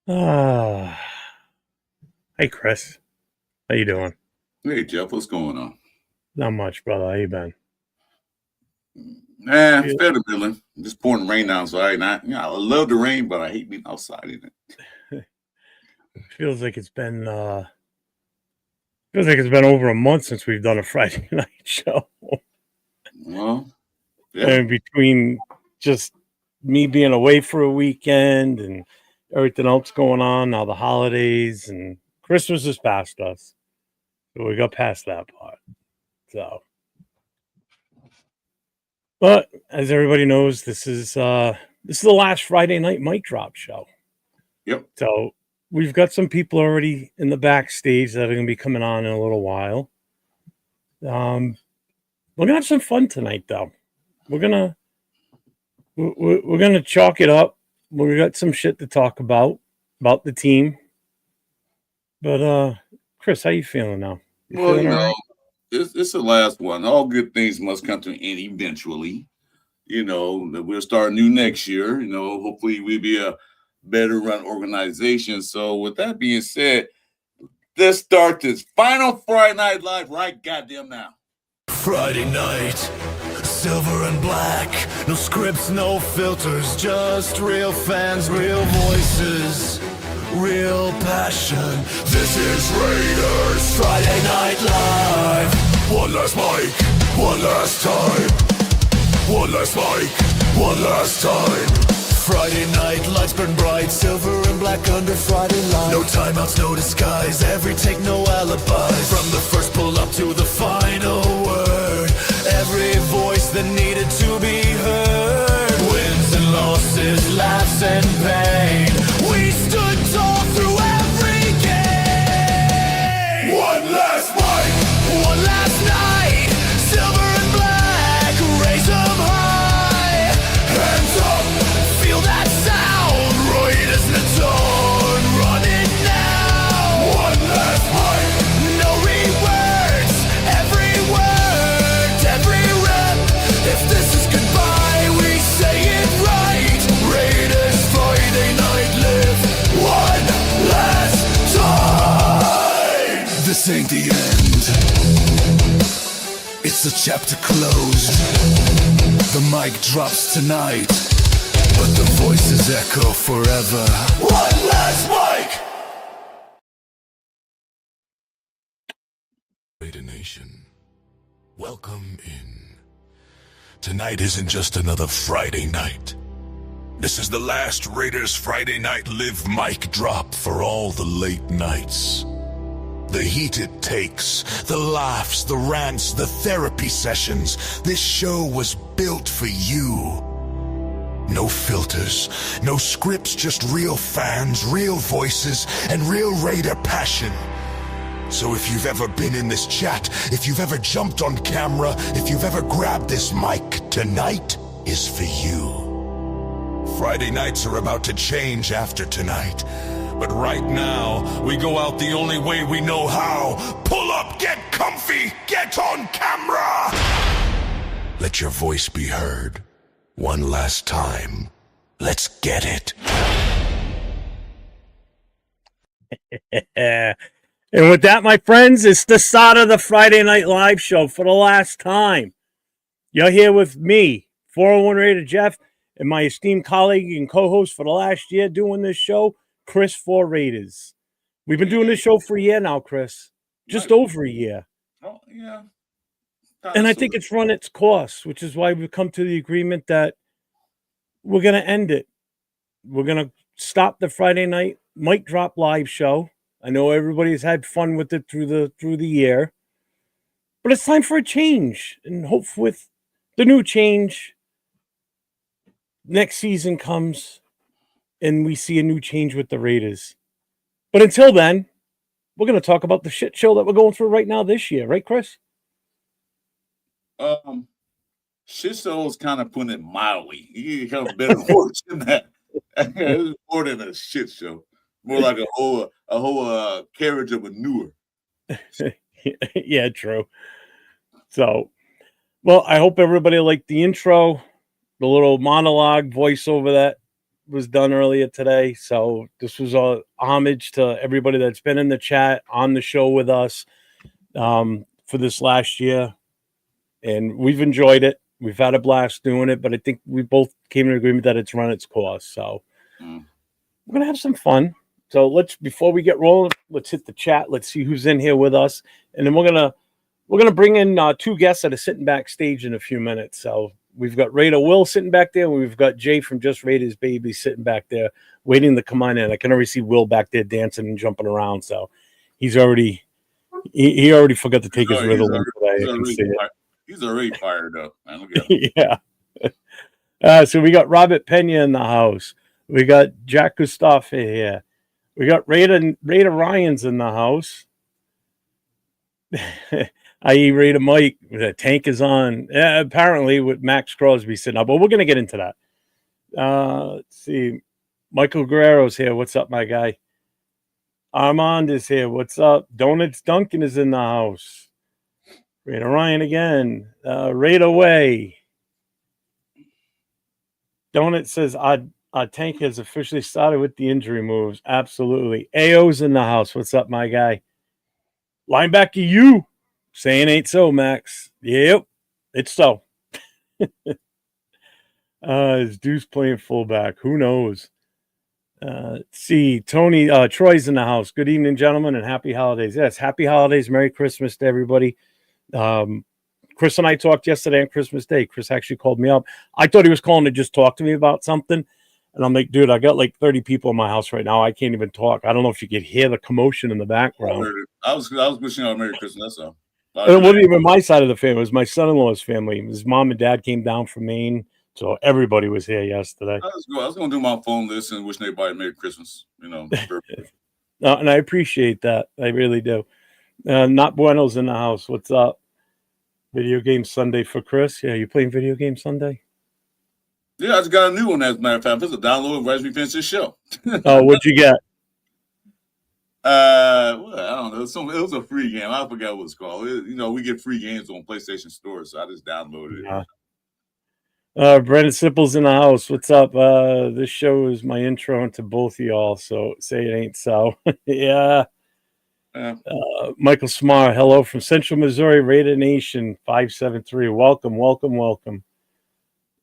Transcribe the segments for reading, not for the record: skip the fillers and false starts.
Ah, hey Chris, how you doing? Hey Jeff, what's going on? Not much, brother. How you been? It's fair to middling. Just pouring rain outside. And I love the rain, but I hate being outside in it. Feels like it's been over a month since we've done a Friday night show. Well, yeah. And between just me being away for a weekend and everything else going on, now the holidays and Christmas is past us. So we got past that part. So but as everybody knows, this is the last Friday night mic drop show. Yep. So we've got some people already in the backstage that are going to be coming on in a little while. We're gonna have some fun tonight, though. We're gonna chalk it up. We got some shit to talk about the team. But Chris, how you feeling now? You Well, feeling all right? it's the last one. All good things must come to an end eventually. That we'll start new next year. Hopefully we'll be a better run organization. So with that being said, let's start this final Friday Night Live right goddamn now. Friday night, silver and black. No scripts, no filters, just real fans, real voices, real passion. This is Raiders Friday Night Live. One last mic, one last time. One last mic, one last time. Friday night, lights burn bright, silver and black under Friday light. No timeouts, no disguise, every take, no alibis. From the first pull up to the final word, every voice that needed to be heard. Wins and losses, laughs and pain, we stood tall through every game. One last mic, one last night, silver and black, raise them high, hands up. Feel that sound, Raiders in the tone, run it now. One last mic, no rewords, every word, every rep. If this is goodbye, we say it right. Raiders Friday night live one last time. This ain't the end, it's a chapter closed. The mic drops tonight, but the voices echo forever. One last mic! Raider Nation, welcome in. Tonight isn't just another Friday night. This is the last Raiders Friday Night Live mic drop for all the late nights. The heated takes, the laughs, the rants, the therapy sessions. This show was built for you. No filters, no scripts, just real fans, real voices, and real Raider passion. So if you've ever been in this chat, if you've ever jumped on camera, if you've ever grabbed this mic, tonight is for you. Friday nights are about to change after tonight. But right now, we go out the only way we know how. Pull up, get comfy, get on camera! Let your voice be heard. One last time. Let's get it. And with that, my friends, it's the start of the Friday Night Live show for the last time. You're here with me, 401 Raider Jeff, and my esteemed colleague and co-host for the last year doing this show, Chris 4 Raiders. We've been doing this show for a year now, Chris. Just over a year. Oh, yeah. And I think it's run its course, which is why we've come to the agreement that we're going to end it. We're going to stop the Friday night mic drop live show. I know everybody's had fun with it through the year, but it's time for a change. And hope with the new change, next season comes and we see a new change with the Raiders. But until then, we're going to talk about the shit show that we're going through right now this year. Right, Chris? Shit show is kind of putting it mildly. You have a better word than that. It's more than a shit show. More like a whole carriage of manure. Yeah, true. So, well, I hope everybody liked the intro, the little monologue voiceover that was done earlier today. So this was a homage to everybody that's been in the chat on the show with us for this last year. And we've enjoyed it. We've had a blast doing it, but I think we both came to agreement that it's run its course. So we're going to have some fun. So before we get rolling, let's hit the chat. Let's see who's in here with us. And then we're going to bring in two guests that are sitting backstage in a few minutes. So we've got Raider Will sitting back there. We've got Jay from Just Raiders Baby sitting back there waiting to come on in. I can already see Will back there dancing and jumping around. So he already forgot to take his Ritalin today. He's already fired up, man. Look at him. Yeah. So we got Robert Pena in the house. We got Jack Gustav here. We got Raider Ryan's in the house. I.e. Raider Mike. The tank is on. Apparently with Max Crosby sitting up, but we're going to get into that. Let's see. Michael Guerrero's here. What's up, my guy? Armand is here. What's up? Donuts Duncan is in the house. Raider Ryan again. Raider Way. Donut says our tank has officially started with the injury moves. Absolutely. AO's in the house. What's up, my guy? Linebacker you. Saying ain't so, Max. Yep. It's so. Is Deuce playing fullback? Who knows? See, Tony, Troy's in the house. Good evening, gentlemen, and happy holidays. Yes, happy holidays. Merry Christmas to everybody. Chris and I talked yesterday on Christmas Day. Chris actually called me up. I thought he was calling to just talk to me about something. And I'm like, dude, I got like 30 people in my house right now. I can't even talk. I don't know if you could hear the commotion in the background. I was wishing you a Merry Christmas. That's all. It wasn't even my side of the family. It was my son-in-law's family. His mom and dad came down from Maine. So everybody was here yesterday. I was going to do my phone list and wishing everybody Merry Christmas. And I appreciate that. I really do. Not Bueno's in the house. What's up? Video game Sunday for Chris. Yeah, you playing video game Sunday? Yeah, I just got a new one, as a matter of fact. It's a download right as we finish this show. Oh, what'd you get? Well, I don't know. It was a free game. I forgot what it's called. We get free games on PlayStation Store, so I just downloaded it. Brendan Sipple's in the house. What's up? This show is my intro into both of y'all, so say it ain't so. Yeah. Michael Smar, hello from Central Missouri, Raider Nation 573. Welcome.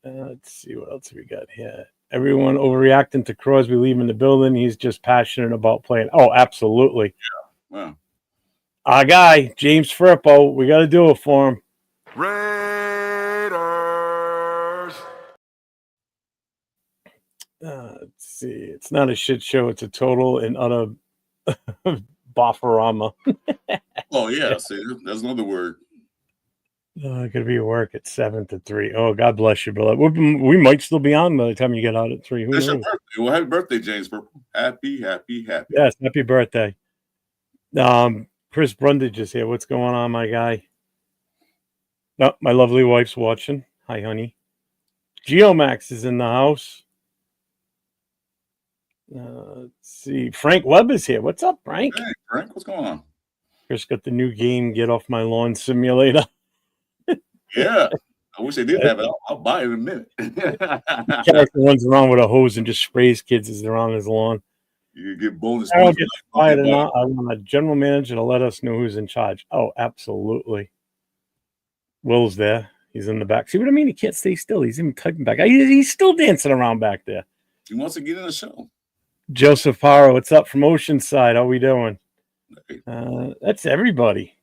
Let's see what else we got here. Everyone overreacting to Crosby leaving the building. He's just passionate about playing. Oh, absolutely. Yeah. Wow. Our guy, James Firpo, we got to do it for him. Raiders. Let's see. It's not a shit show. It's a total and utter bofferama. Oh, yeah. See, that's another word. Going to be at work at 7 to 3. Oh, God bless you, brother. We might still be on by the time you get out at 3. Who knows? Your birthday. Well, happy birthday, James Purple. Happy. Yes, happy birthday. Chris Brundage is here. What's going on, my guy? Oh, my lovely wife's watching. Hi, honey. Geomax is in the house. Let's see. Frank Webb is here. What's up, Frank? Hey, Frank, what's going on? Chris got the new game, Get Off My Lawn Simulator. Yeah. I wish they did have it. I'll buy it in a minute. Character runs around with a hose and just sprays kids as they're on his lawn. You get bonus. I don't get fired or not. I want a general manager to let us know who's in charge. Oh, absolutely. Will's there. He's in the back. See what I mean? He can't stay still. He's even typing back. He's still dancing around back there. He wants to get in the show. Joseph Haro, what's up from Oceanside? How we doing? That's everybody.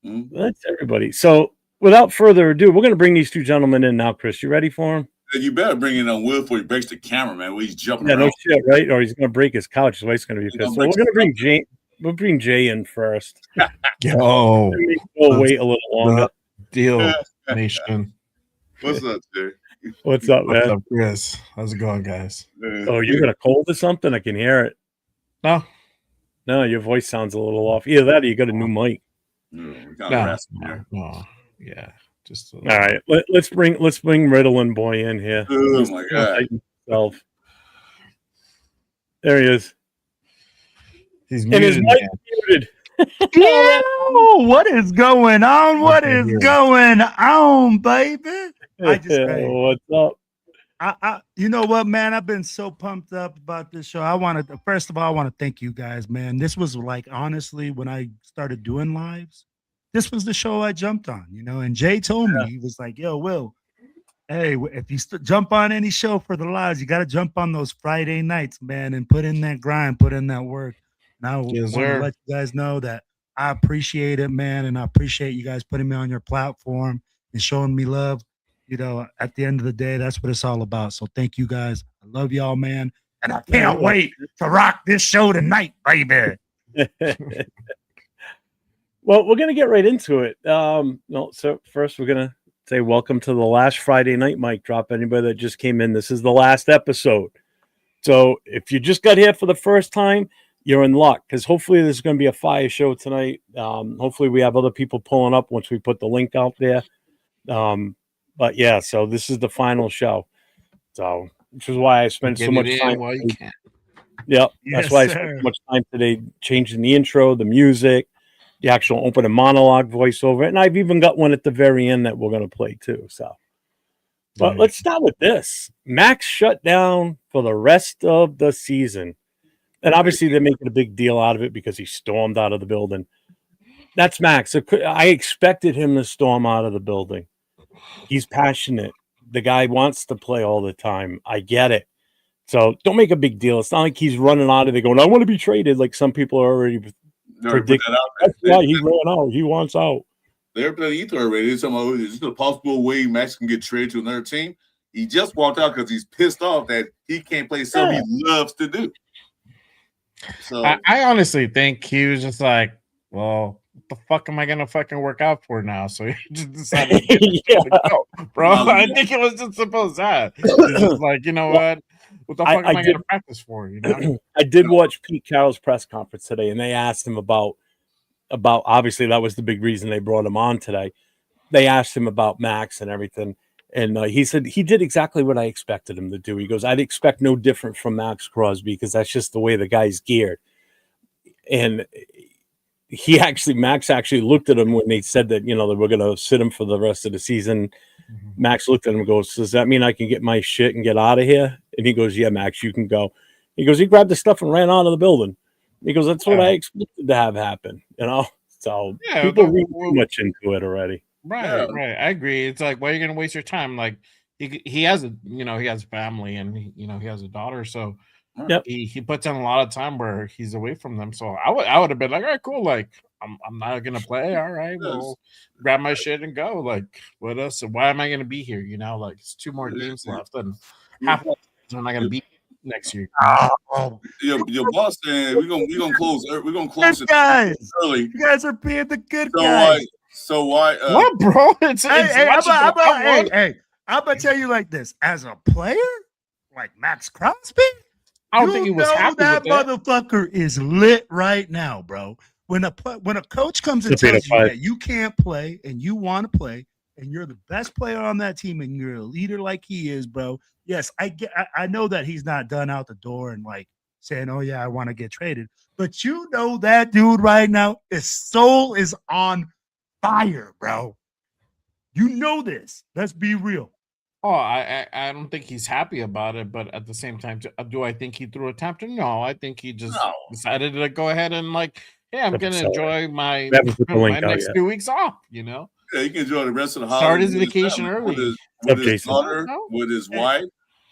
Mm-hmm. That's everybody. So without further ado, we're going to bring these two gentlemen in now, Chris. You ready for them? You better bring in on Will before he breaks the camera, man. When he's jumping around. No shit, right? Or he's going to break his couch. His wife's going to be pissed. So we're going to bring Jay. We'll bring Jay in first. Yo, we'll wait a little longer. Deal, nation. What's up, Jay? What's up, man? What's up, Chris? How's it going, guys? Oh, you got a cold or something? I can hear it. No, your voice sounds a little off. Either that or you got a new mic. No, yeah. Just all right. Let's bring Ritalin boy in here. Oh my God! There he is. He's muted. And his mic muted. Yeah, what is going on? What is going on, baby? What's up? You know what, man? I've been so pumped up about this show. First of all, I want to thank you guys, man. This was like, honestly, when I started doing lives, this was the show I jumped on, and Jay told me, he was like, yo, Will, hey, if you jump on any show for the lives, you got to jump on those Friday nights, man, and put in that grind, put in that work. And I want to let you guys know that I appreciate it, man, and I appreciate you guys putting me on your platform and showing me love. At the end of the day, that's what it's all about. So thank you guys. I love y'all, man. And I can't wait to rock this show tonight, baby. Well, we're going to get right into it. So first we're going to say welcome to the last Friday night mic drop. Anybody that just came in, this is the last episode. So if you just got here for the first time, you're in luck, because hopefully there's going to be a fire show tonight. Hopefully we have other people pulling up once we put the link out there. But yeah, so this is the final show. So, which is why I spent so much time. While you can. Yep. That's why I spent so much time today changing the intro, the music, the actual open and monologue voiceover. And I've even got one at the very end that we're going to play too. So, but let's start with this. Max shut down for the rest of the season. And obviously they're making a big deal out of it because he stormed out of the building. That's Max. I expected him to storm out of the building. He's passionate. The guy wants to play all the time. I get it. So don't make a big deal. It's not like he's running out of there going, I want to be traded, like some people are already predicting. That's why he ran out. He wants out. They're playing ether already. Is this a possible way Max can get traded to another team? He just walked out because he's pissed off that he can't play something he loves to do. So I honestly think he was just like, well, what the fuck am I gonna fucking work out for now? So he just decided to go, bro. I think it was just simple as that. It's just like, you know what the fuck am I gonna practice for? I did watch Pete Carroll's press conference today, and they asked him about obviously that was the big reason they brought him on today. They asked him about Max and everything, and he said he did exactly what I expected him to do. He goes, I'd expect no different from Max Crosby because that's just the way the guy's geared. And Max actually looked at him when they said that, they were going to sit him for the rest of the season. Mm-hmm. Max looked at him and goes, does that mean I can get my shit and get out of here? And he goes, yeah, Max, you can go. He goes, he grabbed the stuff and ran out of the building. He goes, that's what I expected to have happen, So people read too much into it already. Right. I agree. It's like, why are you going to waste your time? Like he has he has family and he has a daughter. So he puts in a lot of time where he's away from them. So I would have been like, all right, cool. Like I'm not going to play. All right, well, grab my shit and go. Like what else? Why am I going to be here? Like it's 2 more games left and half of I'm not going to be next year. Your boss said we're gonna close. We're gonna close it early. You guys are being the good guys. So why? What, bro? Hey, I'm gonna tell you like this: as a player, like Max Crosby, I don't think he was happy that with that. motherfucker is lit right now, bro. When a coach comes and tells you that you can't play and you want to play and you're the best player on that team and you're a leader like he is, bro. Yes, I know that he's not done out the door and like saying, oh yeah, I want to get traded. But that dude right now, his soul is on fire, bro. You know this. Let's be real. Oh, I don't think he's happy about it, but at the same time, do I think he threw a tantrum? No, I think he just decided to go ahead and like, hey, I'm going to enjoy my next 2 weeks off, Yeah, he can enjoy the rest of the holiday. Start his vacation early. With his daughter, with his wife.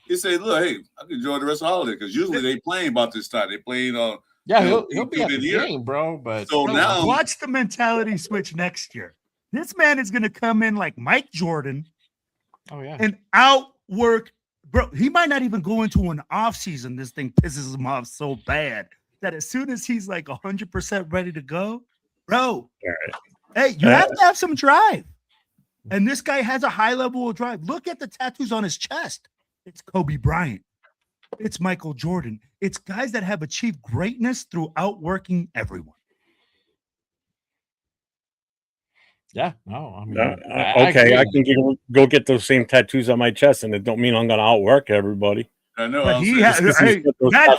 He said, look, hey, I can enjoy the rest of the holiday because usually they playing about this time. They playing on. He'll be at the game, bro. But so now watch the mentality switch next year. This man is going to come in like Mike Jordan. Oh, yeah. And outwork, bro. He might not even go into an off season. This thing pisses him off so bad that as soon as he's like 100% ready to go, bro, hey, you have to have some drive. And this guy has a high level of drive. Look at the tattoos on his chest. It's Kobe Bryant. It's Michael Jordan. It's guys that have achieved greatness through outworking everyone. Yeah, no, I mean, I can go get those same tattoos on my chest, and it don't mean I'm going to outwork everybody. I know. But Max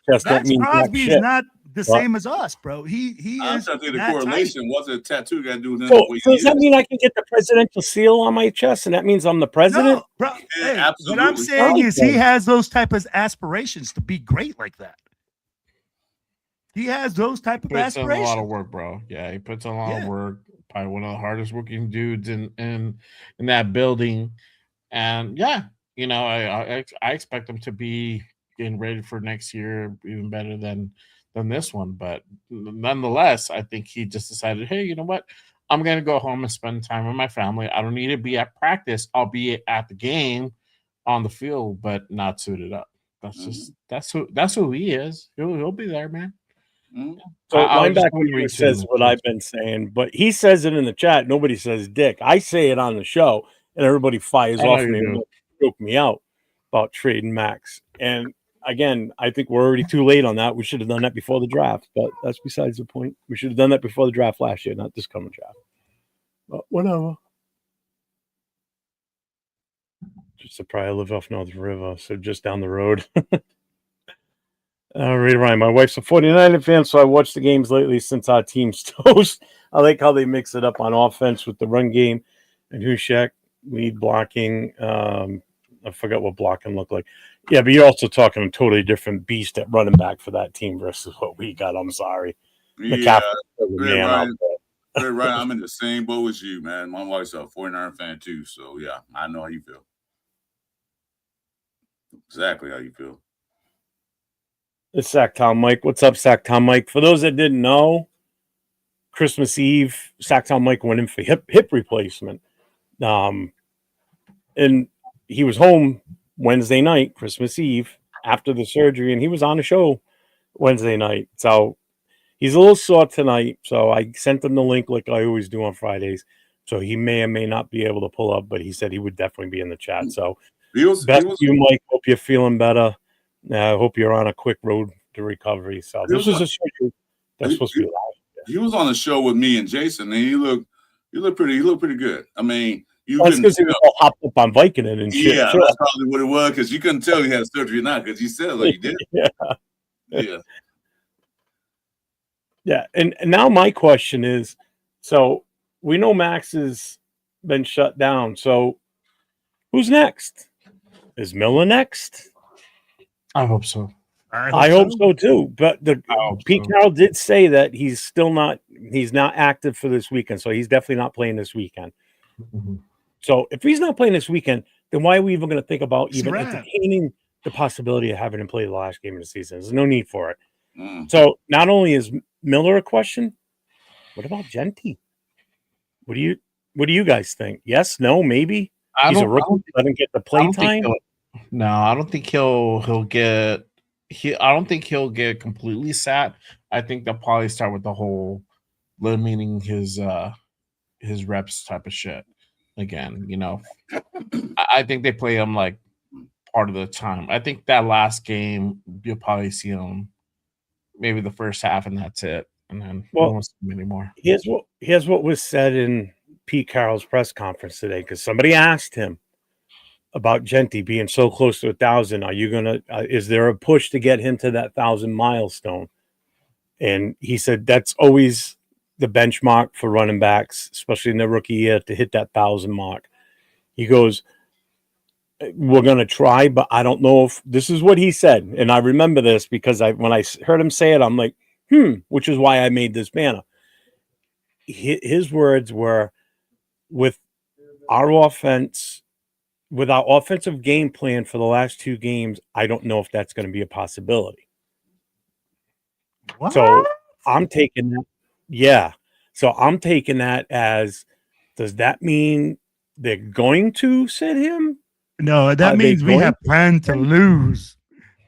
Crosby's not the same as us, bro. He I'm is trying to think the that correlation. What's a tattoo got to do with him? So does that mean I can get the presidential seal on my chest, and that means I'm the president? No, bro. Yeah, Hey, what I'm absolutely. saying is he has those type of aspirations to be great like that. He has those type of Puts in a lot aspirations. of work, bro. Yeah, he puts in a lot of work. Probably one of the hardest working dudes in that building. And yeah, you know, I expect him to be getting ready for next year even better than this one. But nonetheless, I think he just decided, hey, you know what? I'm gonna go home and spend time with my family. I don't need to be at practice. I'll be at the game on the field, but not suited up. That's just that's who he is. He'll be there, man. So linebacker says what I've been saying, but he says it in the chat. Nobody says dick. I say it on the show, and everybody fires off me and joke me out about trading Max. And again, I think we're already too late on that. We should have done that before the draft, but that's besides the point. We should have done that before the draft last year, not this coming draft. But whatever. Just surprised I live off North River, so just down the road. Ryan, my wife's a 49er fan, so I watched the games lately since our team's toast. I like how they mix it up on offense with the run game and Hushek lead blocking. I forgot what blocking looked like. Yeah, but you're also talking a totally different beast at running back for that team versus what we got. I'm sorry. Yeah, right. I'm in the same boat as you, man. My wife's a 49er fan too, so yeah, I know how you feel. Exactly how you feel. It's Sacktown Mike. What's up, Sacktown Mike? For those that didn't know, Christmas Eve, Sacktown Mike went in for hip replacement. And he was home Wednesday night, Christmas Eve, after the surgery, and he was on the show Wednesday night. So he's a little sore tonight. So I sent him the link like I always do on Fridays. So he may or may not be able to pull up, but he said he would definitely be in the chat. So best to you, Mike. Hope you're feeling better. I hope you're on a quick road to recovery. So this is a surgery that's supposed to be live. He was on the show with me and Jason, and he looked pretty good. I mean, that's because he was all hopped up on Vicodin and shit. Yeah, that's probably what it was, because you couldn't tell he had surgery or not, because he said like he did. Yeah. And now my question is, so we know Max has been shut down. So who's next? Is Miller next? I hope so. I hope so too. But Pete Carroll did say that he's not active for this weekend. So he's definitely not playing this weekend. Mm-hmm. So if he's not playing this weekend, then why are we even going to think about entertaining the possibility of having him play the last game of the season? There's no need for it. So not only is Miller a question, what about Genty? What do you guys think? Yes, no, maybe? He's a rookie. Let him get the play time. No, I don't think he'll get. I don't think he'll get completely sat. I think they'll probably start with the whole limiting his reps type of shit again. You know, I think they play him like part of the time. I think that last game you'll probably see him maybe the first half, and that's it. And then we won't see him anymore. Here's what was said in Pete Carroll's press conference today, because somebody asked him about Genty being so close to 1,000. Are you gonna? Is there a push to get him to that 1,000 milestone? And he said that's always the benchmark for running backs, especially in their rookie year, to hit that 1,000 mark. He goes, "We're gonna try, but I don't know if this is what he said." And I remember this because when I heard him say it, I'm like, which is why I made this banner. His words were, with our offense. With our offensive game plan for the last 2 games, I don't know if that's going to be a possibility. What? So I'm taking that. Yeah. So I'm taking that as, does that mean they're going to sit him? No, that means we have planned to lose.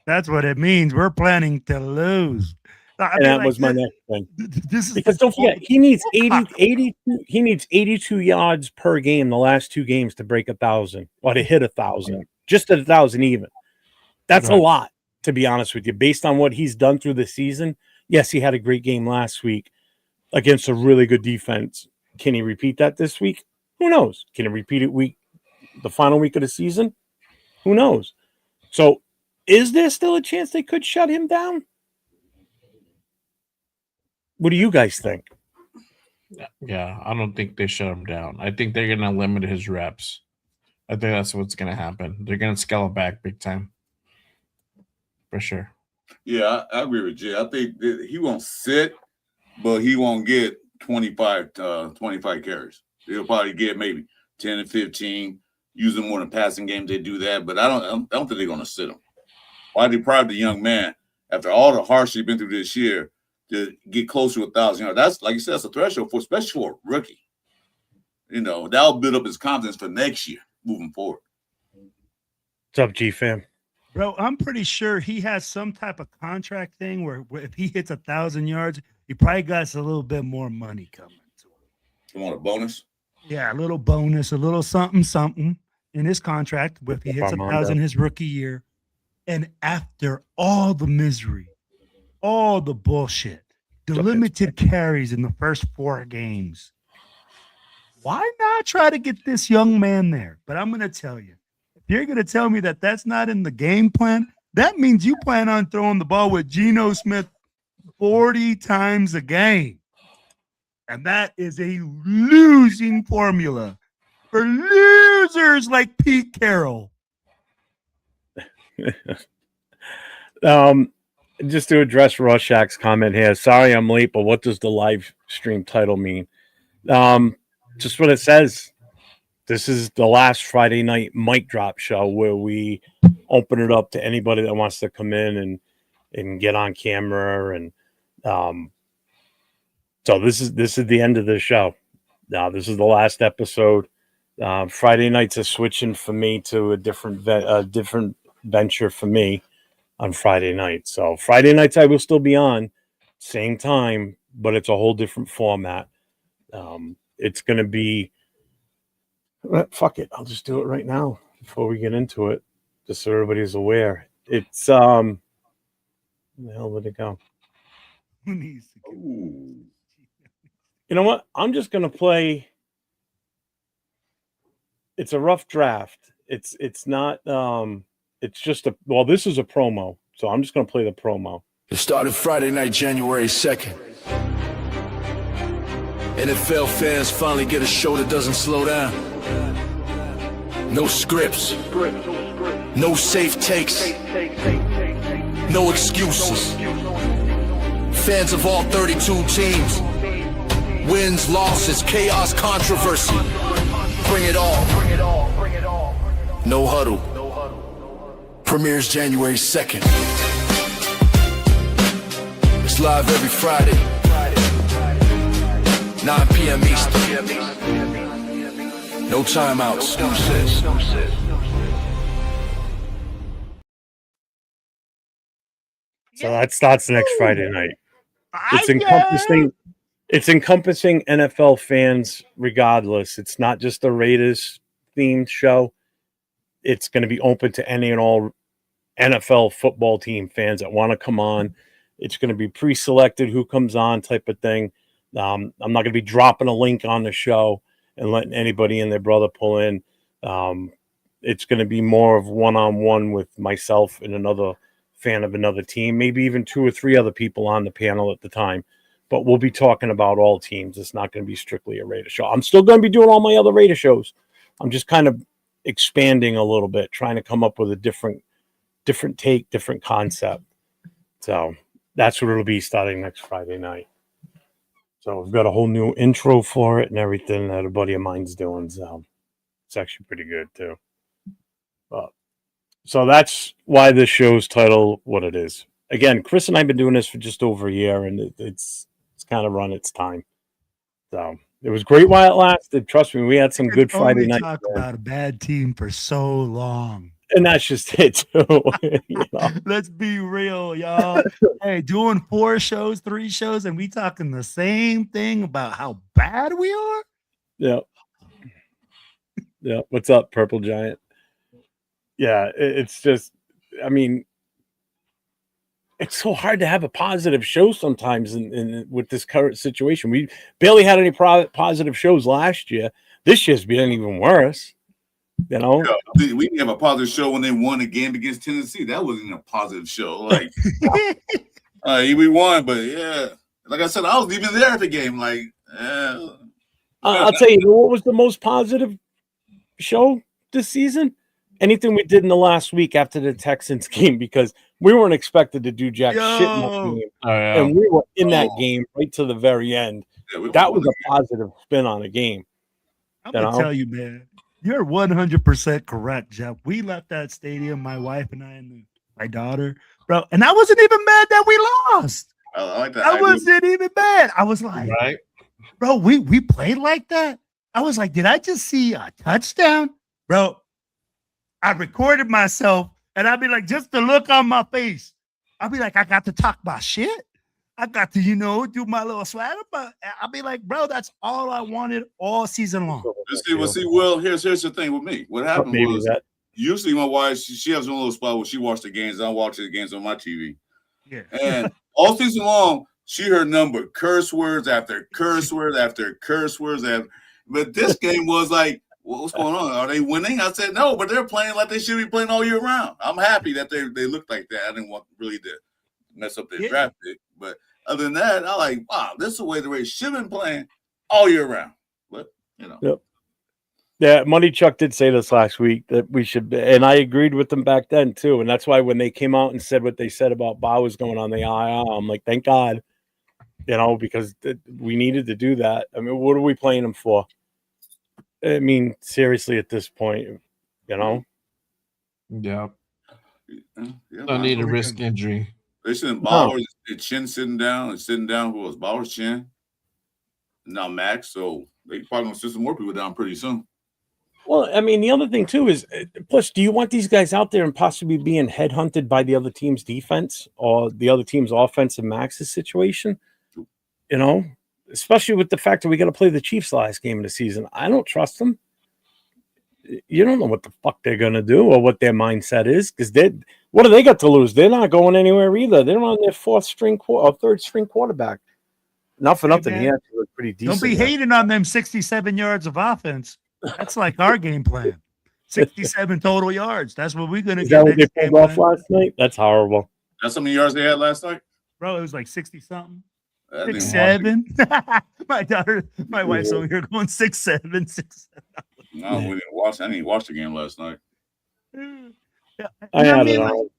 That's what it means. We're planning to lose. And that was my next thing. Because don't forget, he needs 82 yards per game the last 2 games to break 1,000 or to hit 1,000, just at 1,000 even. That's a lot, to be honest with you, based on what he's done through the season. Yes, he had a great game last week against a really good defense. Can he repeat that this week? Who knows? Can he repeat it the final week of the season? Who knows? So is there still a chance they could shut him down? What do you guys think? Yeah, I don't think they shut him down. I think they're gonna limit his reps. I think that's what's gonna happen. They're gonna scale it back big time, for sure. Yeah, I agree with Jay. I think that he won't sit, but he won't get 25 carries. He'll probably get maybe 10 and 15. Using more in passing games, they do that, but I don't think they're going to sit him. Why deprive the young man after all the hardship he's been through this year to get close to 1,000 yards? That's, like you said, that's a threshold for, especially for a rookie. You know, that'll build up his confidence for next year moving forward. What's up, G fam? Bro, I'm pretty sure he has some type of contract thing where if he hits 1,000 yards, he probably got a little bit more money coming to him. You want a bonus? Yeah, a little bonus, a little something in his contract if he hits 1,000 his rookie year. And after all the misery, all the bullshit, the limited carries in the first 4 games, why not try to get this young man there? But I'm going to tell you, if you're going to tell me that that's not in the game plan, that means you plan on throwing the ball with Geno Smith 40 times a game. And that is a losing formula for losers like Pete Carroll. Just to address Rorschach's comment here. Sorry I'm late, but what does the live stream title mean? Just what it says. This is the last Friday night mic drop show where we open it up to anybody that wants to come in and get on camera. And so this is the end of the show. Now this is the last episode. Friday nights are switching for me to a different venture for me on Friday night. So Friday nights I will still be on, same time, but it's a whole different format. It's going to be, fuck it, I'll just do it right now before we get into it, just so everybody's aware. It's where the hell did it go? Who needs to get... You know what? I'm just going to play. It's a rough draft. It's not. It's just this is a promo, so I'm just going to play the promo. It started Friday night, January 2nd. NFL fans finally get a show that doesn't slow down. No scripts. No safe takes. No excuses. Fans of all 32 teams. Wins, losses, chaos, controversy. Bring it all. No huddle. Premieres January 2nd. It's live every Friday. 9 PM EST. No timeouts. No sits. So that starts next Friday night. It's encompassing NFL fans regardless. It's not just a Raiders themed show. It's going to be open to any and all NFL football team fans that want to come on. It's going to be pre-selected who comes on type of thing. I'm not going to be dropping a link on the show and letting anybody and their brother pull in. It's going to be more of one-on-one with myself and another fan of another team, maybe even 2 or 3 other people on the panel at the time. But we'll be talking about all teams. It's not going to be strictly a Raider show. I'm still going to be doing all my other Raider shows. I'm just kind of expanding a little bit, trying to come up with a different take, different concept. So that's what it'll be starting next Friday night. So we've got a whole new intro for it and everything that a buddy of mine's doing. So it's actually pretty good too. So that's why this show's title what it is. Again, Chris and I have been doing this for just over a year, and it's kind of run its time. So it was great while it lasted. Trust me, we had some good Friday night. Talk about a bad team for so long. And that's just it, too. You know? Let's be real, y'all. Hey, doing 4 shows, 3 shows, and we talking the same thing about how bad we are? Yeah. Yeah. What's up, Purple Giant? Yeah, it's just, I mean, it's so hard to have a positive show sometimes in with this current situation. We barely had any positive shows last year. This year's been even worse. You know, yeah, we didn't have a positive show when they won a game against Tennessee. That wasn't a positive show. Like, we won, but yeah, Like I said, I was even there at the game. Like, I'll tell you what was the most positive show this season. Anything we did in the last week after the Texans game, because we weren't expected to do jack shit in that game, and we were in that game right to the very end. That was a positive spin on the game. I'm gonna tell you, man, you're 100% correct, Jeff. We left that stadium, my wife and I, and my daughter, bro, and I wasn't even mad that we lost. I like that. I wasn't even mad. I was like, Right. Bro, we played like that. I was like, did I just see a touchdown, bro? I recorded myself, and I'd be like, just the look on my face. I'd be like, I got to talk my shit. I got to, do my little swagger, but I'll be like, bro, that's all I wanted all season long. Well, here's the thing with me. What happened was usually my wife, she has one little spot where she watched the games. I watch the games on my TV. Yeah. And all season long, she heard number curse words after curse words after curse words. But this game was like, what's going on? Are they winning? I said, no, but they're playing like they should be playing all year round. I'm happy that they look like that. I didn't want really to mess up their draft pick. But other than that, I'm like, wow, this is the way the Rays should have been playing all year round. But, Yep. Yeah, Money Chuck did say this last week that we should, and I agreed with them back then too. And that's why when they came out and said what they said about Bowers going on the IR, I'm like, thank God, because we needed to do that. I mean, what are we playing him for? I mean, seriously, at this point, Yeah. No need to risk injury. They sent Bowers, Chin sitting down. Who was Bowers, Chin? Now Max. So they probably going to sit some more people down pretty soon. Well, I mean, the other thing too is, plus, do you want these guys out there and possibly being headhunted by the other team's defense or the other team's offense in Max's situation? Especially with the fact that we got to play the Chiefs last game of the season. I don't trust them. You don't know what the fuck they're going to do or what their mindset is, because what do they got to lose? They're not going anywhere either. They're on their third string quarterback. Not for nothing. He actually looked pretty decent. Don't be hating on them 67 yards of offense. That's like our game plan. 67 total yards. That's what we're going to get. Is that what they pulled off last night? That's horrible. That's how many yards they had last night? Bro, it was like 60-something. 6-7. My wife's over here going 6-7, 6-7. No, we didn't watch. I didn't watch the game last night. I had it on.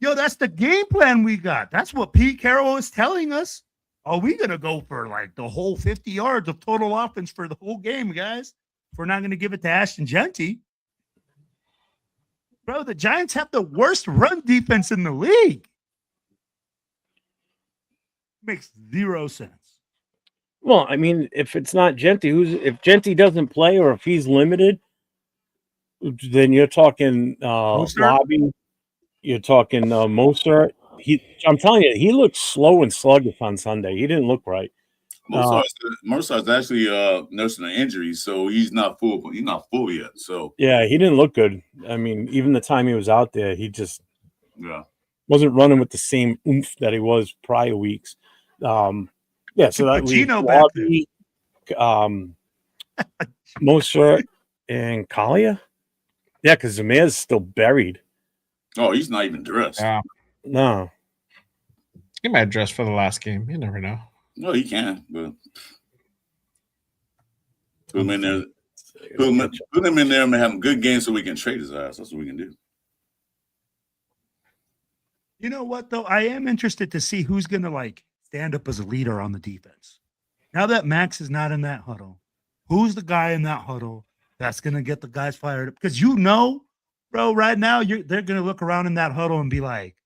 That's the game plan we got. That's what Pete Carroll is telling us. Are we gonna go for like the whole 50 yards of total offense for the whole game, guys? If we're not gonna give it to Ashton Genty, bro, the Giants have the worst run defense in the league. Makes zero sense. Well, I mean, if it's not Genty, if Genty doesn't play or if he's limited, then you're talking Lobby, you're talking Mozart. I'm telling you, he looked slow and sluggish on Sunday. He didn't look right. Mozart's actually nursing an injury, so he's not full. He's not full yet. So yeah, he didn't look good. I mean, even the time he was out there, he just wasn't running with the same oomph that he was prior weeks. So that leaves Lobby, Mozart, and Kalia. Yeah, because Zamir's still buried. Oh, he's not even dressed. Yeah. No. He might dress for the last game. You never know. No, he can, but put him in there. Put him in there and have a good game so we can trade his ass. That's what we can do. You know what, though? I am interested to see who's going to, stand up as a leader on the defense. Now that Max is not in that huddle, who's the guy in that huddle that's going to get the guys fired up? Because bro, right now, they're going to look around in that huddle and be like,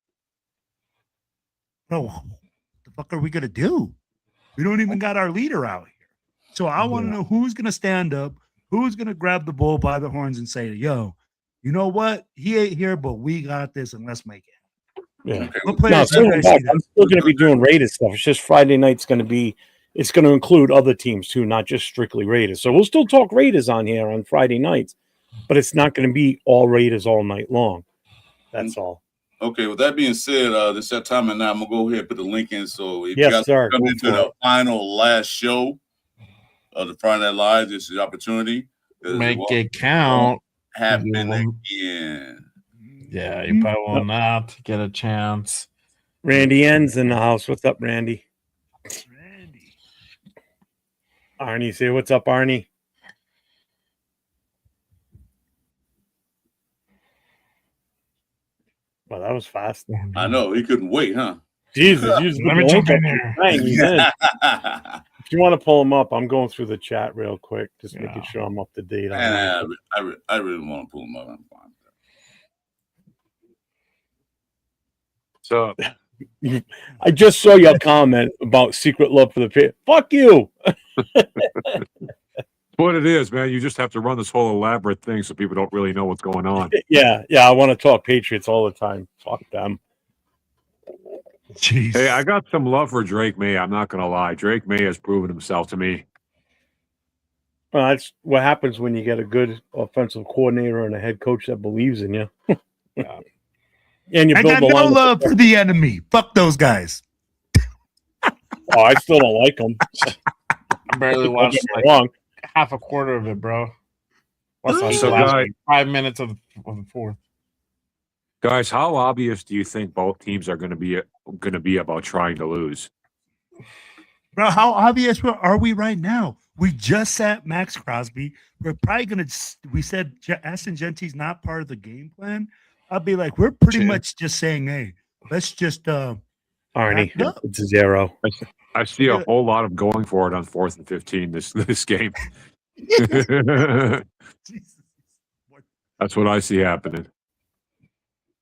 bro, what the fuck are we going to do? We don't even got our leader out here. So I want to know who's going to stand up, who's going to grab the bull by the horns and say, yo, you know what? He ain't here, but we got this, and let's make it. Yeah. I'm still going to be doing Raiders stuff. It's just Friday night's going to be – it's going to include other teams too, not just strictly Raiders. So we'll still talk Raiders on here on Friday nights, but it's not going to be all Raiders all night long. That's all. Okay, with that being said, this is that time, and now I'm going to go ahead and put the link in. So if yes, you guys sir. come into the final last show of the Friday Night Live, this is the opportunity. Make it count. Happen again. Yeah, you probably will not get a chance. Randy N's in the house. What's up, Randy? Arnie, say what's up, Arnie. Well, that was fast. I know he couldn't wait, huh? Jesus, you Let me jump in here. Bang, he's in. If you want to pull him up, I'm going through the chat real quick, just making sure I'm up to date on that. I really want to pull him up. I'm fine. So I just saw your comment about secret love for the pit. Fuck you. what it is, man. You just have to run this whole elaborate thing so people don't really know what's going on. Yeah. I want to talk Patriots all the time. Fuck them. Jeez. Hey, I got some love for Drake May. I'm not going to lie. Drake May has proven himself to me. Well, that's what happens when you get a good offensive coordinator and a head coach that believes in you. Yeah. And you I build got the no line. love for the enemy. Fuck those guys. Oh, I still don't like them. I barely watched like wrong. half a quarter of it, bro. What's like So, the last guys- 5 minutes of the fourth? Guys, how obvious do you think both teams are going to be about trying to lose? Bro, how obvious are we right now? We just sat Max Crosby. We're probably going to, we said Aston Gentry's not part of the game plan. I'll be like, we're pretty much just saying, hey, let's just. Arnie, back up. it's a 0. I see a whole lot of going for it on 4th and 15 this game. Jesus. That's what I see happening.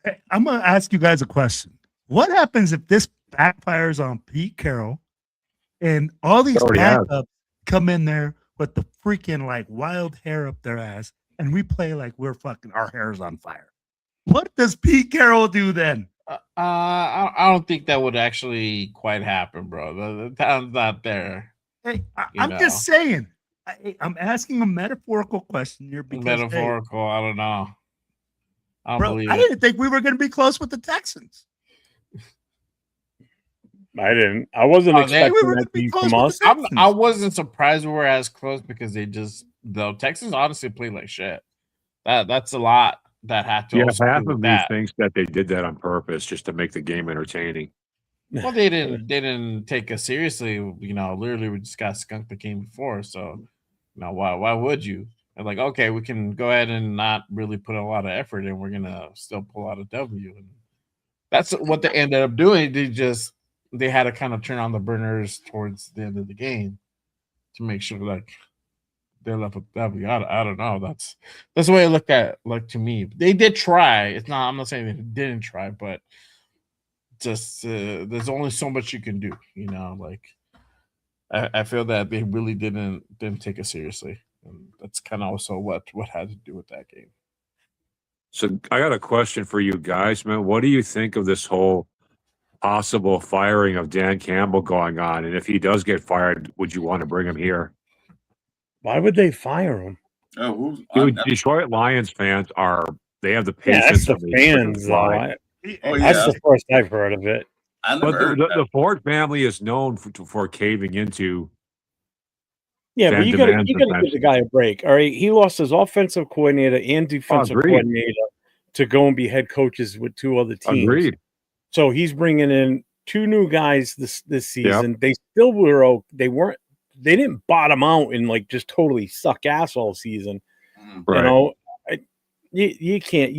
Hey, I'm going to ask you guys a question. What happens if this backfires on Pete Carroll and all these Already has. backups come in there with the freaking like wild hair up their ass and we play like we're fucking our hair's on fire? What does Pete Carroll do then? I don't think that would actually quite happen, bro. The talent's not there. Hey, You I'm know. just saying. I'm asking a metaphorical question here because hey, Metaphorical. I don't know. I don't bro, believe I it. didn't think we were going to be close with the Texans. I didn't. I wasn't expecting we were that gonna be to close come with us. the Texans. I wasn't surprised we were as close because the Texans honestly played like shit. That's a lot that had to. Yeah, also half do with of me that. thinks that they did that on purpose just to make the game entertaining. Well, they didn't take us seriously. You know, literally, we just got skunked the game before. So, you know, why would you? And like, okay, we can go ahead and not really put a lot of effort in. We're gonna still pull out a W, and that's what they ended up doing. They had to kind of turn on the burners towards the end of the game to make sure like they're left with W. I don't know. That's the way I look at it, like to me. They did try. I'm not saying they didn't try, but just there's only so much you can do, you know. Like I feel that they really didn't take it seriously, and that's kind of also what had to do with that game. So I got a question for you guys, man. What do you think of this whole possible firing of Dan Campbell going on? And if he does get fired, would you want to bring him here? Why would they fire him? Oh, Dude, Detroit Lions fans they have the Yeah, patience. that's the of a fans, though. fly. That's the first I've heard of it. I never But heard the Ford family is known for caving into. Yeah, but fan you got to demands give the eventually. guy a break. All right, he lost his offensive coordinator and defensive Agreed. coordinator to go and be head coaches with 2 other teams. Agreed. So he's bringing in 2 new guys this season. They still were. They didn't bottom out and like just totally suck ass all season. Right. You know, you can't.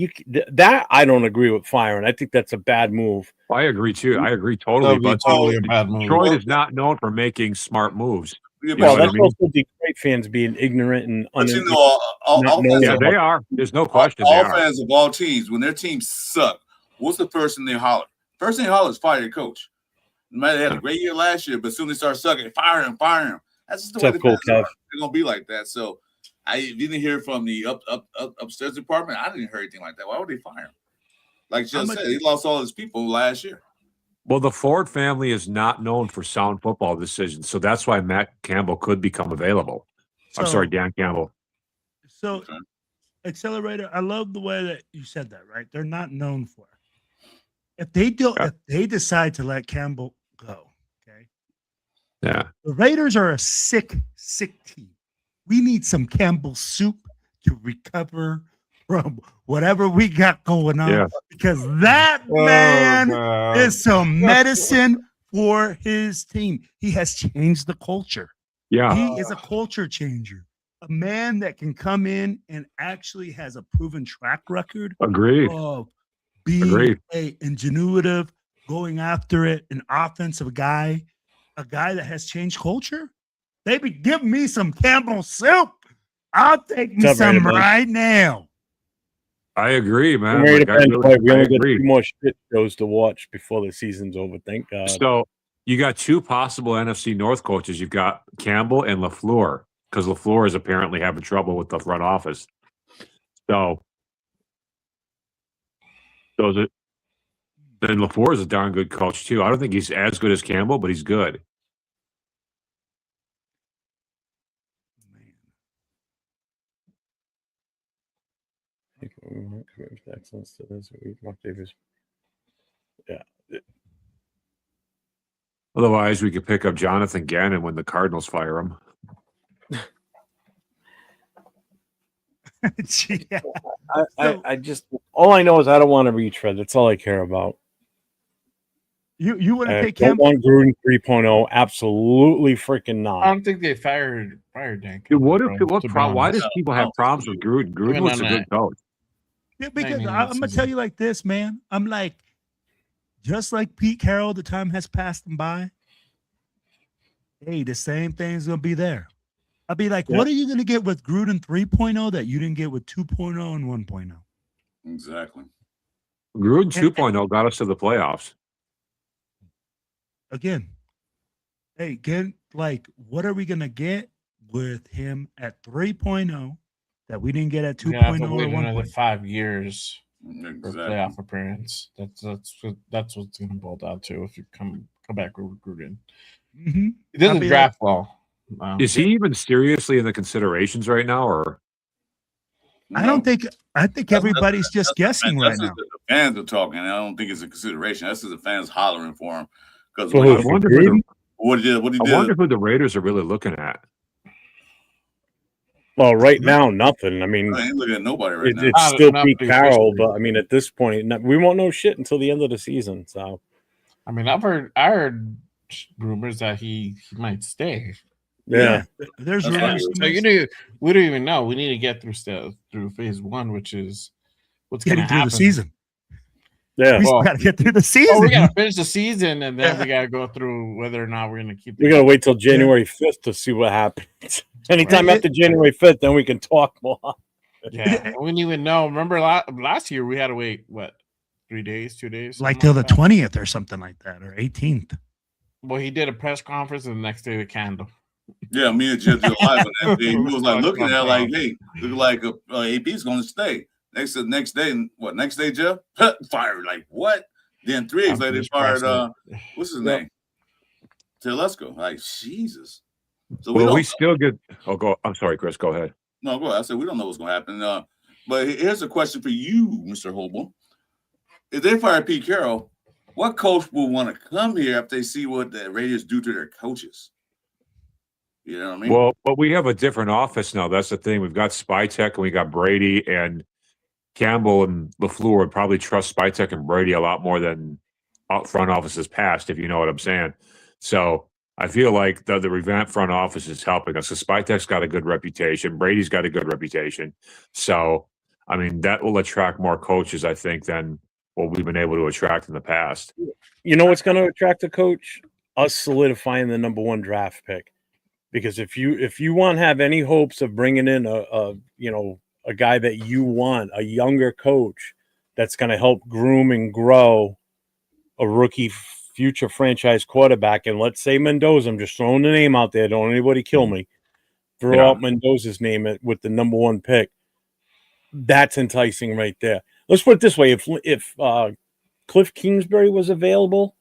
That I don't agree with firing. I think that's a bad move. I agree too. I agree totally. That would be But totally a bad move. Detroit is not known for making smart moves. Yeah, know Well, what I that's mean? also Detroit fans being ignorant and but you know, not knowing Yeah, about- they are. There's no question all they are. fans of all teams, when their teams suck, what's the first thing they holler? First thing they holler is fire your coach. No matter they had a great year last year, but soon they start sucking, fire him. That's just the way What's the up, Cool fans are. Kev? They're gonna be like that. So I didn't hear from the upstairs department. I didn't hear anything like that. Why would they fire him? Like just said, he lost all his people last year. Well, the Ford family is not known for sound football decisions, so that's why Matt Campbell could become available. I'm sorry, Dan Campbell. So, Okay. Accelerator, I love the way that you said that, right? They're not known for it. If they decide to let Campbell go, okay, Yeah. the Raiders are a sick team. We need some Campbell soup to recover from whatever we got going on Yeah. because that man is some medicine for his team. He has changed the culture. Yeah, He is a culture changer. A man that can come in and actually has a proven track record agreed. of being Agreed. a ingenuitive, going after it, an offensive guy, a guy that has changed culture. Baby, give me some Campbell soup. I'll take me What's up, some Raider Ben? right now. I agree, I'm man. ready Like, to I bend really, quiet. We I only got agree. 2 more shit shows to watch before the season's over. Thank God. So you got two possible NFC North coaches. You've got Campbell and LaFleur, because LaFleur is apparently having trouble with the front office. So those are. Then LaFleur is a darn good coach too. I don't think he's as good as Campbell, but he's good. Excellence to this. Mark Davis. Yeah. Otherwise, we could pick up Jonathan Gannon when the Cardinals fire him. Yeah. I just all I know is I don't want to retread. That's all I care about. You want to I take don't Campbell? want Gruden 3.0. Absolutely freaking I not. don't think they fired Dan. Dude, what if? Campbell, What to be problem? Why honest. does people have problems with Gruden? Gruden Even was on a good coach. Yeah, because mean, I'm gonna tell you like this, man. I'm like, just like Pete Carroll, the time has passed him by. Hey, the same thing's gonna be there. I'll be like, what are you gonna get with Gruden 3.0 that you didn't get with 2.0 and 1.0? Exactly. Gruden 2.0 got us to the playoffs. Again, hey, what are we gonna get with him at 3.0 that we didn't get at We have 2.0 to or wait another 1.0? 5 years for Exactly. playoff appearance. That's what's going to boil down to if you come back with Gruden. Mm-hmm. He doesn't draft well. Is he even seriously in the considerations right now, or? I don't think. I think everybody's just guessing right That's now. just the fans are talking. I don't think it's a consideration. That's just the fans hollering for him. Because For what, who? he- For Gruden? what he did, what he I did. wonder who the Raiders are really looking at. Well, right now, nothing. I mean, I ain't looking at nobody right now. it's still Not Pete pretty Carroll, officially. but I mean, at this point, we won't know shit until the end of the season. So, I mean, I heard rumors that he might stay. yeah. There's That's rumors. So we don't even know. We need to get through phase one, which is what's going to Getting through happen. the season. Yeah. We Well, got to get through the Oh, season. we got to finish the season, and then we got to go through whether or not we're going to keep. We got to wait till January 5th to see what happens. Anytime after January 5th, then we can talk more. Yeah, we didn't even know. Remember last year we had to wait 3 days, 2 days, Like something till the that? 20th or something like that, or 18th. Well, he did a press conference, and the next day the candle. Yeah, me and Jeff did live on that day. He was like looking at it like, Wow. hey, look like AP's going to stay. Next day, Jeff? Fired. Like, what? Then 3 days later, they fired, what's his name? Telesco. Like, Jesus. So We still get. Oh, go. I'm sorry, Chris. Go ahead. No, go ahead. I said, we don't know what's going to happen. But here's a question for you, Mr. Hoble. If they fire Pete Carroll, what coach will want to come here if they see what the Raiders do to their coaches? You know what I mean? Well, but we have a different office now. That's the thing. We've got Spytek and we got Brady, and Campbell and LaFleur would probably trust Spytek and Brady a lot more than front offices past, if you know what I'm saying. So I feel like the revamped front office is helping us. So Spytek's got a good reputation. Brady's got a good reputation. So, I mean, that will attract more coaches, I think, than what we've been able to attract in the past. You know what's going to attract a coach? Us solidifying the number 1 draft pick. Because if you want to have any hopes of bringing in a guy that you want, a younger coach that's going to help groom and grow a rookie future franchise quarterback, and let's say Mendoza, I'm just throwing the name out there, don't anybody kill me. Throw out Mendoza's name with the number 1 pick. That's enticing right there. Let's put it this way: if Cliff Kingsbury was available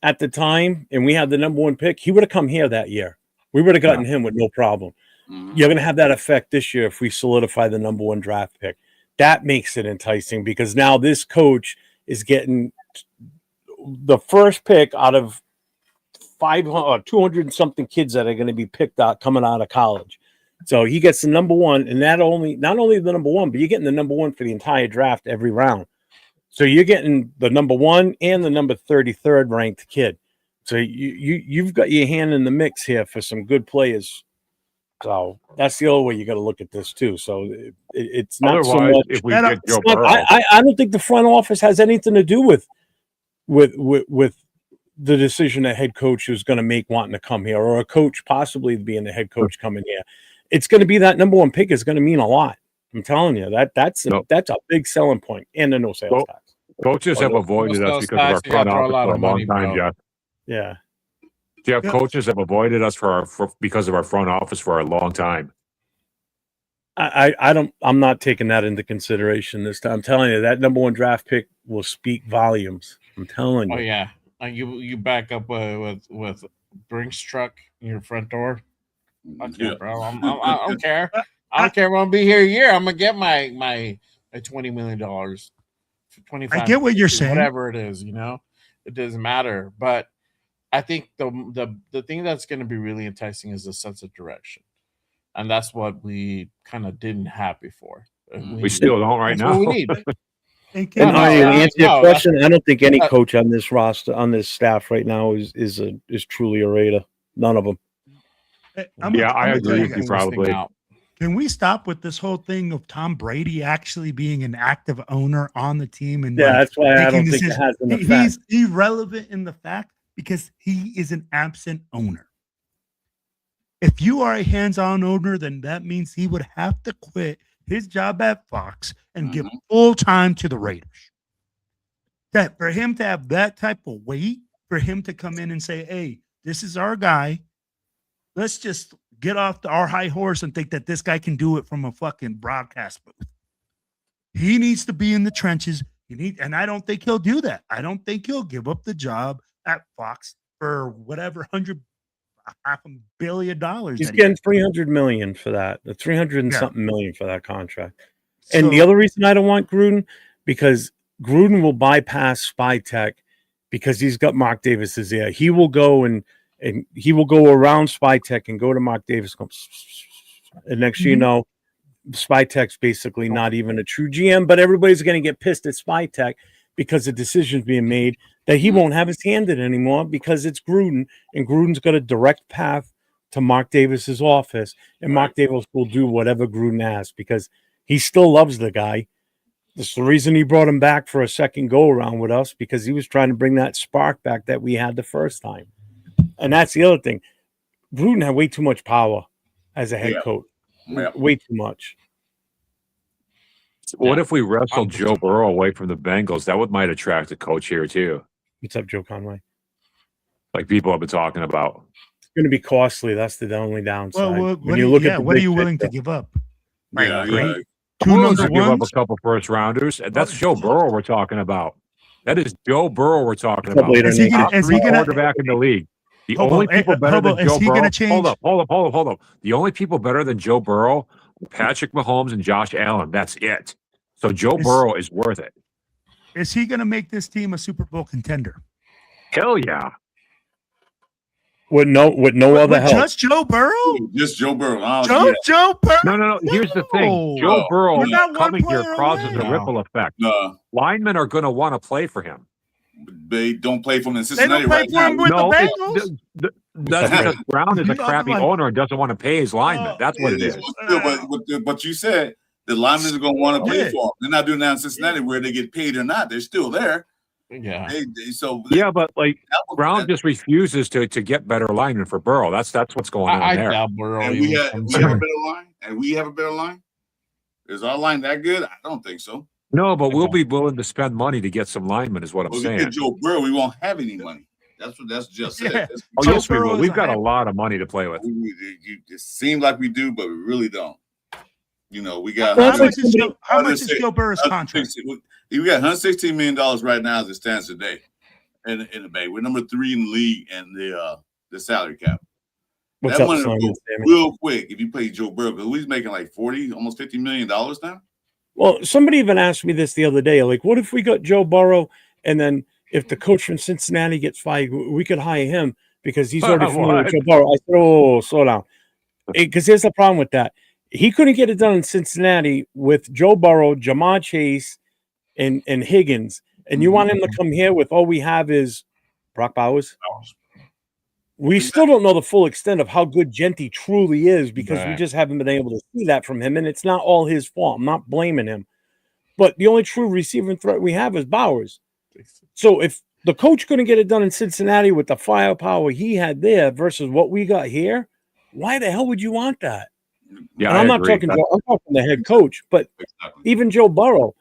at the time and we had the number 1 pick, he would have come here that year. We would have gotten him with no problem. Mm-hmm. You're going to have that effect this year if we solidify the number 1 draft pick. That makes it enticing because now this coach is getting the first pick out of 200 and something kids that are going to be picked out coming out of college. So he gets the number 1, and not only the number 1, but you're getting the number 1 for the entire draft every round. So you're getting the number 1 and the number 33rd ranked kid. So you've got your hand in the mix here for some good players. So that's the other way you got to look at this too. So it's not so Otherwise, much. if we get Joe Not, Burrow, I don't think the front office has anything to do with the decision a head coach is going to make wanting to come here, or a coach possibly being the head coach coming here. It's going to be that number one pick is going to mean a lot. I'm telling you that's a big selling point, and the no sales tax. coaches have avoided us because of our front office for a long time, Jeff. Yeah. Jeff, coaches have avoided us because of our front office for a long time. I'm not taking that into consideration this time. I'm telling you, that number one draft pick will speak volumes. I'm telling you. Oh yeah, you back up with Brinks truck in your front door. Okay, bro. I don't care. I don't care. I'm gonna be here a year. I'm gonna get my $20 million, 25. I get what you're saying. Whatever it is, it doesn't matter. But I think the thing that's going to be really enticing is the sense of direction, and that's what we kind of didn't have before. We still don't right now. What we need. And to answer your question, I don't think any coach on this roster, on this staff right now, is truly a Raider. None of them. I agree with you. Probably. Can we stop with this whole thing of Tom Brady actually being an active owner on the team? And that's why I don't think it has an effect. He's irrelevant in the fact because he is an absent owner. If you are a hands-on owner, then that means he would have to quit his job at Fox and give full time to the Raiders. That for him to have that type of weight, for him to come in and say, "Hey, this is our guy. Let's just get off our high horse and think that this guy can do it from a fucking broadcast booth." He needs to be in the trenches. And I don't think he'll do that. I don't think he'll give up the job at Fox for whatever $500 million. He's getting $300 million for that. The 300 and something million for that contract. And the other reason I don't want Gruden, because Gruden will bypass Spytech because he's got Mark Davis's ear. He will go and he will go around Spytech and go to Mark Davis. And next you know, Spytech's basically not even a true GM, but everybody's going to get pissed at Spytech because the decision's being made that he won't have his hand in anymore because it's Gruden, and Gruden's got a direct path to Mark Davis's office, and Mark Davis will do whatever Gruden asks because he still loves the guy. That's the reason he brought him back for a second go around with us, because he was trying to bring that spark back that we had the first time. And that's the other thing. Gruden had way too much power as a head coach. Way too much. What if we wrestled Joe Burrow away from the Bengals? That might attract a coach here too. What's up, Joe Conway? Like people have been talking about. It's going to be costly. That's the only downside. Well, what are you willing to give up? Two number ones? Give up a couple first rounders. That's Joe Burrow we're talking about. That is Joe Burrow we're talking about. Is he gonna quarterback in the league? The only people better than Joe Burrow. Hold up. The only people better than Joe Burrow, Patrick Mahomes and Josh Allen. That's it. So Joe Burrow is worth it. Is he going to make this team a Super Bowl contender? Hell yeah. With no other help. Just Joe Burrow? Just Joe Burrow. Joe Burrow? No. Here's the thing. Joe Burrow coming here causes a ripple effect. Linemen are going to want to play for him. They don't play for him in Cincinnati right now. That's because Brown is a crappy owner and doesn't want to pay his linemen. That's what it is. But you said the linemen are going to want to play for him. They're not doing that in Cincinnati where they get paid or not. They're still there. Yeah. But like Brown just refuses to get better linemen for Burrow. That's what's going on there. I doubt Burrow. And we have a better line. And we have a better line. Is our line that good? I don't think so. No, but we'll be willing to spend money to get some linemen, is what I'm saying. We get Joe Burrow, we won't have any money. That's what that's just said. Yes, we will. We've got a lot of money to play with. It seems like we do, but we really don't. We got how much is Joe Burrow's contract? We got $116 million right now as it stands today in the Bay. We're number 3 in the league and the salary cap. What's that up, money Simon? will go real quick if you pay Joe Burrow, because he's making like $40, almost $50 million now. Well, somebody even asked me this the other day. Like, what if we got Joe Burrow, and then if the coach from Cincinnati gets fired, we could hire him because he's already familiar with Joe Burrow. I said, oh, slow down. Because here's the problem with that. He couldn't get it done in Cincinnati with Joe Burrow, Jamar Chase, and Higgins. And you want him to come here with all we have is Brock Bowers? We still don't know the full extent of how good Genty truly is because we Right. just haven't been able to see that from him, and it's not all his fault. I'm not blaming him. But the only true receiving threat we have is Bowers. So if the coach couldn't get it done in Cincinnati with the firepower he had there versus what we got here, why the hell would you want that? Yeah, And I I'm not agree. talking Joe, I'm talking the head coach, but Exactly. even Joe Burrow.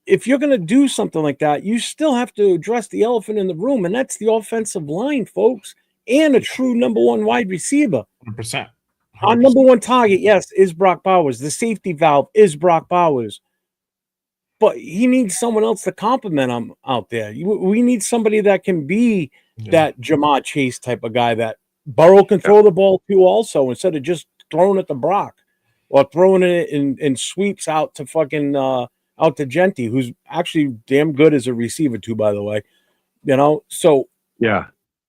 If you're going to do something like that, you still have to address the elephant in the room, and that's the offensive line, folks, and a true number one wide receiver. 100%. Our number one target, yes, is Brock Bowers. The safety valve is Brock Bowers. But he needs someone else to complement him out there. We need somebody that can be that Jamar Chase type of guy that Burrow can throw the ball to also instead of just throwing it to Brock or throwing it in sweeps out to fucking out to Genty, who's actually damn good as a receiver too, by the way. You know, so Yeah.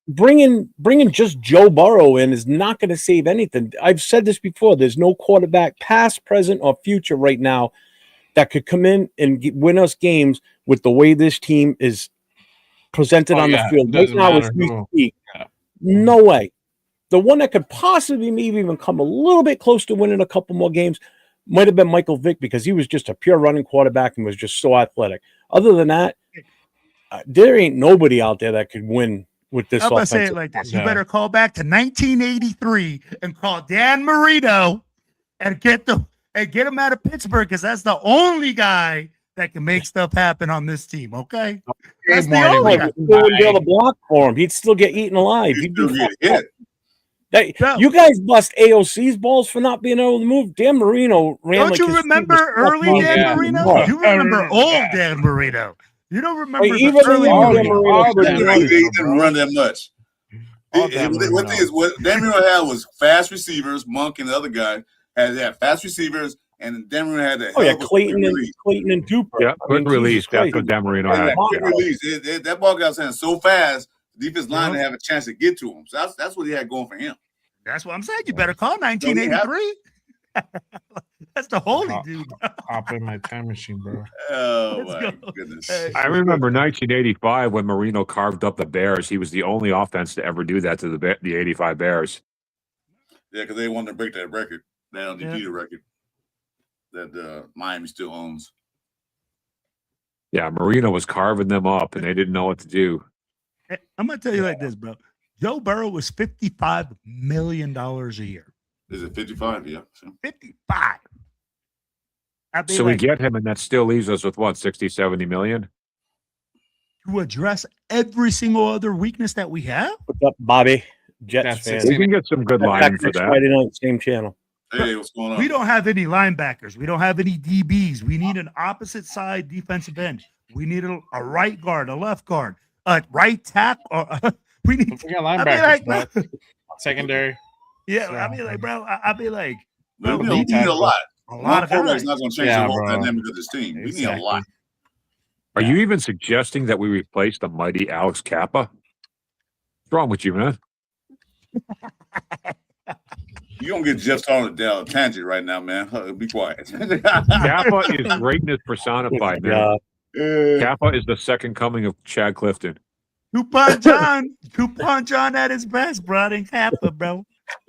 bringing just Joe Burrow in is not going to save anything. I've said this before. There's no quarterback, past, present, or future right now that could come in and win us games with the way this team is presented on the field. Right now, as we speak, no way. The one that could possibly maybe even come a little bit close to winning a couple more games might have been Michael Vick because he was just a pure running quarterback and was just so athletic. Other than that, there ain't nobody out there that could win with this. I'm gonna say it like this: you better call back to 1983 and call Dan Marino and get him out of Pittsburgh because that's the only guy that can make stuff happen on this team. Okay, that's the only guy. Wouldn't be able to block for him. He'd still get eaten alive. He'd be hit. You guys bust AOC's balls for not being able to move. Dan Marino ran. Don't you remember early Dan Marino? You remember old Dan Marino. You don't remember even early Dan Marino. He didn't run that much. What Dan Marino had was fast receivers. Monk and the other guy had fast receivers, and Dan Marino had that. Clayton and Duper. Yeah, quick release. That's what Dan Marino had. Quick release. That ball got sent so fast. Defense line to have a chance to get to him. So that's what he had going for him. That's what I'm saying. You better call 1983. That's the holy dude. Hop in my time machine, bro. Oh my goodness! I remember 1985 when Marino carved up the Bears. He was the only offense to ever do that to the 85 Bears. Yeah, because they wanted to break that record, that undefeated record that Miami still owns. Yeah, Marino was carving them up, and they didn't know what to do. I'm gonna tell you like this, bro. Joe Burrow was $55 million a year. Is it 55? Yeah. 55. So we get him, and that still leaves us with what, 60, 70 million? To address every single other weakness that we have? What's up, Bobby? Jets fan. We can get some good linemen for that. Friday night, same channel. Hey, what's going on? We don't have any linebackers. We don't have any DBs. We need an opposite side defensive end. We need a right guard, a left guard, a right tackle. We need linebackers, bro. Secondary. Yeah, I mean, like, bro, I'd be like, we need a lot. A lot of guys. Not going to change the whole dynamic of this team. We need a lot. Are you even suggesting that we replace the mighty Alex Kappa? What's wrong with you, man? You don't get Jeff on a tangent right now, man. Be quiet. Kappa is greatness personified, man. Kappa is the second coming of Chad Clifton. Coupon John at his best, bro. In Kappa, bro.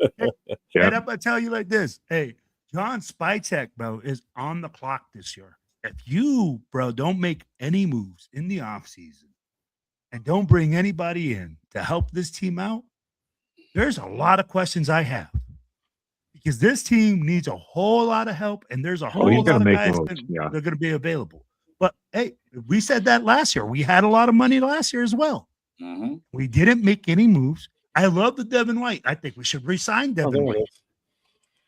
And I'm gonna tell you like this. Hey, John Spytek, bro, is on the clock this year. If you, bro, don't make any moves in the offseason and don't bring anybody in to help this team out, there's a lot of questions I have. Because this team needs a whole lot of help, and there's a whole lot of guys that are going to be available. But, hey, we said that last year. We had a lot of money last year as well. Mm-hmm. We didn't make any moves. I love the Devin White. I think we should re-sign Devin White.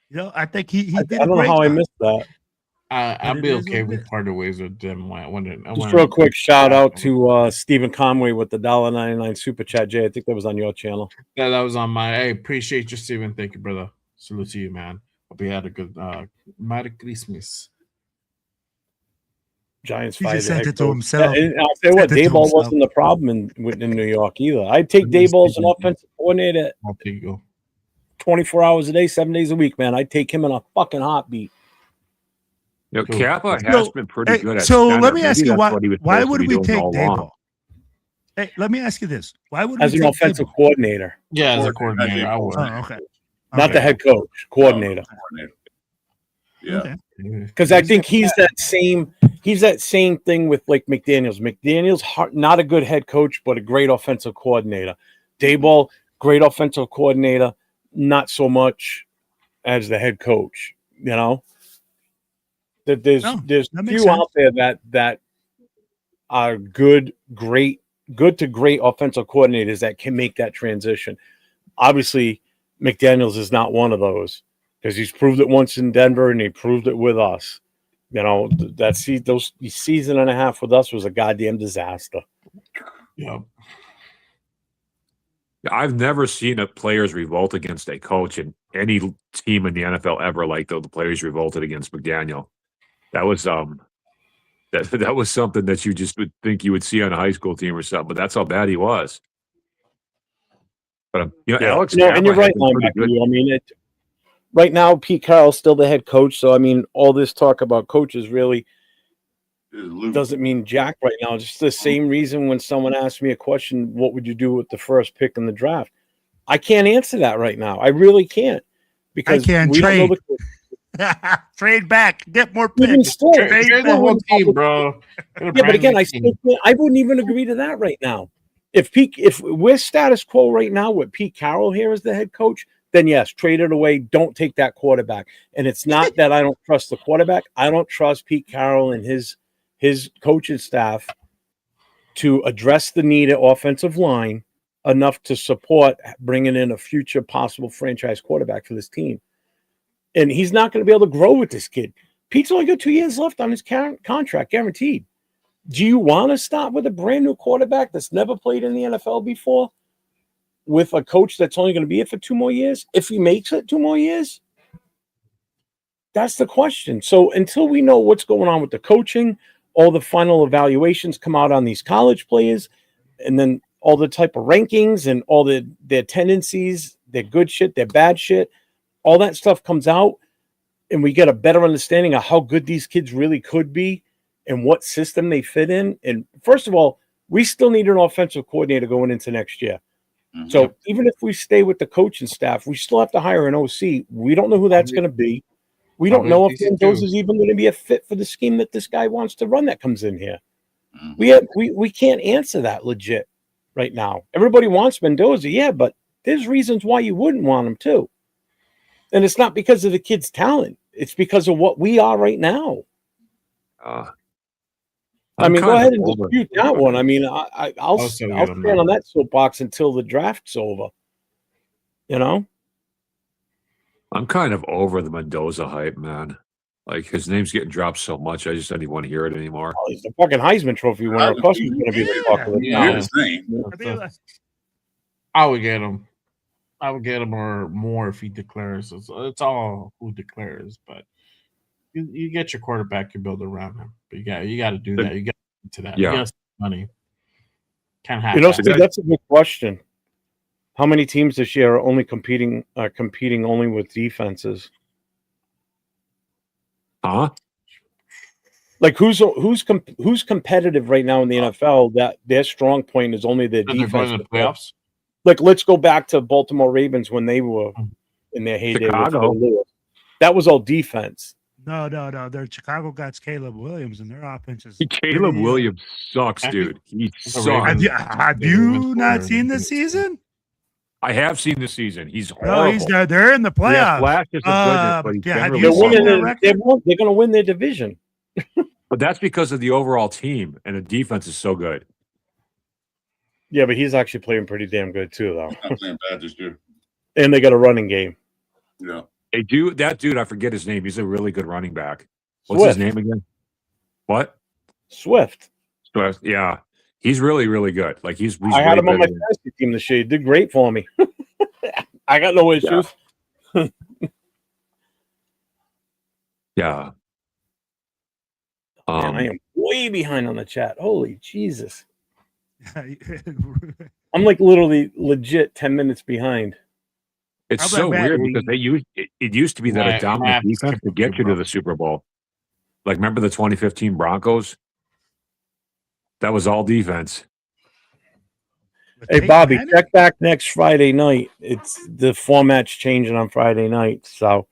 You know, I think he did I don't know how I missed that. I'd be okay with parting ways with Devin White. Just real quick, shout out to Stephen Conway with the $1.99 super chat. Jay, I think that was on your channel. Yeah, that was on my. I appreciate you, Stephen. Thank you, brother. Salute to you, man. Hope you had a good Merry Christmas. Giants he fired. Just sent it to himself. And I'll say what, Dayball wasn't the problem in New York either. I'd take Dayball as an offensive coordinator. I'll take you. 24 hours a day, 7 days a week, man. I'd take him in a fucking heartbeat. You know, Kappa has been pretty good at so center. let me ask Maybe you that's what he was why supposed would to be we doing take all Dayball? along. Hey, let me ask you this: why would as we an take offensive Debo? coordinator, Yeah, as a Coordinator, coordinator, I would. Oh, okay. not the Okay. head coach, coordinator. Coordinator. Yeah. Okay. Because I think he's that same thing with like McDaniels. McDaniels not a good head coach, but a great offensive coordinator. Dayball, great offensive coordinator, not so much as the head coach. You know, that there's that makes few out sense. there that are good to great offensive coordinators that can make that transition. Obviously, McDaniels is not one of those because he's proved it once in Denver and he proved it with us. You know, those season and a half with us was a goddamn disaster. Yeah. I've never seen a players revolt against a coach in any team in the NFL ever like the players revolted against McDaniel. That was that was something that you just would think you would see on a high school team or something, but that's how bad he was. But Alex, and you're right, linebacker. I mean, right now Pete Carroll's still the head coach, so I mean, all this talk about coaches really doesn't mean jack right now. Just the same reason when someone asks me a question, what would you do with the first pick in the draft? I can't answer that right now. I really can't because I can't we trade. don't know Trade back, get more even picks. still, Trade the whole team, bro. yeah, but again, I wouldn't even agree to that right now. If we're status quo right now with Pete Carroll here as the head coach, then yes, trade it away. Don't take that quarterback. And it's not that I don't trust the quarterback. I don't trust Pete Carroll and his coaching staff to address the need at offensive line enough to support bringing in a future possible franchise quarterback for this team. And he's not going to be able to grow with this kid. Pete's only got 2 years left on his contract, guaranteed. Do you want to start with a brand new quarterback that's never played in the NFL before with a coach that's only going to be here for 2 more years? If he makes it 2 more years, that's the question. So until we know what's going on with the coaching, all the final evaluations come out on these college players, and then all the type of rankings and all their tendencies, their good shit, their bad shit, all that stuff comes out, and we get a better understanding of how good these kids really could be and what system they fit in. And first of all, we still need an offensive coordinator going into next year. Mm-hmm. So even if we stay with the coaching staff, we still have to hire an OC. We don't know who that's going to be. We don't know if Mendoza is even going to be a fit for the scheme that this guy wants to run that comes in here. Mm-hmm. We can't answer that legit right now. Everybody wants Mendoza, yeah, but there's reasons why you wouldn't want him too. And it's not because of the kid's talent. It's because of what we are right now. I mean, go ahead and dispute that one. I mean, I'll stand on that soapbox until the draft's over. You know? I'm kind of over the Mendoza hype, man. Like, his name's getting dropped so much, I just don't even want to hear it anymore. Oh, he's the fucking Heisman Trophy winner. Of course he's going to be the talk of the town. I would get him. I would get him or more if he declares. It's all who declares, but you get your quarterback, you build around him. But you got to do that. You got to that. Yeah. You got to spend money. Can't have that. That's a good question. How many teams this year are only competing only with defenses? Huh? Like who's competitive right now in the NFL that their strong point is only their defense? In the playoffs. Like, let's go back to Baltimore Ravens when they were in their heyday. Chicago. That was all defense. No. Their Chicago got Caleb Williams, and their offense is Caleb Williams sucks, dude. He sucks. Have you not seen the season? I have seen the season. He's horrible. No, they're in the playoffs. Flashes of goodness, but they're going to win their division. But that's because of the overall team, and the defense is so good. Yeah, but he's actually playing pretty damn good too, though. Not playing bad this year. And they got a running game. Yeah. That dude, I forget his name. He's a really good running back. What's his name again? What? Swift. Yeah. He's really, really good. Like he's I had him on my fantasy team this year. He did great for me. I got no issues. Yeah. Man, I am way behind on the chat. Holy Jesus. I'm like literally legit 10 minutes behind. It's so weird because it used to be that a dominant defense could get you to the Super Bowl. Like, remember the 2015 Broncos? That was all defense. Hey, Peyton Bobby, Manning? check back next Friday night. It's the format's changing on Friday night, so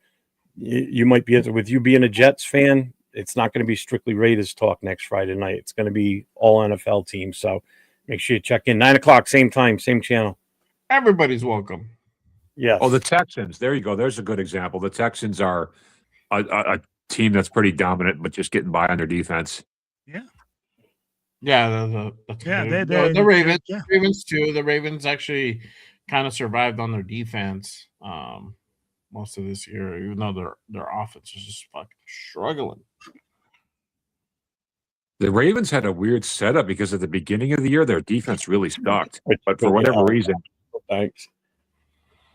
you might be with you being a Jets fan. It's not going to be strictly Raiders talk next Friday night. It's going to be all NFL teams. So make sure you check in 9:00, same time, same channel. Everybody's welcome. Yes. Oh, the Texans. There you go. There's a good example. The Texans are a team that's pretty dominant, but just getting by on their defense. Yeah, the Ravens. yeah. Ravens too. The Ravens actually kind of survived on their defense most of this year, even though their offense is just fucking struggling. The Ravens had a weird setup because at the beginning of the year, their defense really sucked. But for whatever reason, thanks.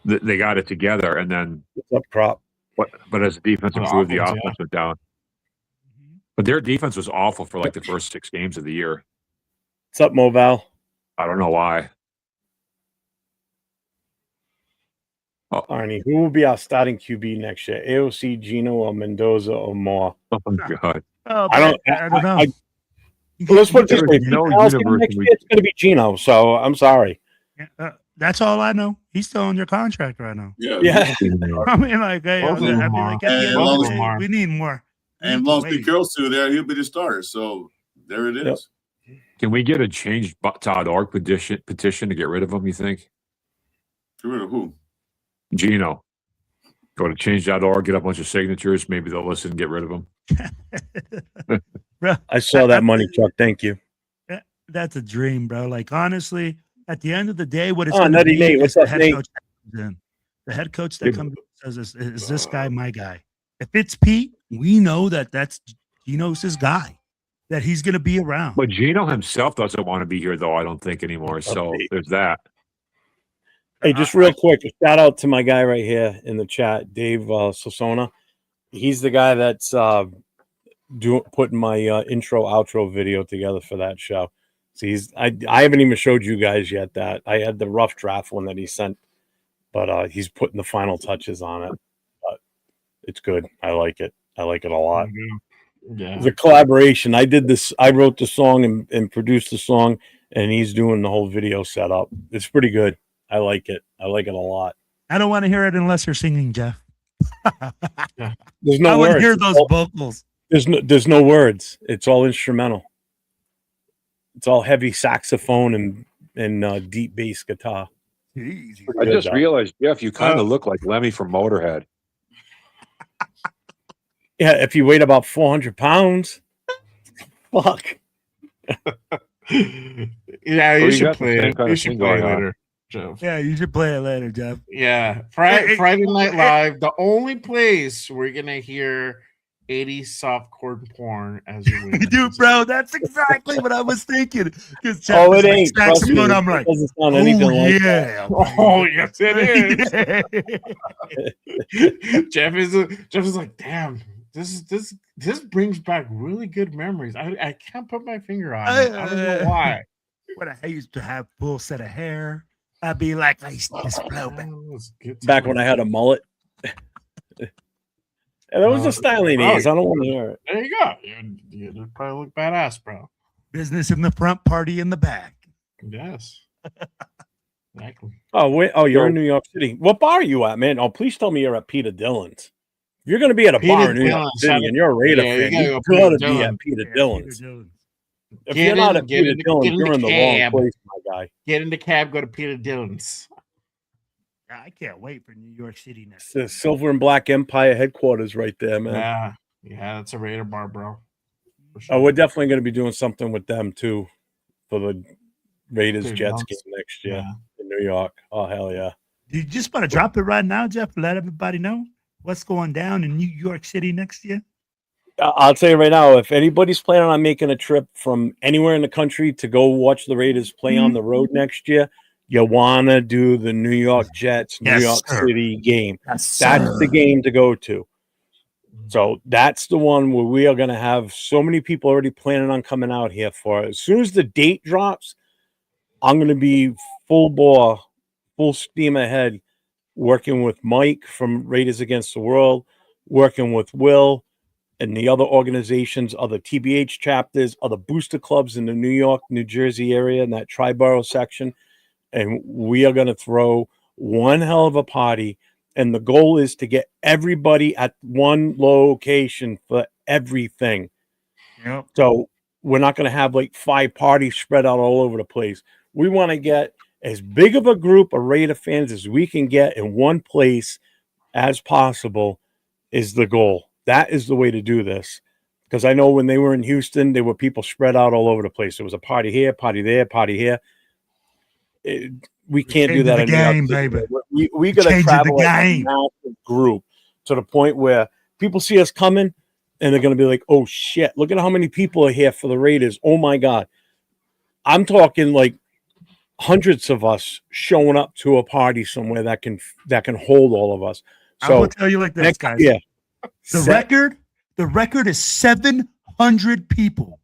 They got it together. And then, What's up, Crop? but as the defense improved, the offense, offense went down. But their defense was awful for like the first 6 games of the year. What's up, Moval? I don't know why. Arnie, who will be our starting QB next year? AOC, Gino, or Mendoza, or more? Oh my God. Oh, I don't know. Let's put it this way. no Next university- year, it's going to be Gino, so I'm sorry. That's all I know. He's still under contract right now. Yeah. I mean, like, hey, I'd be like, at the end of the day, we need more. And as long as Pete Carroll's still there, he'll be the starter. So there it is. Can we get a change.org petition to get rid of him, you think? Get rid of who? Gino. Go to change.org, get a bunch of signatures. Maybe they'll listen and get rid of him. Bro, I saw that money, Chuck. Thank you. That's a dream, bro. Like, honestly, at the end of the day, what it's Oh, going to Nutty be Nate. is What's the up, head Nate? coach that comes in. The head coach that comes in says, is this guy my guy? If it's Pete, we know that's Gino's his guy, that he's going to be around. But Gino himself doesn't want to be here, though, I don't think anymore. So there's that. Hey, just real quick, a shout out to my guy right here in the chat, Dave Sosona. He's the guy that's putting my intro outro video together for that show. So I haven't even showed you guys yet that I had the rough draft one that he sent, but he's putting the final touches on it. But it's good. I like it. I like it a lot. Yeah. It's a collaboration. I did this. I wrote the song and produced the song, and he's doing the whole video setup. It's pretty good. I like it. I like it a lot. I don't want to hear it unless you're singing, Jeff. There's no I want words. to hear those vocals. There's no words. It's all instrumental. It's all heavy saxophone and deep bass guitar. I just realized, Jeff, you kind of look like Lemmy from Motorhead. Yeah, if you weigh about 400 pounds. Fuck. Yeah, you should play it. You should play it later, Jeff. Yeah, you should play it later, Jeff. Yeah, Friday Night Live, the only place we're gonna hear 80s softcore porn as you Dude, bro, that's exactly what I was thinking. Because Oh, it ain't. Trust me, I'm like, it doesn't sound anything like yeah. Oh, yes, it is. Jeff is like, damn, this brings back really good memories. I can't put my finger on it. I don't know why. When I used to have full set of hair, I'd be like, I used to just blow back. Back when I had a mullet. And that was the styling days. I don't want to hear it. There you go. You probably look badass, bro. Business in the front, party in the back. Yes. Exactly. Oh, wait. Oh, you're in New York City. What bar are you at, man? Oh, please tell me you're at Peter Dillon's. If you're going to be at a bar in New York City and you're a Raider fan, you got to be at Peter Dillon's. If you're not at Peter Dillon's, you're in the wrong place, my guy. Get in the cab, go to Peter Dillon's. I can't wait for New York City next. The Silver and Black Empire headquarters right there, man. Yeah, that's a Raider bar, bro. Oh, we're definitely going to be doing something with them too for the Raiders Jets game next year in New York. Oh, hell yeah. Do you just want to drop it right now, Jeff? Let everybody know what's going down in New York City next year? I'll tell you right now, if anybody's planning on making a trip from anywhere in the country to go watch the Raiders play on the road next year, you want to do the New York Jets, New York City game. That's the game to go to. So that's the one where we are going to have so many people already planning on coming out here for it. As soon as the date drops, I'm going to be full bore, full steam ahead, working with Mike from Raiders Against the World, working with Will and the other organizations, other TBH chapters, other booster clubs in the New York, New Jersey area in that Tri-Borough section. and we are going to throw one hell of a party. And the goal is to get everybody at one location for everything. Yep. So we're not going to have like 5 parties spread out all over the place. We want to get as big of a group of Raider fans as we can get in one place as possible is the goal. That is the way to do this. Because I know when they were in Houston, there were people spread out all over the place. There was a party here, party there, party here. We can't do that the game, City. baby. We got to Changing travel the like a game. massive group to the point where people see us coming and they're going to be like, oh, shit, look at how many people are here for the Raiders. Oh, my God. I'm talking like hundreds of us showing up to a party somewhere that can hold all of us. So I will tell you like this, guys. Yeah. The record is 700 people.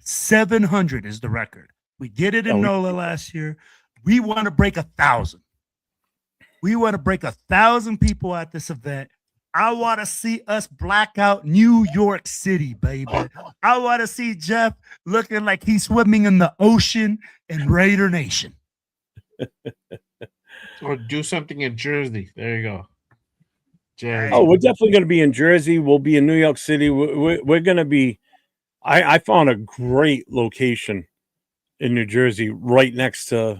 700 is the record. We did it in NOLA last year. We want to break 1,000. We want to break 1,000 people at this event. I want to see us black out New York City, baby. I want to see Jeff looking like he's swimming in the ocean in Raider Nation. Or do something in Jersey. There you go. Jersey. Oh, we're definitely going to be in Jersey. We'll be in New York City. We're going to be. I found a great location in New Jersey, right next to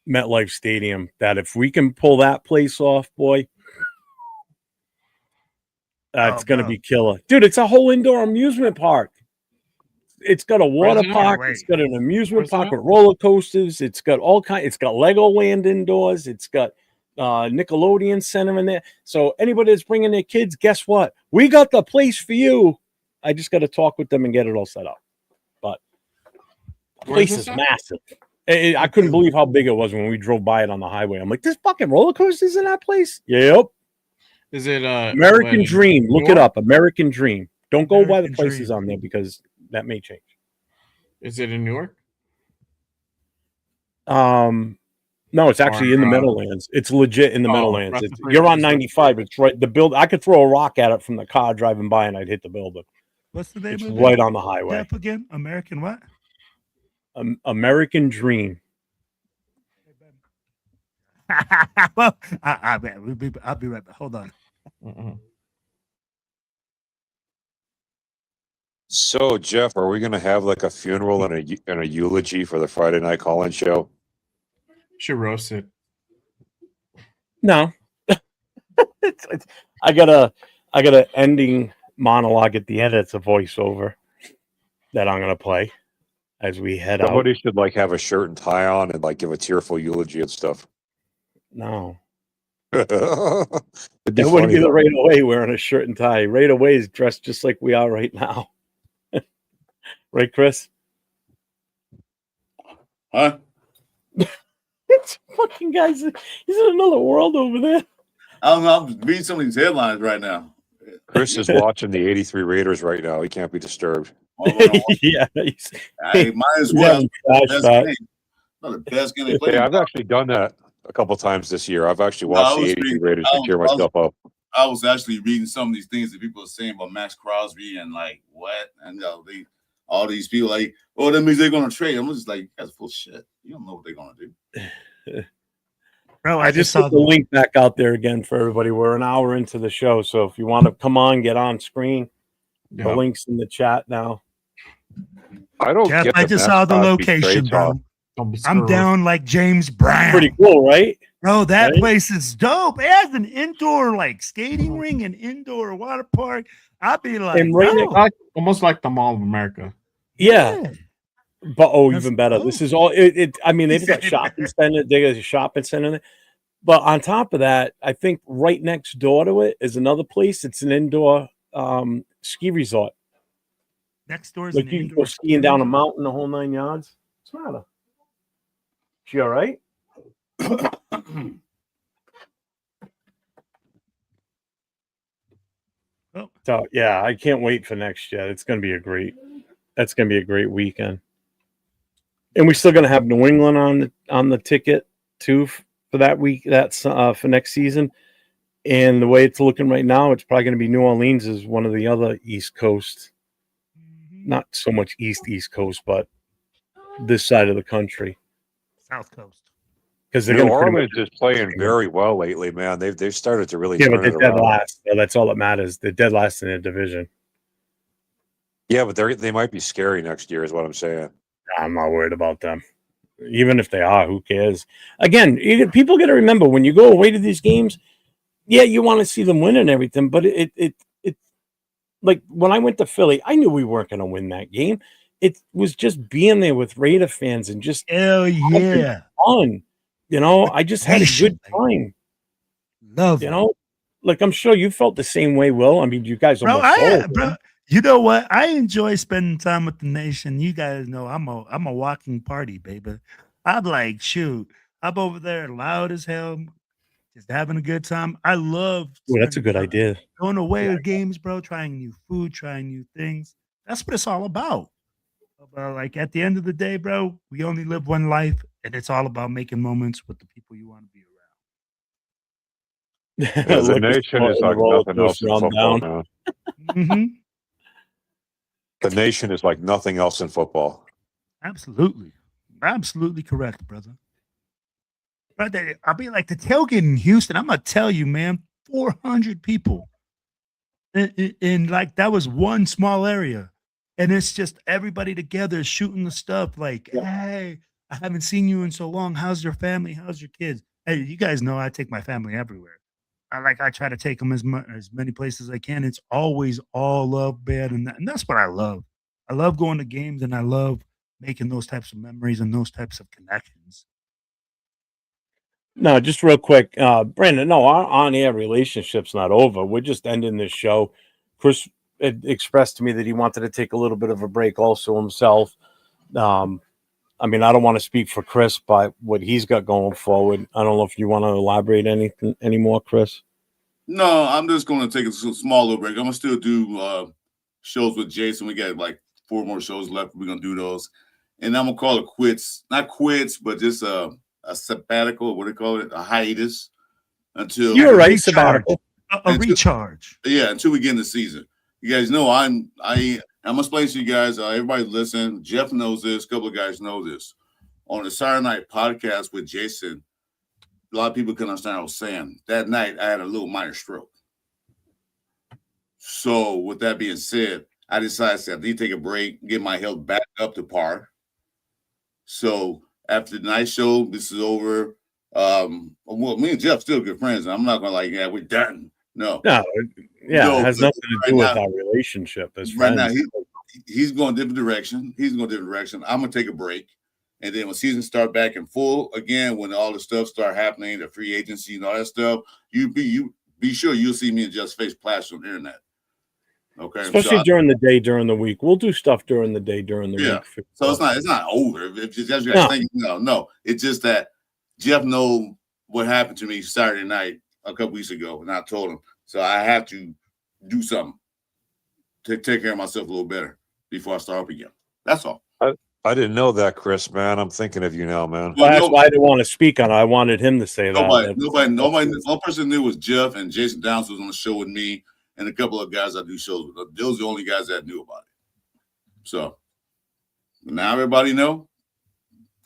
MetLife Stadium. That if we can pull that place off, boy, that's going to be killer, dude. It's a whole indoor amusement park. It's got a water park. It's got an amusement park with roller coasters. It's got all kinds. It's got Legoland indoors. It's got Nickelodeon Center in there. So anybody that's bringing their kids, guess what? We got the place for you. I just got to talk with them and get it all set up. But the place is massive. I couldn't believe how big it was when we drove by it on the highway. I'm like, there's fucking roller coasters in that place? Yep. Is it American Dream? Look it up. American Dream. Don't go by the places Dream. on there because that may change. Is it in New York? No, it's actually in the Meadowlands. It's legit in the Meadowlands. You're on 95. It's right. The build. I could throw a rock at it from the car driving by, and I'd hit the building. What's the name it's of it? Right on the highway. Jeff again? American what? American Dream. Well, I'll be right back. Hold on. So, Jeff, are we going to have like a funeral and a eulogy for the Friday night call-in show? Should roast it. No, I got a ending monologue at the end. It's a voiceover that I'm gonna play as we head out. Somebody should like have a shirt and tie on and like give a tearful eulogy and stuff. No, it wouldn't be the Right Away wearing a shirt and tie. Right Away is dressed just like we are right now. Right, Chris? Huh? It's fucking guys. He's in another world over there. I don't know. I'm reading some of these headlines right now. Chris is watching the 83 Raiders right now. He can't be disturbed. Yeah. Hey, might as well. Not the best game they played. Yeah, I've actually done that a couple times this year. I've actually watched the 83 Raiders to cheer myself up. I was actually reading some of these things that people are saying about Max Crosby and like what, and all these people like, oh, that means they're gonna trade. I'm just like, that's full shit. You don't know what they're gonna do. Bro, I just put the link back out there again for everybody. We're an hour into the show, so if you want to come on, get on screen. The link's in the chat now. I don't Jeff, get. I just saw the location, bro. I'm down like James Brown. Pretty cool, right? Bro, that place is dope. It has an indoor like skating ring and indoor water park. I'd be like, and right almost like the Mall of America. Yeah. But even better. This is all I mean, they've got shopping center, they got a shopping center there. But on top of that, I think right next door to it is another place. It's an indoor ski resort. Next door is like an you indoor can go skiing down a mountain the whole 9 yards. What's the matter? She all right? So yeah, I can't wait for next year. It's gonna be a great weekend. And we're still gonna have New England on the ticket too for that week. That's for next season. And the way it's looking right now, it's probably gonna be New Orleans is one of the other East Coast. Not so much East Coast, but this side of the country. South Coast. because they're New going to Orleans is playing very well lately, man. They've started to really but turn they're it dead around. last. So that's all that matters. They're dead last in their division. Yeah, but they might be scary next year, is what I'm saying. I'm not worried about them. Even if they are, who cares? Again, people got to remember when you go away to these games, yeah, you want to see them win and everything, but it like when I went to Philly, I knew we weren't going to win that game. It was just being there with Raider fans and just Hell yeah. fun. You know, I just had a good time. Love You it. know, like I'm sure you felt the same way, Will. I mean, you guys Bro, almost sold. bro, you know what? I enjoy spending time with the nation. You guys know I'm a walking party, baby. I'm like, shoot, I'm over there loud as hell, just having a good time. I love Ooh, that's a spending good time idea. going away to games, bro, trying new food, trying new things. That's what it's all about. Like at the end of the day, bro, we only live one life, and it's all about making moments with the people you want to be around. Yeah, the Liquor nation store is and like the roller nothing else coaster, in I'm football, down. man. Hmm. The nation is like nothing else in football. Absolutely. Absolutely correct, brother. Brother, I'll be like the tailgate in Houston. I'm gonna tell you, man, 400 people. In like that was one small area. And it's just everybody together shooting the stuff like, hey, I haven't seen you in so long. How's your family? How's your kids? Hey, you guys know I take my family everywhere. I try to take them as many places as I can. It's always all love, man, and that's what I love. I love going to games, and I love making those types of memories and those types of connections. No, just real quick, Brandon. No, our on-air relationship's not over. We're just ending this show. Chris had expressed to me that he wanted to take a little bit of a break, also himself. I mean, I don't want to speak for Chris, but what he's got going forward. I don't know if you want to elaborate anything anymore, Chris. No, I'm just going to take a small little break. I'm going to still do shows with Jason. We got like 4 more shows left. We're going to do those. And I'm going to call it quits. Not quits, but just a sabbatical. What do you call it? A hiatus until You're right, Recharge. sabbatical. A recharge. Yeah, until we get in the season. You guys know I'm gonna explain to you guys. Everybody listen. Jeff knows this. A couple of guys know this. On the Saturday night podcast with Jason, a lot of people couldn't understand what I was saying. That night, I had a little minor stroke. So, with that being said, I decided I need to take a break, get my health back up to par. So, after the night show, this is over. Well, me and Jeff still good friends. I'm not gonna yeah, we're done. No, Yeah, it has nothing to do with now, our relationship as right friends. now, he's going a different direction. He's going a different direction. I'm gonna take a break, and then when season start back in full again, when all the stuff start happening, the free agency and all that stuff, you be sure you'll see me and Jeff's face plastered on the internet. Okay, Especially during the day, during the week. We'll do stuff during the day, during the week. So it's not over. If you guys think no, it's just that Jeff know what happened to me Saturday night a couple weeks ago, and I told him. So I have to do something to take care of myself a little better before I start up again. That's all. I didn't know that, Chris, man. I'm thinking of you now, man. Well, that's why I didn't want to speak on it. I wanted him to say that. Nobody. One person knew was Jeff, and Jason Downs was on the show with me, and a couple of guys I do shows with. Those are the only guys that knew about it. So now everybody know.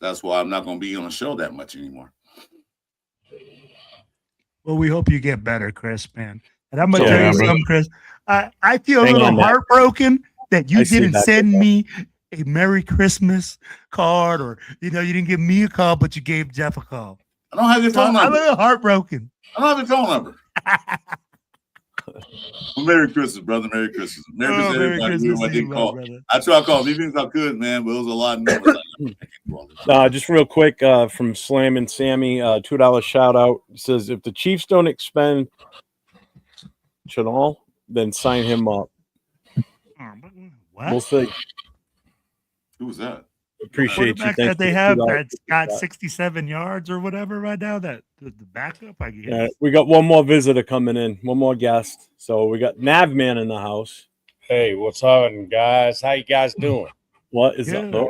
That's why I'm not going to be on the show that much anymore. Well, we hope you get better, Chris, man. And I'm gonna tell you something, Chris. I feel a little heartbroken that you didn't send me a Merry Christmas card, or you didn't give me a call, but you gave Jeff a call. I don't have your phone number. I'm a little heartbroken. I don't have your phone number. Well, Merry Christmas, brother. Merry Christmas. Merry Christmas. I didn't call. I tried to call even if I could, man, but it was a lot of numbers. Just real quick, from Slam and Sammy, $2 shout out. It says if the Chiefs don't expend Chanel, then sign him up. What? We'll see. Who was that? Appreciate you. That they have that's got 67 yards or whatever right now. That the backup, I guess. We got one more visitor coming in, one more guest. So we got Navman in the house. Hey, what's up, guys? How you guys doing? What is up? There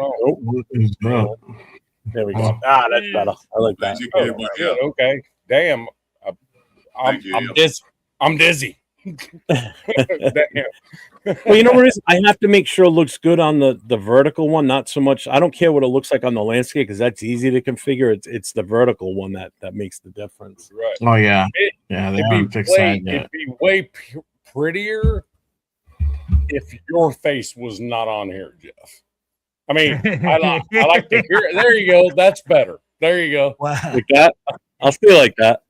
we go. That's better. I like that. Okay. Damn. I'm dizzy. Damn. Well, you know what it is? I have to make sure it looks good on the vertical one, not so much. I don't care what it looks like on the landscape because that's easy to configure. It's the vertical one that makes the difference. Right. Oh yeah, It, yeah. They it'd haven't be fixed way, that yet. it'd be way prettier if your face was not on here, Jeff. I mean, I like to hear it. There you go. That's better. There you go. Wow. Like that, I'll stay like that.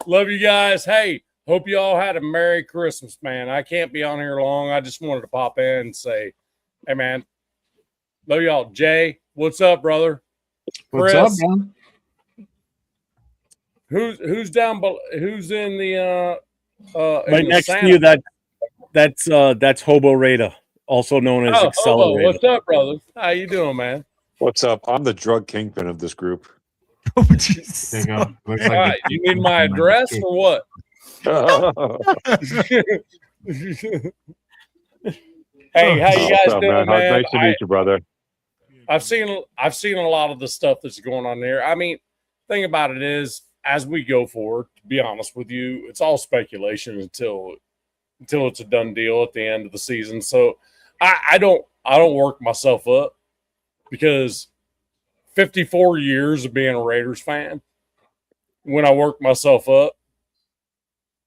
Love you guys. Hey, hope you all had a Merry Christmas, man. I can't be on here long. I just wanted to pop in and say, hey, man, love y'all. Jay, what's up, brother? What's Chris, up, man? who's down? Who's in the Right in the next to Santa? you, that's Hobo Raider, also known as Oh, Hobo, Accelerator. what's up, brother? How you doing, man? What's up? I'm the drug kingpin of this group. Oh, jeez. There you go. Looks All like right, you need my address or what? Hey, how you guys What's up, doing, man? man? Nice to meet you, brother. I've seen a lot of the stuff that's going on there. I mean, thing about it is, as we go forward, to be honest with you, it's all speculation until it's a done deal at the end of the season. So I don't work myself up because 54 years of being a Raiders fan, when I work myself up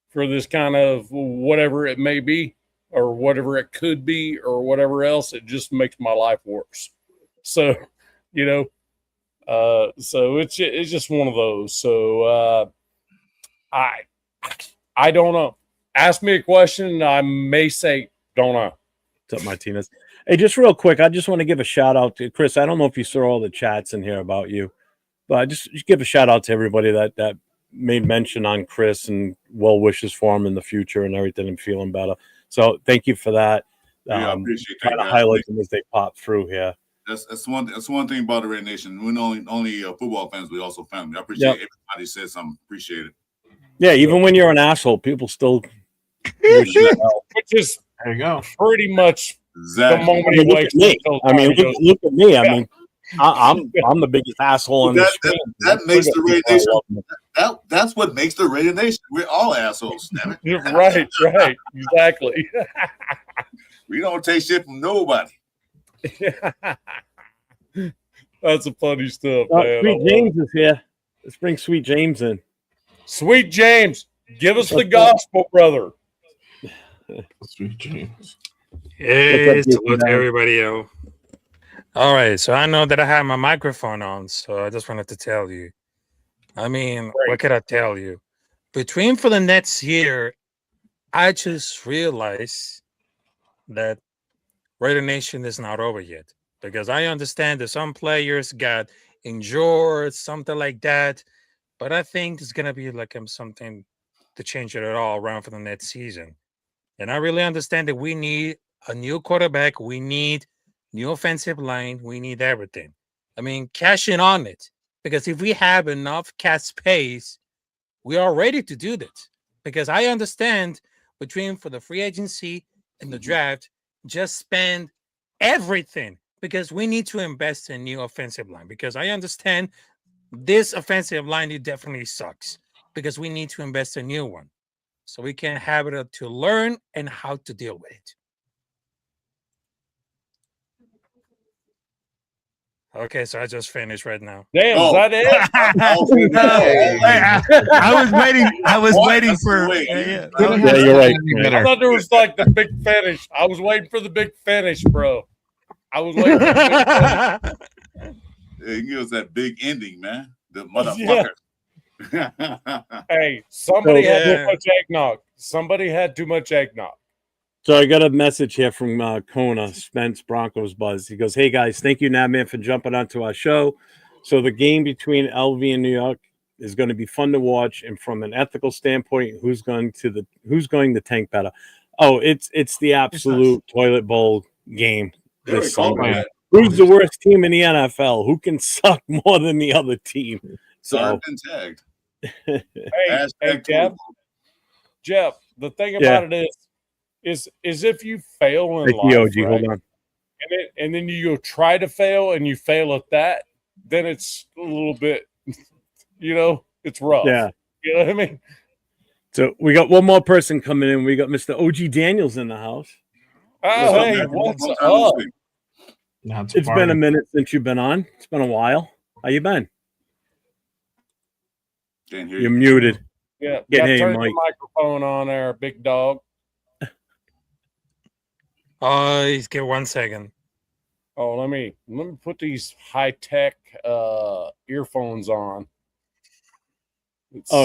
for this kind of whatever it may be or whatever it could be or whatever else, it just makes my life worse. So, you know, so it's just one of those. So I don't know. Ask me a question, I may say don't know. What's up, Martinez? Hey, just real quick, I just want to give a shout out to Chris. I don't know if you saw all the chats in here about you, but just give a shout out to everybody that made mention on Chris and well wishes for him in the future and everything and feeling better. So thank you for that. Yeah, I appreciate that. Trying to highlight them as they pop through here. That's one thing about the Red Nation. We're not only football fans, we also family. I appreciate everybody said something. Appreciate it. Yeah, even when you're an asshole, people still wish you well. Which is There you go. pretty much Exactly. the moment I mean, he look wakes at me. up. I mean, look at me. I Yeah. mean, I'm the biggest asshole on the screen. That makes the Red People Nation. love me. That's what makes the Red Nation. We're all assholes. Damn it. Right, exactly. We don't take shit from nobody. That's a funny stuff, man. Sweet James is here. Let's bring Sweet James in. Sweet James, give us the gospel, brother. Sweet James. Hey, What's up, salute to Jason? everybody, yo. All right, so I know that I have my microphone on, so I just wanted to tell you. I mean, what could I tell you? Between for the next year, I just realized that Raider Nation is not over yet. Because I understand that some players got injured, something like that. But I think it's gonna be like something to change it all around for the next season. And I really understand that we need a new quarterback, we need new offensive line, we need everything. I mean, cash in on it. Because if we have enough cap space, we are ready to do that. Because I understand between for the free agency and the draft, just spend everything. Because we need to invest in new offensive line. Because I understand this offensive line, it definitely sucks. Because we need to invest in a new one. So we can have it to learn and how to deal with it. Okay, so I just finished right now. Damn, Oh. is that it? I was What? waiting That's for. the way. Yeah, you're right. I thought there was like the big finish. I was waiting for the big finish, bro. I was waiting for the big finish. Hey, give us that big ending, man. The motherfucker. Hey, somebody had Yeah. too much eggnog. Somebody had too much eggnog. So I got a message here from Kona, Spence Broncos Buzz. He goes, "Hey guys, thank you, Nadman, for jumping onto our show. So the game between LV and New York is going to be fun to watch. And from an ethical standpoint, who's going to tank better? Oh, it's the absolute toilet bowl game this Sunday. Who's the worst team in the NFL? Who can suck more than the other team? So Sarged and tagged. Hey, Hashtag Jeff, the thing about it is if you fail in life, OG, right, hold on. and then you go try to fail and you fail at that, then it's a little bit, it's rough. Yeah. You know what I mean? So we got one more person coming in. We got Mr. OG Daniels in the house. Oh, hey, what's up? It's been a minute since you've been on. It's been a while. How you been? Can't hear You're you. muted. Yeah, Can't hear you, turn Mike. your microphone on there, big dog. Oh, give 1 second. Oh, let me put these high-tech earphones on.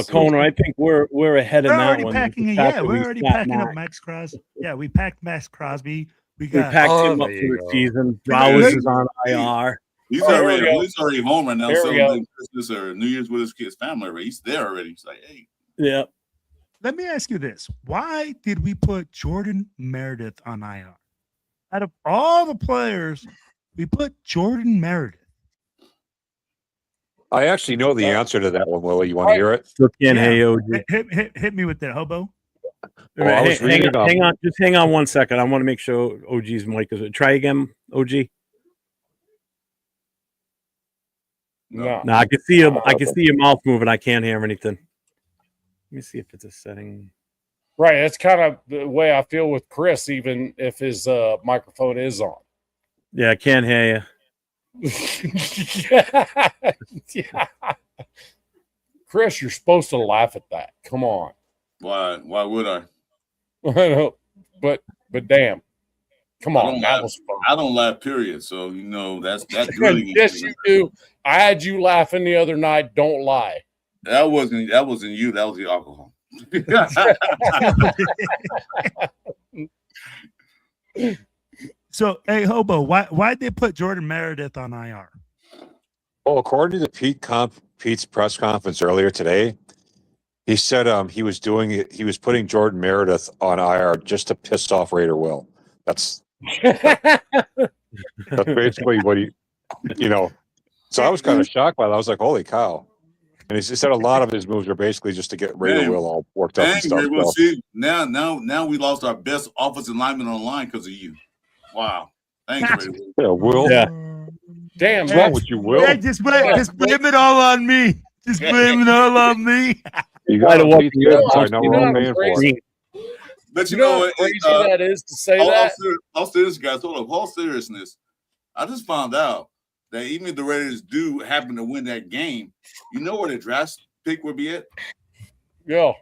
Conor, I think we're ahead We're in that already one. packing it. Yeah, we're already packing up Max Crosby. Yeah, we packed Max Crosby. We packed him up there for you the go. season. Browers is on IR. He's Oh, here we already go. he's already home right now, Here we celebrating Christmas or New Year's with his kids' family already. He's there already. He's like, hey. Yeah. Let me ask you this. Why did we put Jordan Meredith on IR? Out of all the players, we put Jordan Meredith. I actually know the answer to that one, Willie. You want to hear it? Still can't hear you, OG. Hit me with that, hobo. Well, I was reading hang on, just hang on 1 second. I want to make sure OG's mic is. Try again, OG. No, I can see him. I can see your mouth moving. I can't hear anything. Let me see if it's a setting. right. That's kind of the way I feel with Chris, even if his microphone is on. Yeah, I can't hear you. Yeah. Chris, you're supposed to laugh at that. Come on. Why would I? but damn. Come on. That laugh. was fun. I don't laugh, period. So that's really Yes, you do. I had you laughing the other night. Don't lie. That wasn't you, that was the alcohol. So, hey, hobo, why'd they put Jordan Meredith on IR? Well, according to Pete's press conference earlier today, he said he was doing it. He was putting Jordan Meredith on IR just to piss off Raider Will. That's basically what he. So I was kind of shocked by that. I was like, "Holy cow!" And he said a lot of his moves are basically just to get Raider Will all worked up and stuff. Well, see, now we lost our best offensive lineman on the line because of you. Wow. Thanks, Raider Will. Yeah, Will. Yeah. Damn, What's wrong with you, Will? Yeah, just blame it all on me. Just blame it all on me. You got to walk Pete's website. Now we're all paying for it. But you know what crazy that is to say that? All seriousness, guys. Hold up. All seriousness. I just found out that even if the Raiders do happen to win that game, you know where the draft pick would be at? Yeah.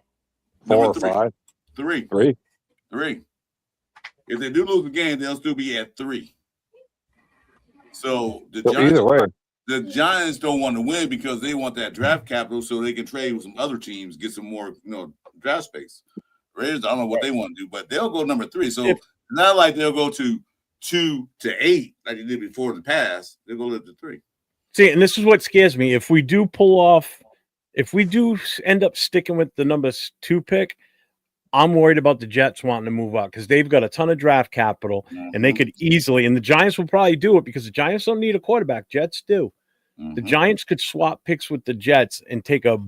4 or 5? 3. 3. 3. If they do lose the game, they'll still be at 3. So either way, the Giants don't want to win because they want that draft capital so they can trade with some other teams, get some more, draft space. Raiders, I don't know what they want to do, but they'll go number 3. So not like they'll go to 2 to 8 like they did before in the past. They'll go to 3. See, and this is what scares me. If we do end up sticking with the number 2 pick, I'm worried about the Jets wanting to move up because they've got a ton of draft capital and they could easily, and the Giants will probably do it because the Giants don't need a quarterback. Jets do. The Giants could swap picks with the Jets and take a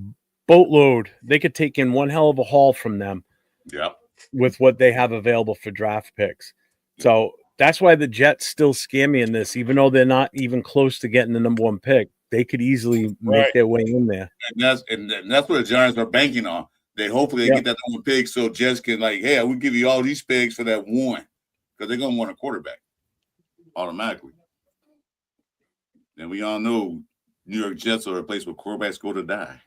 boatload. They could take in one hell of a haul from them. Yep. With what they have available for draft picks. So that's why the Jets still scare me in this, even though they're not even close to getting the number 1 pick. They could easily make their way in there. And that's what the Giants are banking on. They hopefully get that number 1 pick so Jets can hey, I will give you all these picks for that 1 because they're gonna want a quarterback automatically. And we all know New York Jets are a place where quarterbacks go to die.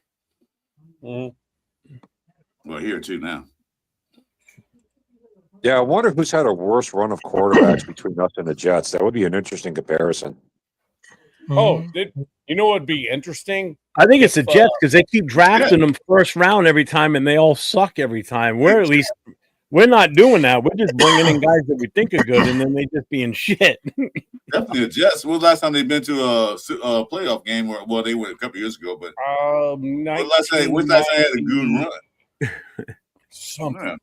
Well, here too now. Yeah, I wonder who's had a worse run of quarterbacks between us and the Jets. That would be an interesting comparison. Oh, you know what would be interesting? I think it's the Jets because they keep drafting them first round every time, and they all suck every time. We're not doing that. We're just bringing in guys that we think are good, and then they just being shit. Definitely the Jets. When was the last time they've been to a playoff game? Well, they went a couple years ago, but when's last time they had a good run? Something.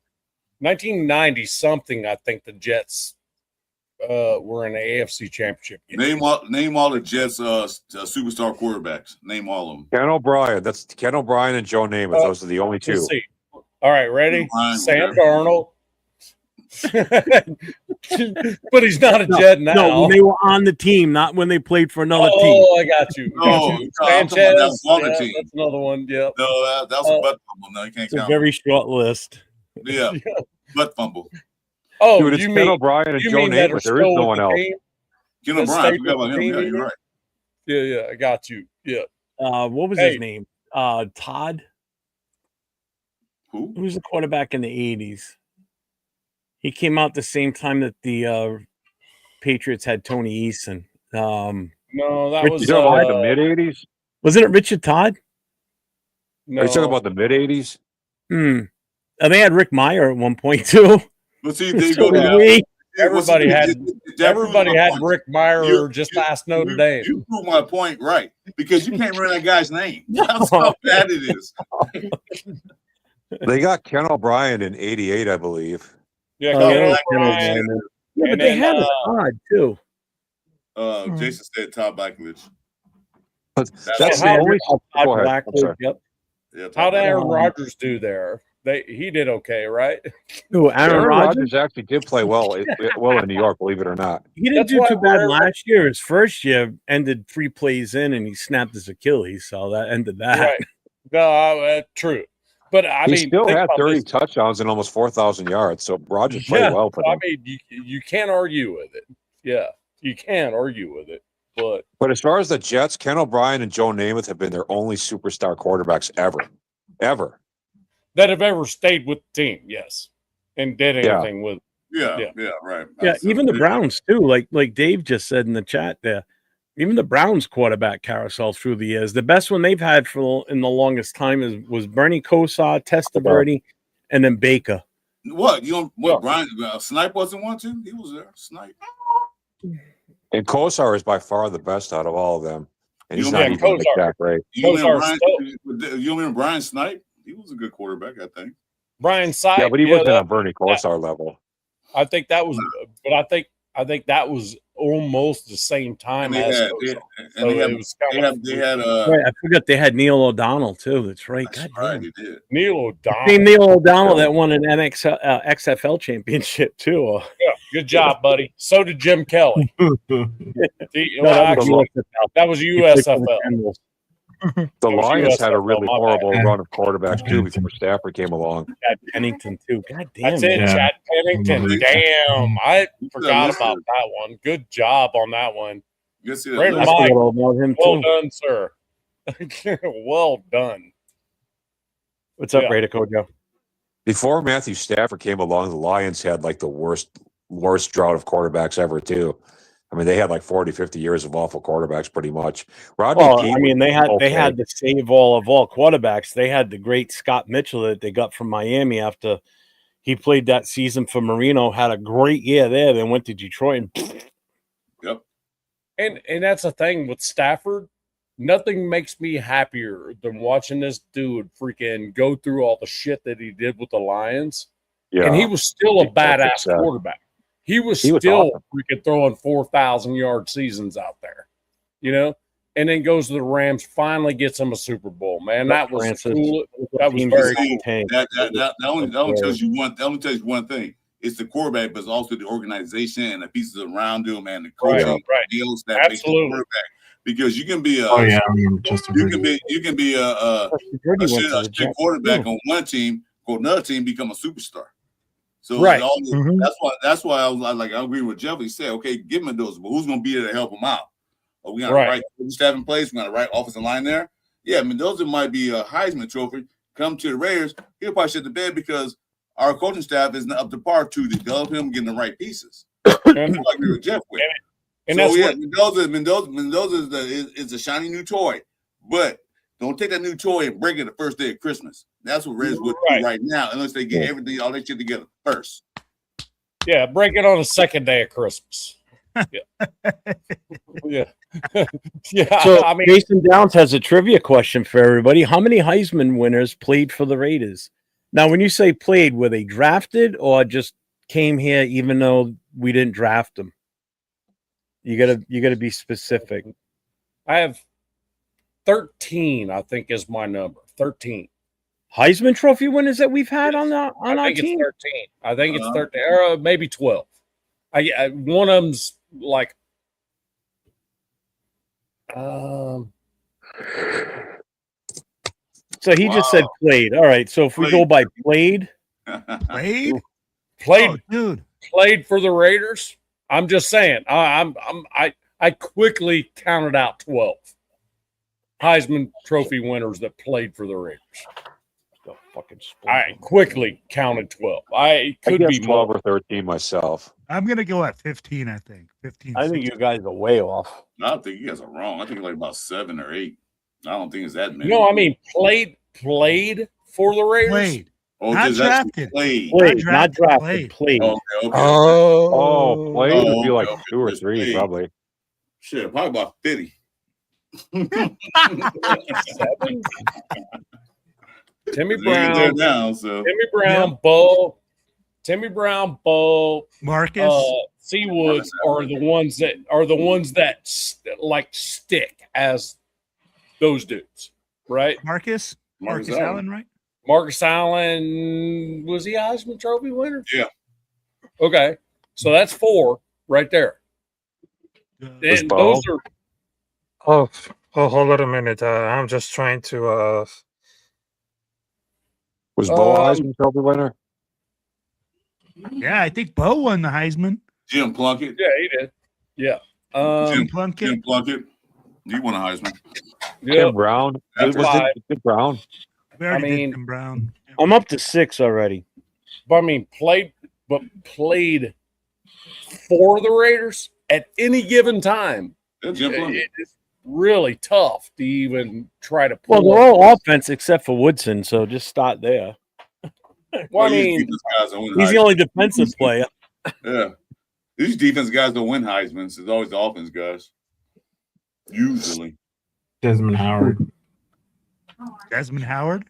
1990 something. I think the Jets were in the AFC Championship game. Name all the Jets superstar quarterbacks. Name all of them. Ken O'Brien. That's Ken O'Brien and Joe Namath. Those are the only 2. Let's see. All right, ready? Sam Darnold. But he's not a Jet now. No, when they were on the team, not when they played for another team. Oh, I got you. Oh, I'm talking about that Walker team. That's another one. Yep. No, that was a butt fumble. No, you can't It's a count. very short list. Yeah, butt fumble. Oh, Dude, it's you Ken mean O'Brien and you Joe mean that are Namath. There is still no with one the else. team? Ken That O'Brien, I stayed forgot with about the him. team, Yeah, you you're mean? right. Yeah, I got you. Yeah. What was Hey. his name? Todd. Who? Who was the quarterback in the 80s? He came out the same time that the Patriots had Tony Eason. No, that Richard was You talking about like the mid '80s? Wasn't it Richard Todd? no. Are you talking about the mid '80s? And they had Rick Meyer at one point too. But see, they So go did down. we. Everybody had Point. Rick Meyer. Just ask Notre Dame. You proved my point right because you can't remember that guy's name. That's how bad it is. They got Ken O'Brien in '88, I believe. Yeah, Oh, Ken yeah, O'Brien. Yeah, but And they then, had a Todd too. Jason said Todd Blackledge. But That's that's how- the only. Todd Go ahead. I'm Blackledge, sorry. Yep. Yeah, Todd How did Aaron Um, Rodgers do there? He did okay, right? Who? Aaron Rodgers? Rodgers actually did play well in New York, believe it or not. He didn't That's do why too bad we're- last year. His first year ended 3 plays in, and he snapped his Achilles, so that ended that. Right. No, true. But I He mean, still think had about 30 this. touchdowns and almost 4,000 yards. So Rodgers played well for I them. mean, you can't argue with it. Yeah, you can't argue with it. But As far as the Jets, Ken O'Brien and Joe Namath have been their only superstar quarterbacks ever. that have ever stayed with the team, yes, and did Yeah. anything with. Yeah, Yeah. right. Yeah, Absolutely. even the Browns too. Like Dave just said in the chat there, even the Browns quarterback carousel through the years. The best one they've had in the longest time was Bernie Kosar, Testaverde, and then Baker. What you know? What Yeah. Brian Snipe wasn't one too? He was there. Snipe. And Kosar is by far the best out of all of them. And he's You not know, even Kosar. like that great. You remember Kosar's Brian? You remember Brian Snipe? He was a good quarterback, I think. Brian Sipe. Yeah, but he wasn't on Bernie Kosar level. I think that was, but I think that was almost the same time And they as had, Kosar. and So they had, it was kind of they had Right, I forgot they had Neil O'Donnell too. That's right. that's God right, damn. they did. Neil Same O'Donnell. Neil O'Donnell that won an XFL championship too. Yeah, good job, buddy. So did Jim Kelly. No, Actually, that was He played for the USFL. Generals. The That was Lions had a USFL, really my bad. horrible run of quarterbacks too before Stafford came along. Chad Pennington too. God damn. That's it, man. Chad Pennington. Yeah. Damn, I forgot listen. about that one. Good job on that one. You see Brandon I that? Mike. forgot all about him Well too. done, sir. Well done. What's up, Yeah. Raider Kojo? Before Matthew Stafford came along, the Lions had like the worst drought of quarterbacks ever too. I mean, they had like 40, 50 years of awful quarterbacks pretty much. Rodney Well, Peete I mean, they had okay. the save all quarterbacks. They had the great Scott Mitchell that they got from Miami after he played that season for Marino, had a great year there, then went to Detroit and Yep. And that's the thing with Stafford. Nothing makes me happier than watching this dude freaking go through all the shit that he did with the Lions. Yeah. And he was still a That's badass upset. quarterback. He was He was still awesome. freaking throwing 4,000-yard seasons out there, and then goes to the Rams, finally gets him a Super Bowl, man. That was Francis. cool. That was Team very was cool. tank. That only tells you one. That only tells you one thing. It's the quarterback, but it's also the organization and the pieces around him and the coaching Right. deals that make the Absolutely. quarterback. Because you can be a Oh yeah, I remember Justin. you can be a Brady went shit to the Jets, quarterback too. on one team, go another team, become a superstar. So Right. Mhm. that's why I was like I agree with Jeff. He said, okay, give him those, but who's going to be there to help him out? Are we going Right. to write staff in place? We're going to write offensive line there. Yeah, Mendoza might be a Heisman Trophy. Come to the Raiders, he'll probably shit the bed because our coaching staff isn't up to par to develop him, getting the right pieces. And, I agree with Jeff with. and So that's yeah, what, Mendoza is a shiny new toy, but don't take that new toy and break it the first day of Christmas. That's what Raiders would Right. do right now, unless they get everything, all that shit together first. yeah, break it on the second day of Christmas. Yeah. Yeah. Yeah. So I mean, Jason Downs has a trivia question for everybody. How many Heisman winners played for the Raiders? Now, when you say played, were they drafted or just came here even though we didn't draft them? You gotta be specific. I have 13, I think is my number. 13. Heisman Trophy winners that we've had on our I think team? it's 13. I think it's 13, or maybe 12. One of them's like, So he just said played. All right. So if we go by played, Played? played, Oh, dude. played for the Raiders. I'm just saying. I quickly counted out 12 Heisman Trophy winners that played for the Raiders. I quickly counted 12. I could guess be 12 more. or 13 myself. I'm going to go at 15, I think. 15. I think 16. you guys are way off. I don't think you guys are wrong. I think like about 7 or 8. I don't think it's that many. No, I mean played for the Raiders. Played. Oh, Not just actually drafted. played. Played, not drafted. Played. Played. Okay, okay. Oh, played Oh, would be like okay, 2 or just 3, played. probably. Shit, probably about 50. 7. Timmy They're there Brown, now, so Timmy Brown, Bo, Marcus. Seawood are the ones that like stick as those dudes, right? Marcus Marcus Allen, right? Marcus Allen, was he a Heisman Trophy winner? Yeah. Okay, so that's 4 right there. And Bo? those are Oh, hold on a minute. I'm just trying to. Was Bo a Heisman Trophy winner? Yeah, I think Bo won the Heisman. Jim Plunkett. yeah, he did. Yeah. Jim Plunkett. Plunkett. He won a Heisman. Yeah. Tim Brown? After Was 5. it Tim Brown? We already I did mean- Tim Brown. I'm up to 6 already. But I mean, played for the Raiders at any given time. Yeah, Jim Plunkett. It's really tough to even try to Well, pull. they're all offense except for Woodson, so just start there. Well, I These mean, defense guys don't win He's the Heisman. only defensive player. Yeah. These defense guys don't win Heisman's. It's always the offense guys. Usually. Desmond Howard. Desmond Howard.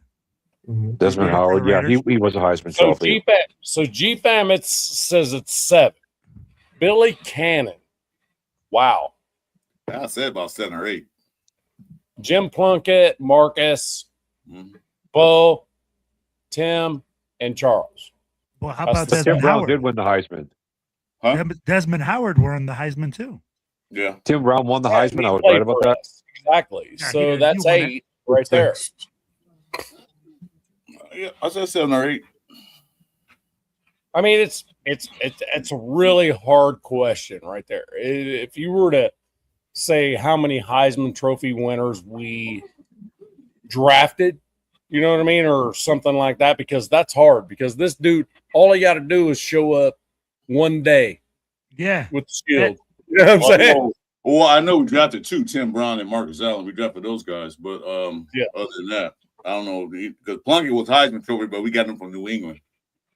Desmond Howard. Yeah, he was a Heisman so Trophy. G Famits says it's 7. Billy Cannon. Wow. I said about 7 or 8. Jim Plunkett, Marcus, Mhm. Bo, Tim, and Charles. Well, how That's about the- Tim Desmond Brown Howard? did win the Heisman. Huh? Desmond Howard won the Heisman too. Yeah. Tim Brown won the Yeah, Heisman. he I was played right about for that. us. Exactly. Yeah, So he that's won it. 8 right there. Yeah, I said 7 or 8. I mean, it's a really hard question right there. If you were to say how many Heisman Trophy winners we drafted, you know what I mean, or something like that, because that's hard. Because this dude, all he got to do is show up one day Yeah. with the shield. You know what I'm saying? Well, I know we drafted 2, Tim Brown and Marcus Allen. We drafted those guys, but Yeah. other than that, I don't know, because Plunkett was Heisman Trophy, but we got him from New England.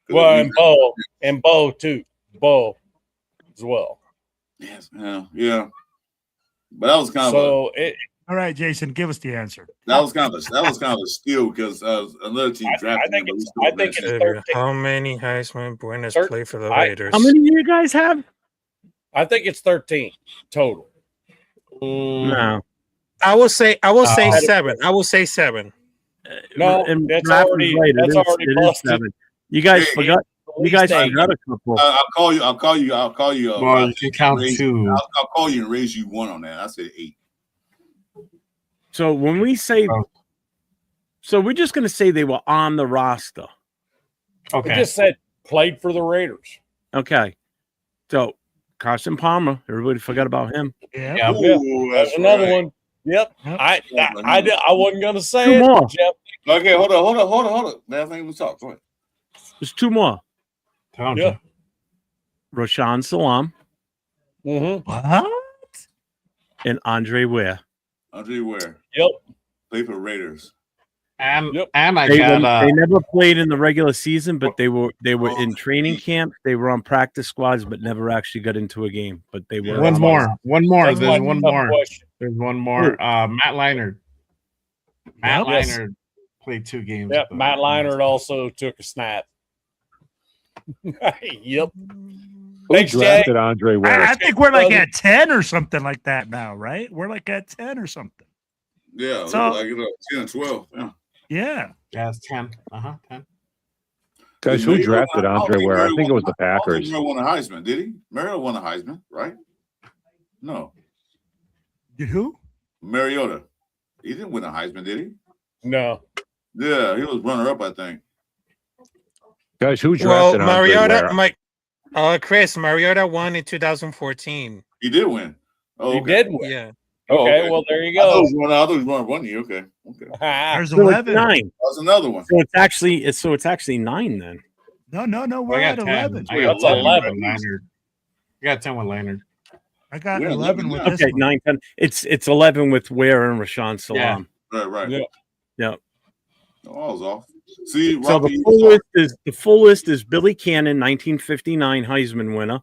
Well, and Bo too, Bo as well. Yes, yeah. But that was kind of So All right, Jason, give us the answer. that was kind of a steal because another team drafted him. But we still I think drafted it's him. 13. How many Heisman winners Thir- play for the I- Raiders? How many do you guys have? I think it's 13 total. No. I will say Uh, 7. I will say 7. No, And that's Raph is already- right. that's It is- already it is busted. 7. You guys Hey, forgot. You guys forgot a couple. I'll call you. Well, you can count raise- 2. I'll call you and raise you 1 on that. I said 8. So when we say, so we're just going to say they were on the roster. I Okay. just said played for the Raiders. Okay. So Carson Palmer, everybody forgot about him. Yeah. Yeah. Ooh, That's another right. one. Yep. Yep. I wasn't gonna say 2 it. more. Jeff. Okay, hold on. Last thing we talk. Go ahead. There's 2 more. Told Yeah. Rashawn Salam Mm-hmm. What? and Andre Ware. Andre Ware Yep. played for Raiders. And Yep. and I They, got they never played in the regular season, but they were in training camp. They were on practice squads, but never actually got into a game. But they were one on- more. That's There's my one tough more. question. There's one more. Matt Leinart. Matt Yes. Leinart played 2 games. Yep. but- Matt Leinart also took a snap. Yep. Who Thanks, Jay. drafted Andre Ware? I think we're like at 10 or something like that now, right? We're like at 10 or something. Yeah, So- like 10 and 12. Yeah. Yeah. Yeah, it's 10. 10. Guys, who drafted Andre Ware? I think it was the I don't think Packers. Murray won a Heisman, did he? Mariota won a Heisman, right? No. Did who? Mariota. He didn't win a Heisman, did he? No. Yeah, he was runner-up, I think. Guys, who Well, drafted Andre Mariota, Ware? Chris, Mariota won in 2014. He did win. Oh, He okay. did win. Yeah. Oh, Okay, well, there you I thought go. he was one 1 year. Okay. There's So it's 11. 9. That was another one. So it's actually 9 then. No. We're I at got 11. 10. I got That's 11 11. with Leonard. I got 10 with Leonard. I got We're at 11 with 11 this Okay, one. 9, 10. It's 11 with Ware and Rashawn Salam. Right. Yeah. Yeah. Oh, I was off. See, So Robbie, the full list is Billy Cannon, 1959 Heisman winner.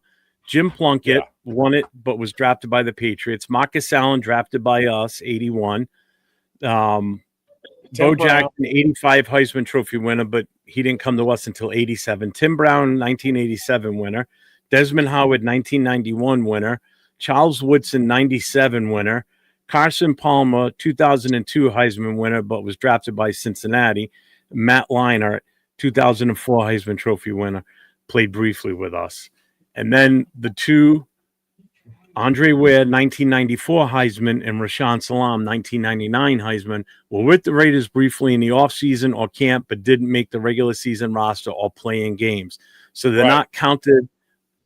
Jim Plunkett won it, but was drafted by the Patriots. Marcus Allen drafted by us, 81. Bo Jackson, 85 Heisman Trophy winner, but he didn't come to us until 87. Tim Brown, 1987 winner. Desmond Howard, 1991 winner. Charles Woodson, 97 winner. Carson Palmer, 2002 Heisman winner, but was drafted by Cincinnati. Matt Leinart, 2004 Heisman Trophy winner, played briefly with us. And then the two, Andre Ware, 1994 Heisman, and Rashawn Salam, 1999 Heisman, were with the Raiders briefly in the offseason or camp, but didn't make the regular season roster or play in games. So they're not counted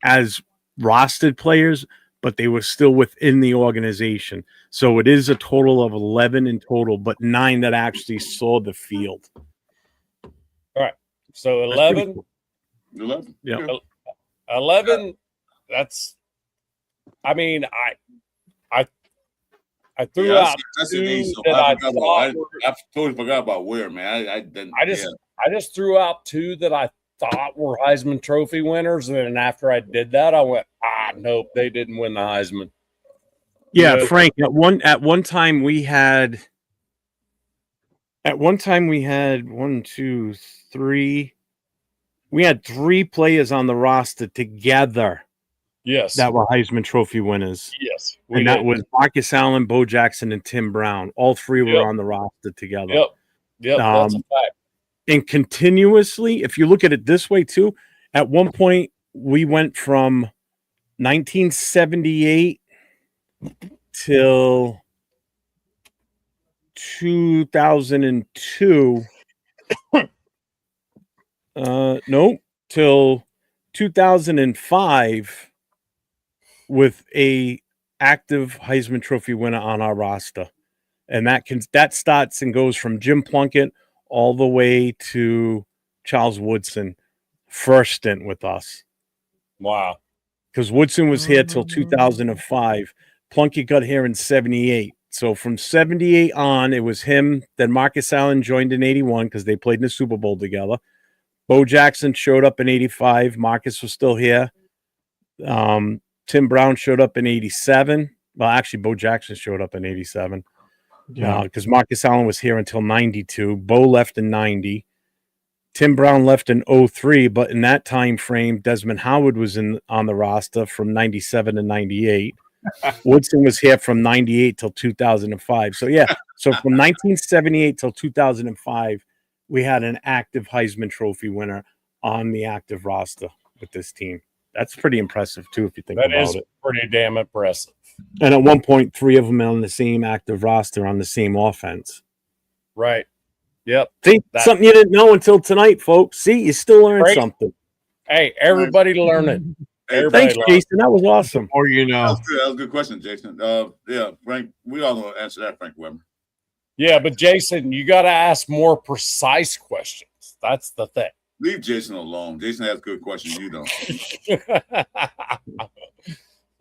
as rostered players, but they were still within the organization. So it is a total of 11 in total, but 9 that actually saw the field. All right. So That's pretty 11. cool. 11. Yeah. 11. That's. I mean, I threw out That's two an ace. So that I thought were- totally forgot about Ware, man. I didn't. I just threw out 2 that I thought were Heisman Trophy winners, and then after I did that, I went, nope, they didn't win the Heisman. Yeah, Yeah. Frank. At one time we had 1, 2, 3. We had 3 players on the roster together Yes. that were Heisman Trophy winners. Yes. And that was Marcus Allen, Bo Jackson, and Tim Brown. All 3 were Yep. on the roster together. Yep. That's a fact. And continuously, if you look at it this way too, at one point we went from 1978 till 2002. Till 2005 with a active Heisman Trophy winner on our roster. And that starts and goes from Jim Plunkett all the way to Charles Woodson, first stint with us. Wow. Because Woodson was here till 2005. Plunkett got here in 78. So from 78 on, it was him. Then Marcus Allen joined in 81 because they played in the Super Bowl together. Bo Jackson showed up in 85. Marcus was still here. Tim Brown showed up in 87. Well, actually, Bo Jackson showed up in 87. Because Marcus Allen was here until 92. Bo left in 90. Tim Brown left in 03, but in that time frame, Desmond Howard was on the roster from 97 to 98. Woodson was here from 98 till 2005. So from 1978 till 2005, we had an active Heisman Trophy winner on the active roster with this team. That's pretty impressive too, if you think about it. That is pretty damn impressive. And at one point, 3 of them on the same active roster on the same offense. Right. Yep. See, something you didn't know until tonight, folks. See, you still learned something. Hey, everybody learning. Thanks, Jason. That was awesome. Or you know, That was a good question, Jason. Frank, we all know to answer that, Frank Weber. Yeah, but Jason, you got to ask more precise questions. That's the thing. Leave Jason alone. Jason has good questions. You don't.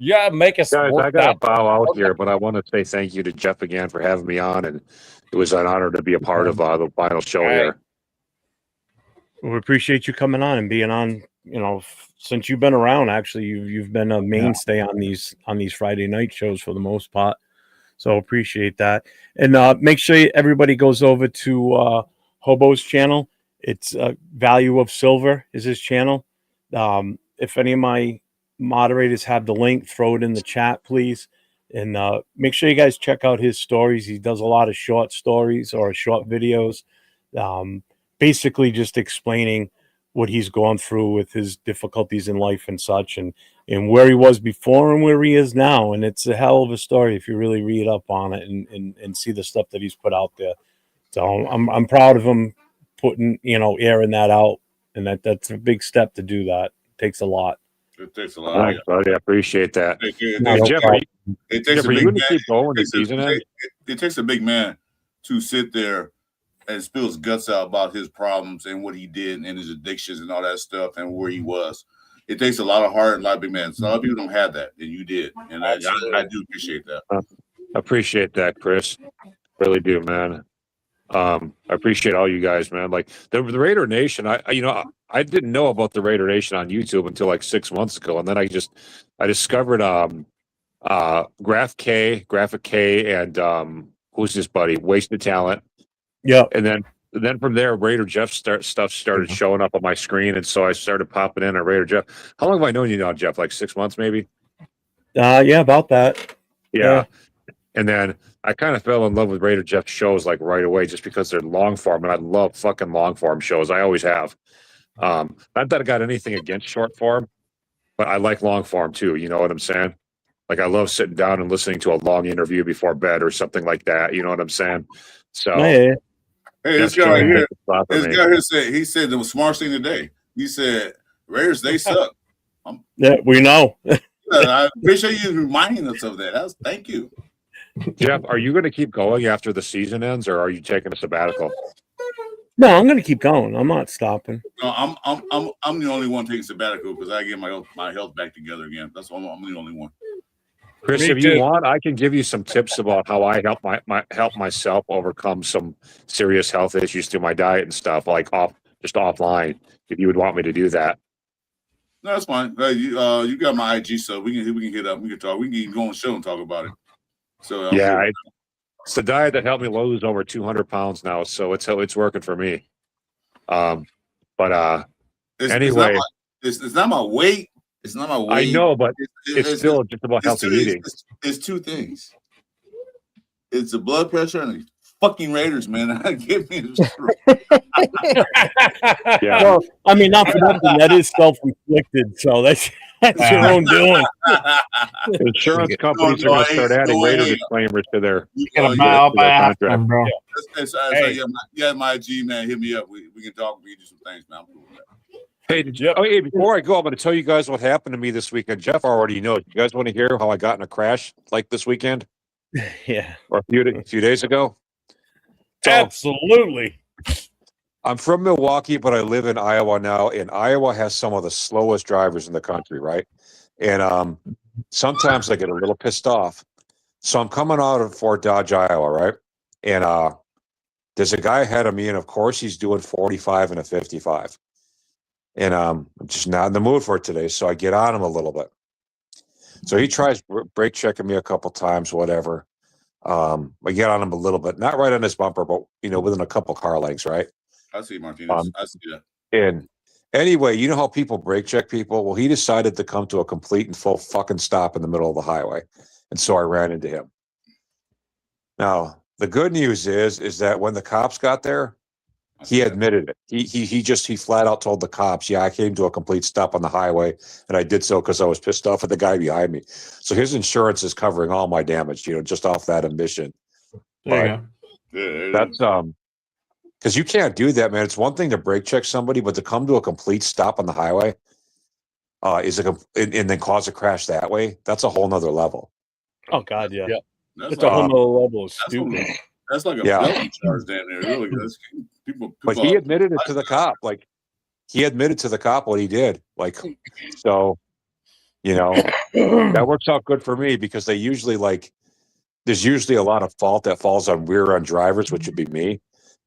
Yeah, make us. Guys, work I got to that. bow out here, but I want to say thank you to Jeff again for having me on, and it was an honor to be a part of the final show here. We appreciate you coming on and being on. Since you've been around, actually, you've been a mainstay on these Friday night shows for the most part. So appreciate that, and make sure everybody goes over to Hobo's channel. It's Value of Silver is his channel. If any of my moderators have the link, throw it in the chat, please. And make sure you guys check out his stories. He does a lot of short stories or short videos. basically just explaining what he's gone through with his difficulties in life and such, and where he was before and where he is now. And it's a hell of a story if you really read up on it and see the stuff that he's put out there. So I'm proud of him putting, airing that out, and that's a big step to do that. It takes a lot. It takes a lot. Thanks, buddy. I appreciate that. It Jeff, takes Jeff, a are big you going man. to keep going the season? It takes a big man to sit there and spill his guts out about his problems and what he did and his addictions and all that stuff and where he was. It takes a lot of heart and a lot of big men. So a lot of people don't have that, and you did, and I do appreciate that. I appreciate that, Chris. Really do, man. I appreciate all you guys, man. Like the Raider Nation, I didn't know about the Raider Nation on YouTube until like 6 months ago, and then I discovered Graphic K, and who's this buddy? Wasted Talent. Yeah, and then from there, Raider Jeff stuff started showing up on my screen, and so I started popping in on Raider Jeff. How long have I known you now, Jeff? Like 6 months, maybe. Yeah, about that. Yeah. And then I kind of fell in love with Raider Jeff shows like right away, just because they're long form, and I love fucking long form shows. I always have. Not that I got anything against short form, but I like long form too. You know what I'm saying? Like I love sitting down and listening to a long interview before bed or something like that. You know what I'm saying? So. Yeah. Hey, this guy right here. This guy here said the smartest thing today. He said, "Raiders, they suck." Yeah, we know. I appreciate you reminding us of that. Thank you. Jeff, are you going to keep going after the season ends, or are you taking a sabbatical? No, I'm going to keep going. I'm not stopping. No, I'm the only one taking sabbatical because I get my health back together again. That's why I'm the only one. Chris, if you want, I can give you some tips about how I help myself overcome some serious health issues through my diet and stuff, like offline. If you would want me to do that. No, that's fine. You got my IG, so we can hit up. We can talk. We can go on the show and talk about it. So yeah, it's the diet that helped me lose over 200 pounds now, so it's working for me. Anyway, it's not my weight. It's not my weight. I know, but it's still just about healthy eating. It's two things. It's the blood pressure and the fucking Raiders, man. Give me Yeah. Well, I mean, not for nothing. That is self-inflicted, so that's your own doing. Insurance companies are going to start adding Raider disclaimers to their contract, bro. Yeah, my G man, hit me up. We can talk. We can do some things, man. I'm cool with that. Hey, before I go, I'm going to tell you guys what happened to me this weekend. Jeff already knows. You guys want to hear how I got in a crash like this weekend? Yeah. Or a few days ago? So, absolutely. I'm from Milwaukee, but I live in Iowa now, and Iowa has some of the slowest drivers in the country, right? And sometimes I get a little pissed off. So I'm coming out of Fort Dodge, Iowa, right? And there's a guy ahead of me, and of course he's doing 45 and a 55. And I'm just not in the mood for it today, so I get on him a little bit. So he tries brake checking me a couple times, whatever. I get on him a little bit, not right on his bumper, but within a couple car lengths, right? I see, Martinez. I see that. And anyway, you know how people brake check people? Well, he decided to come to a complete and full fucking stop in the middle of the highway, and so I ran into him. Now, the good news is that when the cops got there, he admitted it. He flat out told the cops, "Yeah, I came to a complete stop on the highway, and I did so because I was pissed off at the guy behind me." So his insurance is covering all my damage, just off that admission. There you go. That's because you can't do that, man. It's one thing to brake check somebody, but to come to a complete stop on the highway and then cause a crash that way, that's a whole nother level. Oh God, yeah. That's a whole nother level of stupid. That's like a felony charge down there. Really, people. But he admitted it to the cop. Like he admitted to the cop what he did. Like so, that works out good for me because they usually there's usually a lot of fault that falls on rear-end drivers, which would be me.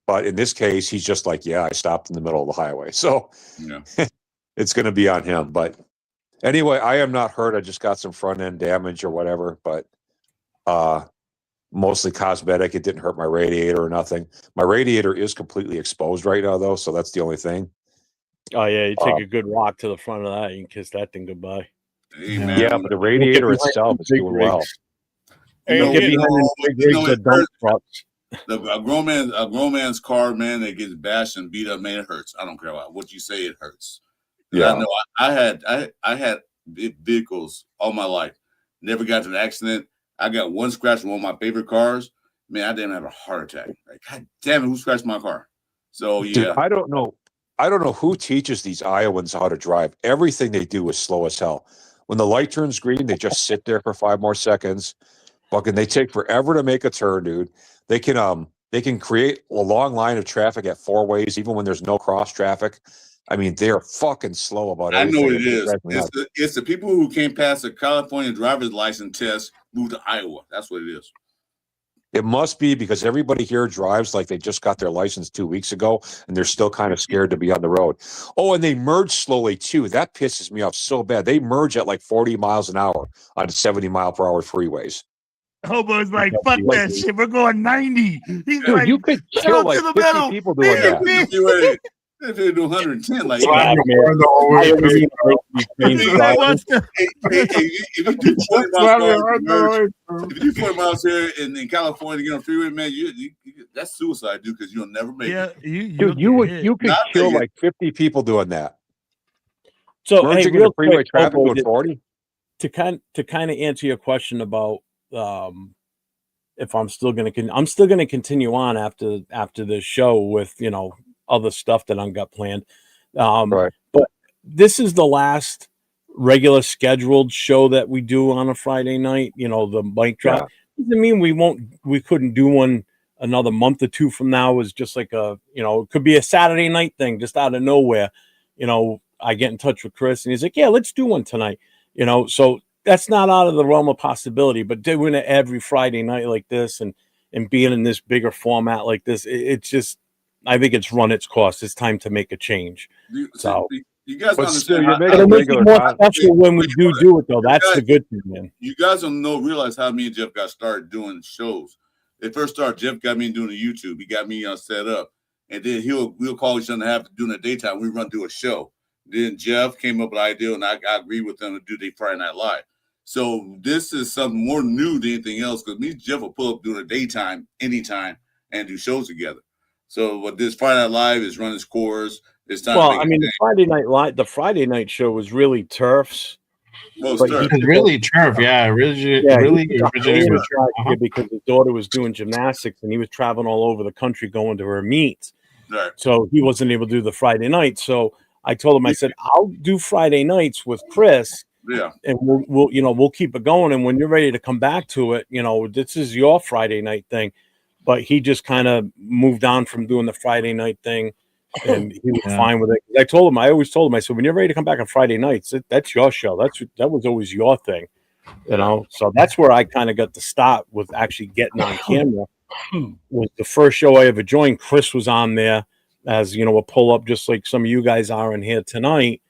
But in this case, he's just like, yeah, I stopped in the middle of the highway. So it's going to be on him. But anyway, I am not hurt. I just got some front-end damage or whatever. But mostly cosmetic. It didn't hurt my radiator or nothing. My radiator is completely exposed right now, though. So that's the only thing. Oh, yeah. You take a good rock to the front of that. You can kiss that thing goodbye. Hey, man. Yeah, but the radiator itself is doing well. Get behind the big rigs of dump trucks. A grown man's car, man, that gets bashed and beat up, man, it hurts. I don't care what you say, it hurts. Yeah, I know. I had vehicles all my life. Never got to an accident. I got one scratch from one of my favorite cars. Man, I didn't have a heart attack. Like, God damn it, who scratched my car? So yeah, dude, I don't know who teaches these Iowans how to drive. Everything they do is slow as hell. When the light turns green, they just sit there for 5 more seconds. Fucking, they take forever to make a turn, dude. They can create a long line of traffic at 4 ways, even when there's no cross traffic. I mean, they're fucking slow about I everything. know what it is. It's the people who came past the California driver's license test moved to Iowa. That's what it is. It must be because everybody here drives like they just got their license 2 weeks ago, and they're still kind of scared to be on the road. Oh, and they merge slowly too. That pisses me off so bad. They merge at like 40 miles an hour on 70-mile-per-hour freeways. Hobo's like, fuck that shit. We're going 90. He's Dude, like, you could kill like 50 people doing that. If they do 110, like if you do 40 miles here in California, get on freeway, man, that's suicide, dude, because you'll never make it. Dude, you could kill like 50 people doing that. So merging hey, into freeway traffic with 40. To kind of answer your question about if I'm still going to continue on after this show with other stuff that I've got planned. Right. But this is the last regular scheduled show that we do on a Friday night, the mic drop. Yeah. Doesn't mean we couldn't do one another month or two from now. Is just like it could be a Saturday night thing just out of nowhere. I get in touch with Chris and he's like, yeah, let's do one tonight. So that's not out of the realm of possibility, but doing it every Friday night like this and being in this bigger format like this, it's just, I think it's run its course. It's time to make a change. You guys understand? It'll make it more special when we do it, though. That's the good thing, man. You guys don't realize how me and Jeff got started doing shows. It first started, Jeff got me doing the YouTube. He got me set up, and then we'll call each other and during the daytime. We run through a show. Then Jeff came up with an idea, and I agreed with them to do the Friday Night Live. So this is something more new than anything else because me and Jeff will pull up during the daytime, anytime, and do shows together. So what this Friday Night Live is run its course. It's time. Well, I mean, the Friday night show was really Turf's. Well, it's really Turf, really because his daughter was doing gymnastics and he was traveling all over the country going to her meets. Right. So he wasn't able to do the Friday night. So I told him, I said, I'll do Friday nights with Chris. Yeah. And we'll keep it going. And when you're ready to come back to it, this is your Friday night thing. But he just kind of moved on from doing the Friday night thing, and he was fine with it. I always told him, I said, when you're ready to come back on Friday nights, that's your show. That was always your thing, So that's where I kind of got to start with actually getting on camera. Was the first show I ever joined. Chris was on there as a pull up, just like some of you guys are in here tonight.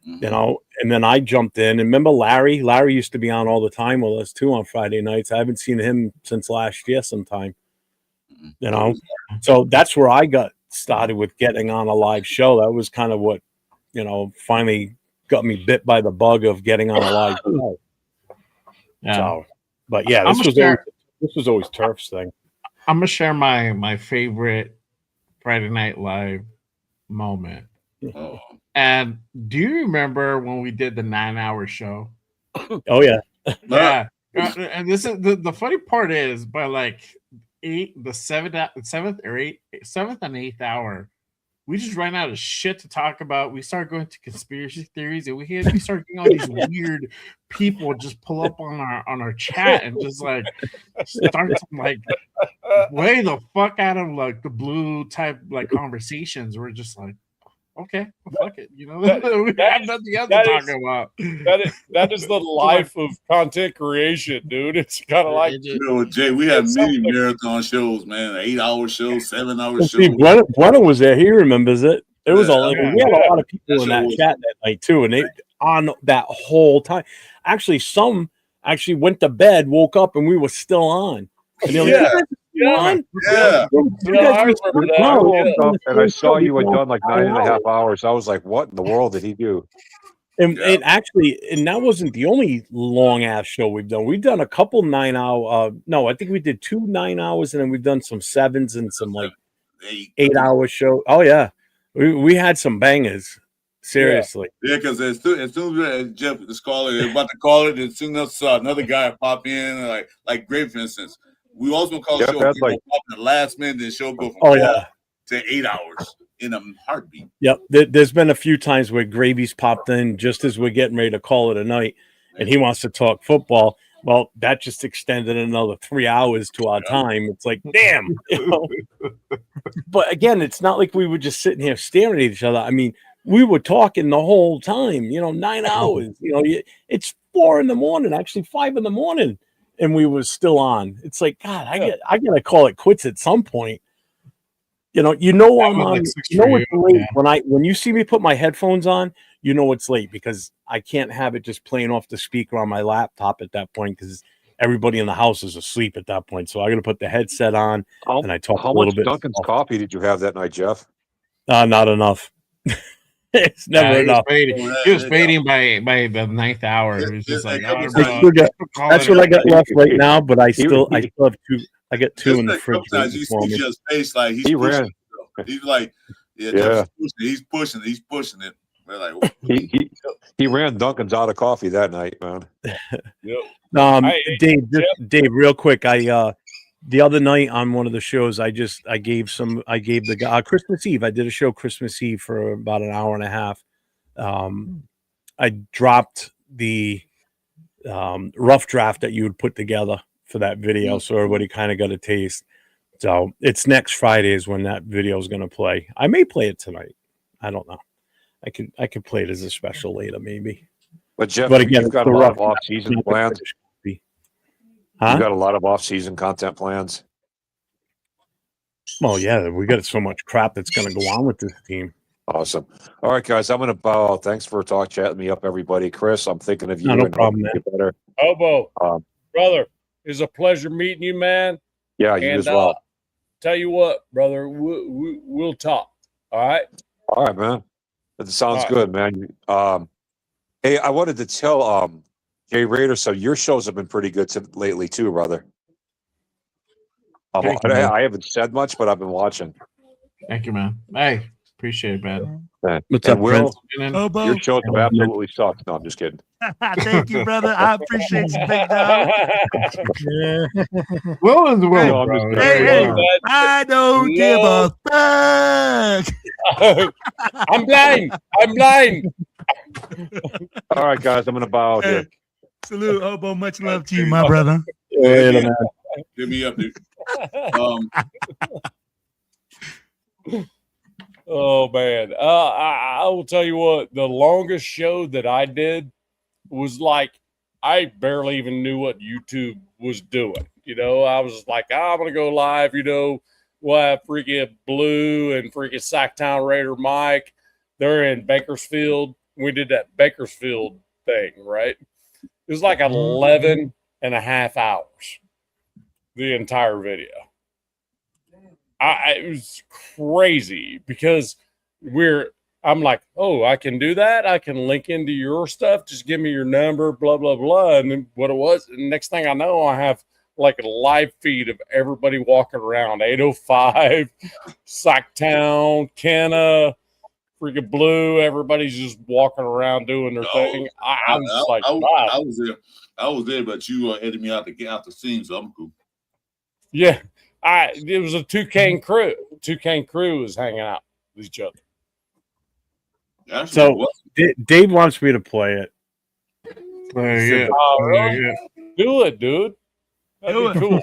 And then I jumped in. And remember Larry? Larry used to be on all the time with us too on Friday nights. I haven't seen him since last year sometime. So that's where I got started with getting on a live show. That was kind of what, finally got me bit by the bug of getting on a live show. Yeah. So, but yeah, this was always Turf's thing. I'm gonna share my favorite Friday Night Live moment. Oh. And do you remember when we did the 9-hour show? Oh yeah. Yeah. And this is the funny part is by like seventh and eighth hour, we just ran out of shit to talk about. We started going to conspiracy theories, and we started getting all these weird people just pull up on our chat and just like start some like way the fuck out of like the blue type like conversations. We're just like, okay, well, fuck it, we have nothing else to talk about. That is the life of content creation, dude. It's kind of like Jay. We have many marathon shows, man. 8-hour shows, 7-hour shows. See, Brennan was there. He remembers it. It was we had a lot of people in that chat that night too, and they on that whole time. Actually, some went to bed, woke up, and we were still on. And they're like, Yeah. I woke up and I saw you had done like 9.5 hours. I was like, what in the world did he do? And actually, and that wasn't the only long ass show we've done. We've done a couple 9 hour. No, I think we did 2 9 hours, and then we've done some 7s and some like 8 hour show. Oh yeah, we had some bangers. Seriously. Yeah, because as soon as Jeff is calling, they're about to call it, as soon as another guy pop in, like Grape, for instance, we also call the show pop in the last minute, the show go from 12 to 8 hours in a heartbeat. Yep. There's been a few times where Gravy's popped in just as we're getting ready to call it a night, and he wants to talk football. Well, that just extended another 3 hours to our time. It's like, damn. You know? But again, it's not like we were just sitting here staring at each other. I mean, we were talking the whole time, 9 hours. It's 4 a.m, actually 5 a.m, and we were still on. It's like, God, I gotta call it quits at some point. I'm on. It's late when you see me put my headphones on. It's late because I can't have it just playing off the speaker on my laptop at that point because everybody in the house is asleep at that point. So I got to put the headset on and I talk a little bit. How much Dunkin's coffee did you have that night, Jeff? Not enough. It's never enough. He was fading by the 9th hour. It was just like, that's what I got left right now. But I still have 2. I got 2 in the fridge. Sometimes you see his face like he ran. He's like, he's pushing it. We're like, he ran Dunkin's out of coffee that night, man. Dave, real quick, the other night on one of the shows, I gave the guy Christmas Eve. I did a show Christmas Eve for about an hour and a half. I dropped the rough draft that you would put together for that video, so everybody kind of got a taste. So it's next Friday is when that video is going to play. I may play it tonight. I don't know. I could play it as a special later, maybe. But Jeff, again, you've got a lot of off-season plans. Huh? You got a lot of off-season content plans. Well, yeah, we got so much crap that's going to go on with this team. Awesome. All right, guys, I'm going to bow out. Thanks for chatting me up, everybody. Chris, I'm thinking of you. No problem, man. Better. Obo, brother, it's a pleasure meeting you, man. Yeah, you as well. Tell you what, brother, we'll talk. All right? All right, man. That sounds good, man. Hey, I wanted to tell Jay Raider, so your shows have been pretty good lately too, brother. I haven't said much, but I've been watching. Thank you, man. Hey, appreciate it, man. What's up, Will? Your shows have absolutely sucked. No, I'm just kidding. Thank you, brother. I appreciate you, big dog. Will is Will. Hey, I don't give a fuck. I'm blind. All right, guys, I'm gonna bow out here. Salute, Obo. Much love to you, my brother. Give me up, dude. Oh man, I will tell you what. The longest show that I did was like I barely even knew what YouTube was doing. I was like, I'm gonna go live. We'll have freaking Blue and freaking Sacktown Raider Mike. They're in Bakersfield. We did that Bakersfield thing, right? It was like 11 and a half hours, the entire video. It was crazy because I'm like, oh, I can do that. I can link into your stuff. Just give me your number, blah, blah, blah. And then what it was, and next thing I know, I have like a live feed of everybody walking around 805, Sacktown, Kenna, freaking Blue. Everybody's just walking around doing their thing. I was like, wow. I was there, but you edited me out to get out the scene, so I'm cool. Yeah. It was a Toucan crew. Toucan crew was hanging out with each other. So Dave wants me to play it. Do it, dude. That'd be cool.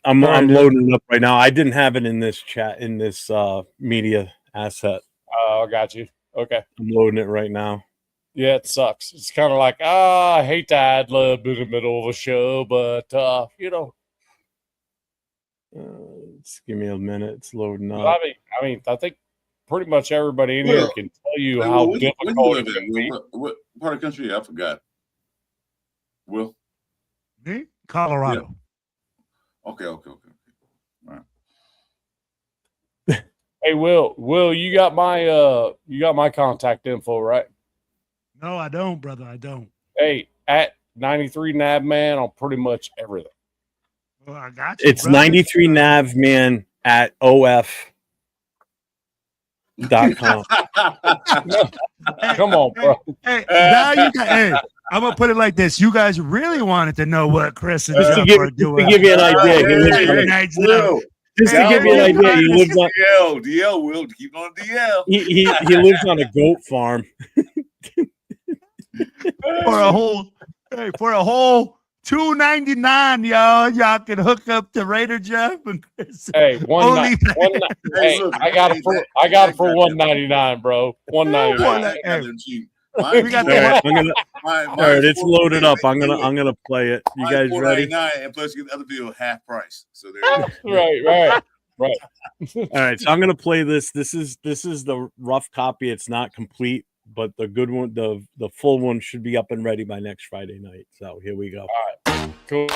I'm loading it up right now. I didn't have it in this chat in this media asset. Oh, got you. Okay. I'm loading it right now. Yeah, it sucks. It's kind of like, I hate to ad lib in the middle of a show, but just give me a minute. It's loading up. I think pretty much everybody in here can tell you how difficult it can be. What part of the country? I forgot. Will? Me? Colorado. Yeah. Okay. All right. Hey, Will, you got my contact info, right? No, I don't, brother. I don't. Hey, at 93 Nav Man on pretty much everything. Well, I got you. It's brother. 93 Navman at OF.com. Come on, bro. Hey, now you got. Hey, I'm gonna put it like this: you guys really wanted to know what Chris and Just to Jeff are doing. give you an idea. He lives Hey, on a- nights Will. Just to give you an idea, he lives on DL will keep on DL. he lives on a goat farm. for a whole $2.99, y'all can hook up to Raider Jeff and Chris. Hey, Only- hey, I got it for $1.99, bro. $1.99. We got All right, the all right, it's loaded up. I'm gonna play it. You guys ready? And plus, you get the other video half price. So there you go. Right. All right, so I'm gonna play this. This is the rough copy. It's not complete, but the good one, the full one should be up and ready by next Friday night. So here we go. Cool.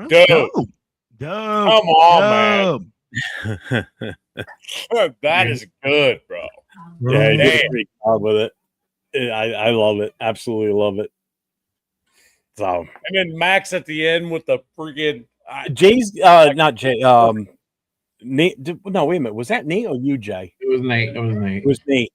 Dude. Come on, man. That is good, bro. Yeah, he did a Damn. great job with it. I love it. Absolutely love it. So, And then Max at the end with the freaking Jay's not Jay. Nate. No, wait a minute. Was that Nate or you, Jay? It was Nate. It was Nate.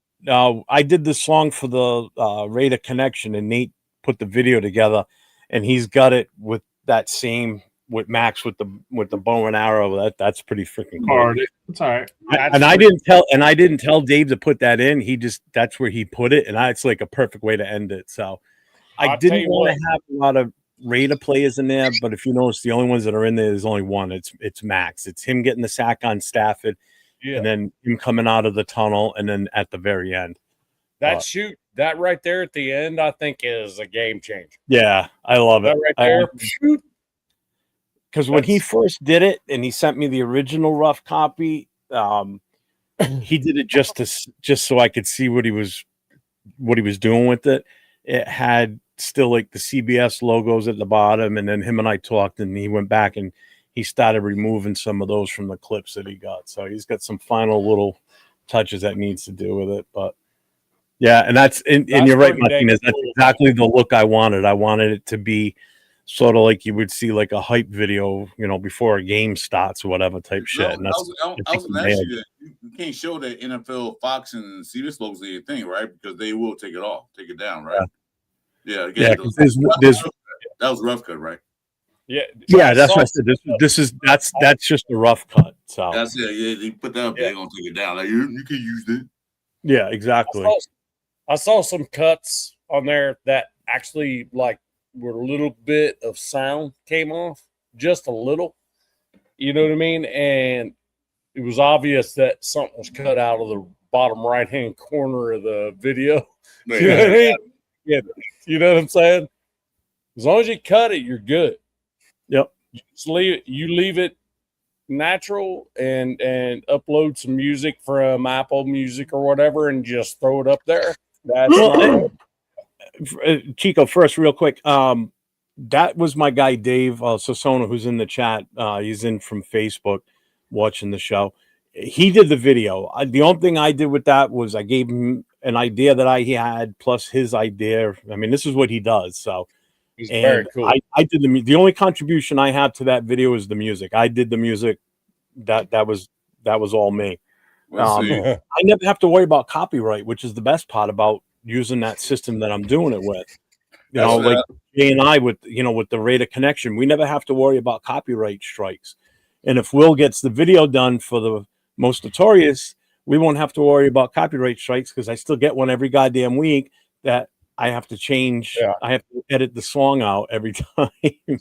I did the song for the Raider Connection, and Nate put the video together, and he's got it with that same with Max with the bow and arrow. That's pretty freaking cool. It's all right. I didn't tell Dave to put that in. That's where he put it, and it's like a perfect way to end it. So I didn't want to have a lot of Raider players in there, but if you notice, the only ones that are in there's only one. It's Max. It's him getting the sack on Stafford, and then him coming out of the tunnel, and then at the very end. That right there at the end, I think is a game changer. Yeah, I love it. That right there, shoot. Because when he first did it, and he sent me the original rough copy, he did it just so I could see what he was doing with it. It had still like the CBS logos at the bottom, and then him and I talked, and he went back and he started removing some of those from the clips that he got. So he's got some final little touches that needs to do with it, but yeah, and that's you're right, Martinez. That's exactly the look I wanted. I wanted it to be sort of like you would see like a hype video, before a game starts or whatever type shit. And that's, I was going to ask you that. You can't show that NFL, Fox, and CBS logos in your thing, right? Because they will take it down, right? Yeah. Yeah, that was rough cut, right? Yeah. Yeah, that's what I said. That's just a rough cut. So that's it. Yeah, they put that up, they're gonna take it down. Like you can use it. Yeah, exactly. I saw some cuts on there that actually like where a little bit of sound came off, just a little. You know what I mean? And it was obvious that something was cut out of the bottom right hand corner of the video. You know what I mean? Yeah, you know what I'm saying? As long as you cut it, you're good. Yep. Just leave it natural and upload some music from Apple Music or whatever and just throw it up there. That's not Chico, first, real quick. That was my guy Dave Sasona, who's in the chat. He's in from Facebook watching the show. He did the video. The only thing I did with that was I gave him an idea that I had plus his idea. I mean, this is what he does. So He's very cool. I did the only contribution I have to that video is the music. I did the music. That was all me. I never have to worry about copyright, which is the best part about using that system that I'm doing it with. You know, like Jay and I with the Raider connection, we never have to worry about copyright strikes. And if Will gets the video done for the Most Notorious, we won't have to worry about copyright strikes because I still get one every goddamn week that I have to change. Yeah. I have to edit the song out every time. Dave,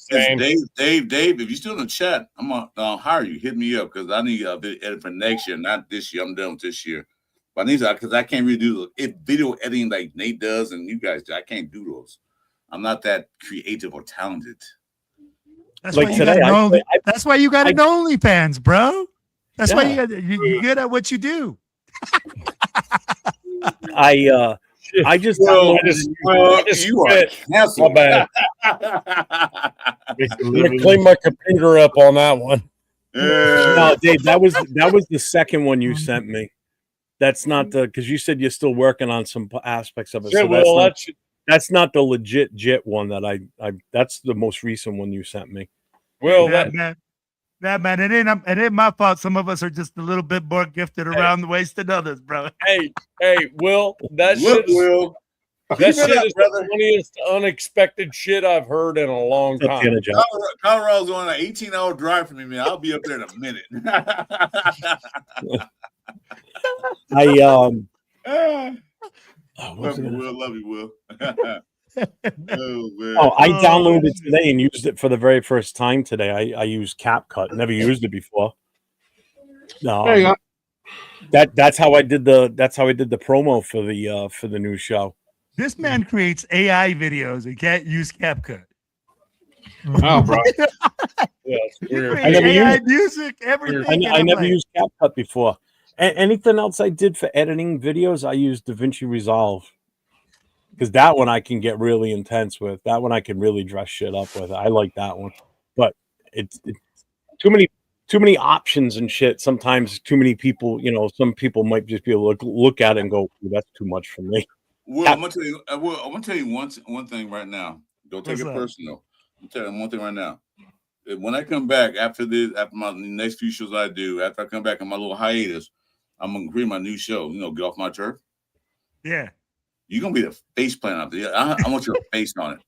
if you're still in the chat, I'm gonna hire you. Hit me up because I need a video edit for next year, not this year. I'm done with this year. But I need to, because I can't really do video editing like Nate does and you guys do. I can't do those. I'm not that creative or talented. That's Like why today, that's why you got an OnlyFans, bro. That's why you're good at what you do. I just you are canceled. My bad. I'm gonna clean my computer up on that one. No, Dave, that was the second one you sent me. That's not the because you said you're still working on some aspects of it. Yeah, So that's not the legit JIT one that I that's the most recent one you sent me. Well, man, it ain't my fault. Some of us are just a little bit more gifted around the waist than others, bro. Hey, Will, that shit is the funniest unexpected shit I've heard in a long time. Colorado's on an 18-hour drive from me, man. I'll be up there in a minute. Will, love you, Will. I downloaded it today and used it for the very first time today. I used CapCut. Never used it before. There you go. That's how I did the promo for the new show. This man creates AI videos and can't use CapCut. Oh, bro. I never used music, everything. I never used CapCut before. Anything else I did for editing videos, I used DaVinci Resolve. Because that one I can get really intense with. That one I can really dress shit up with. I like that one. But it's too many options and shit. Sometimes too many people, some people might just be able to look at it and go, that's too much for me. Well, I'm gonna tell you one thing right now. Don't take it personal. I'm telling you one thing right now. When I come back after my next few shows I do, after I come back on my little hiatus, I'm gonna create my new show. Get off my turf. Yeah. You're gonna be the face plant out there. I want your face on it.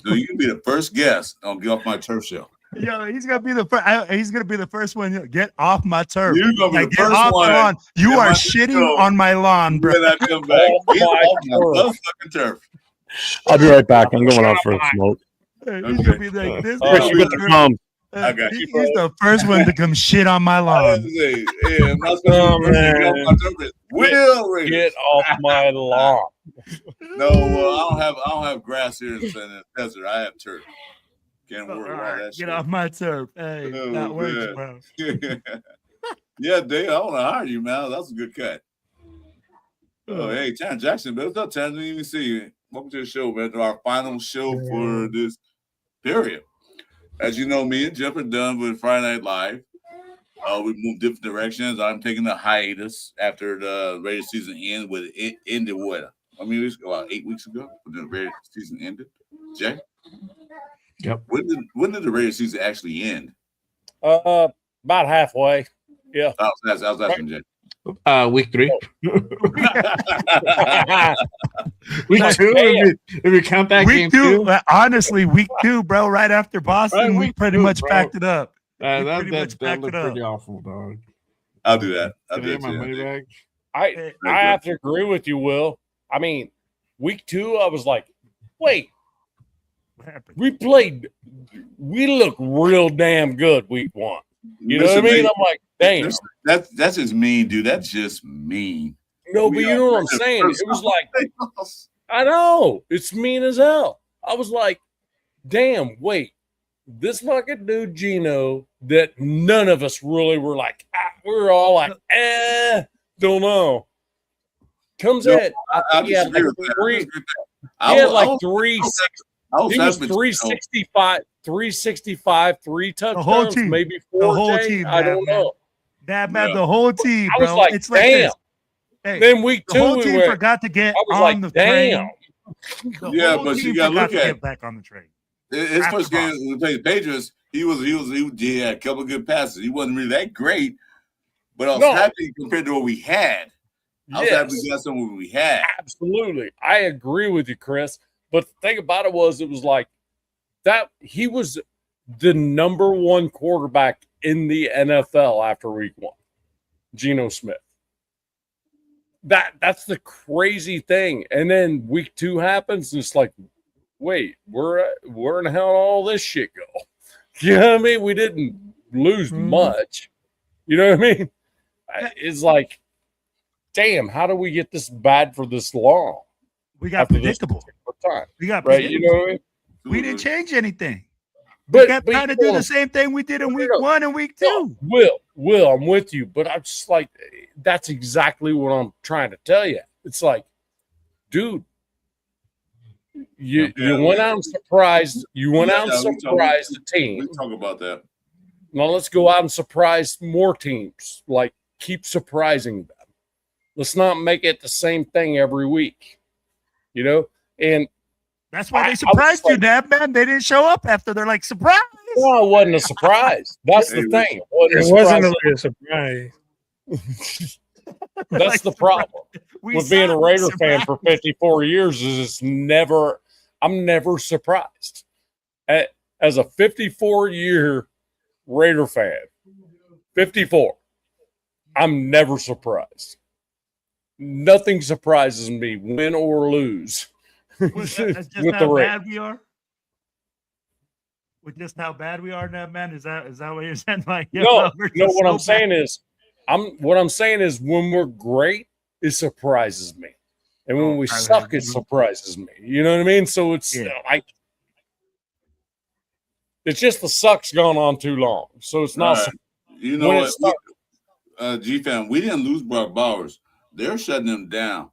So you can be the first guest on Get Off My Turf show. Yo, he's gonna be the first. He's gonna be the first one. Get off my turf. You're gonna be the first off one. My lawn. You are shitting on my lawn, bro. When I come back, get off my motherfucking turf. I'll be right back. I'm going out for a smoke. He's gonna be like this. Chris, you got the phone. I got you. He's the first one to come shit on my lawn. Will get off my lawn. No, I don't have grass here in the desert. I have turf. Can't worry about that. Get off my turf. Hey, that works, bro. Yeah, Dave, I want to hire you, man. That's a good cut. Oh, hey, Tan Jackson, what's up, Tan? Didn't even see you. Welcome to the show, man. To our final show for this period. As you know, me and Jeff are done with Friday Night Live. We moved different directions. I'm taking a hiatus after the radio season ended. It ended what? I mean, it was about 8 weeks ago when the radio season ended. Jay? Yep. When did the radio season actually end? About halfway. Yeah. I was asking Jay. Week 3. Week 2. If you count that week game 2. Honestly, week 2, bro. Right after Boston, we pretty much packed it up. That looked pretty awful, dog. I'll do that. I'll Can do I it get my money back? I have to agree with you, Will. I mean, week 2, I was like, wait, What happened? we look real damn good week 1. You know what I mean? I'm like, damn. That's just mean, dude. That's just mean. No, but you know what I'm saying? It was like, I know. It's mean as hell. I was like, damn, wait. This fucking dude, Gino, that none of us really were like, we were all like, don't know. Comes in. He had like three. He had like three. He was 365, 3 touchdowns, team. maybe 4. The whole team. I don't know. That man, the whole team. I was bro. like, it's like damn. this. Hey, Then week 2, the whole we team went, forgot to get I was on like, the damn. train. The Yeah, whole but team you gotta forgot look to at get back on the train. his first game when we played the Patriots. He had a couple of good passes. He wasn't really that great, but I was happy compared to what we had. I was happy we got something we had. Absolutely. I agree with you, Chris. But the thing about it was like that he was the number 1 quarterback in the NFL after week 1. Geno Smith. That's the crazy thing. And then week 2 happens, and it's like, wait, where in the hell did all this shit go? You know what I mean? We didn't lose much. You know what I mean? It's like, damn, how do we get this bad for this long? We got predictable. Time, we got right. predictable. You know what I mean? We didn't change anything. But we kept trying to do the same thing we did in week 1 and week 2. Will, I'm with you, but I'm just like, that's exactly what I'm trying to tell you. It's like, dude, you went out and surprised. You went out and surprised the team. We talk about that. Now let's go out and surprise more teams. Like, keep surprising them. Let's not make it the same thing every week. You know, and that's why they surprised you, Dad, man. They didn't show up after. They're like, surprise. No, it wasn't a surprise. That's the thing. It wasn't really a surprise. That's like, the problem with being a Raider fan for 54 years is I'm never surprised. As a 54-year Raider fan, 54, I'm never surprised. Nothing surprises me, win or lose. That's just with how the bad we are. With just how bad we are now, man. Is that what you're saying? Like, no. What I'm saying is, when we're great, it surprises me, and when we suck, it surprises me. You know what I mean? So it's like, it's just the suck's gone on too long. So it's not. You know what? G-Fam, we didn't lose Brock Bowers. They're shutting him down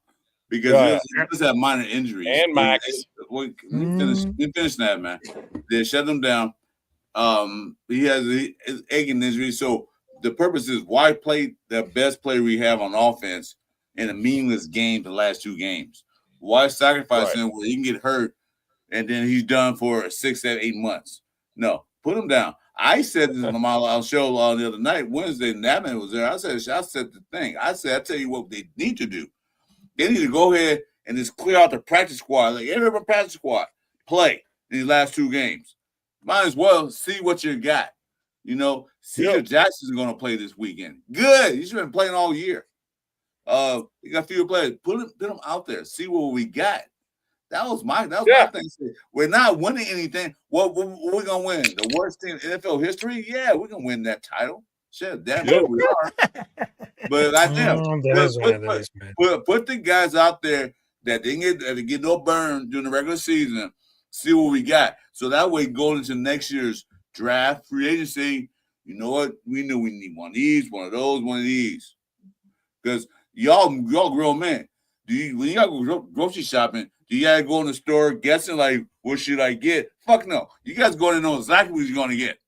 because he does have minor injuries. And Max. We finish that, man. They shut him down. He has his aching injury. So the purpose is, why play the best player we have on offense in a meaningless game the last 2 games? Why sacrifice him where he can get hurt and then he's done for 6, 7, 8 months? No, put him down. I said this on my show the other night, Wednesday, and that man was there. I said the thing. I tell you what they need to do. They need to go ahead and just clear out the practice squad. Like, every practice squad, play in these last 2 games. Might as well see what you got. You know, Cedar Jackson's going to play this weekend. Good. He's been playing all year. You got fewer players. Put them out there. See what we got. That was my thing. We're not winning anything. What we're gonna win? The worst team in NFL history? Yeah, we're gonna win that title. Shit, damn sure we are. But I think put the guys out there that they get no burn during the regular season. See what we got. So that way, going into next year's draft, free agency, you know what? We knew we need one of these, one of those, one of these. Because y'all grown men. When you gotta go grocery shopping, do you gotta go in the store guessing like, what should I get? Fuck no. You guys go to know exactly what you're gonna get.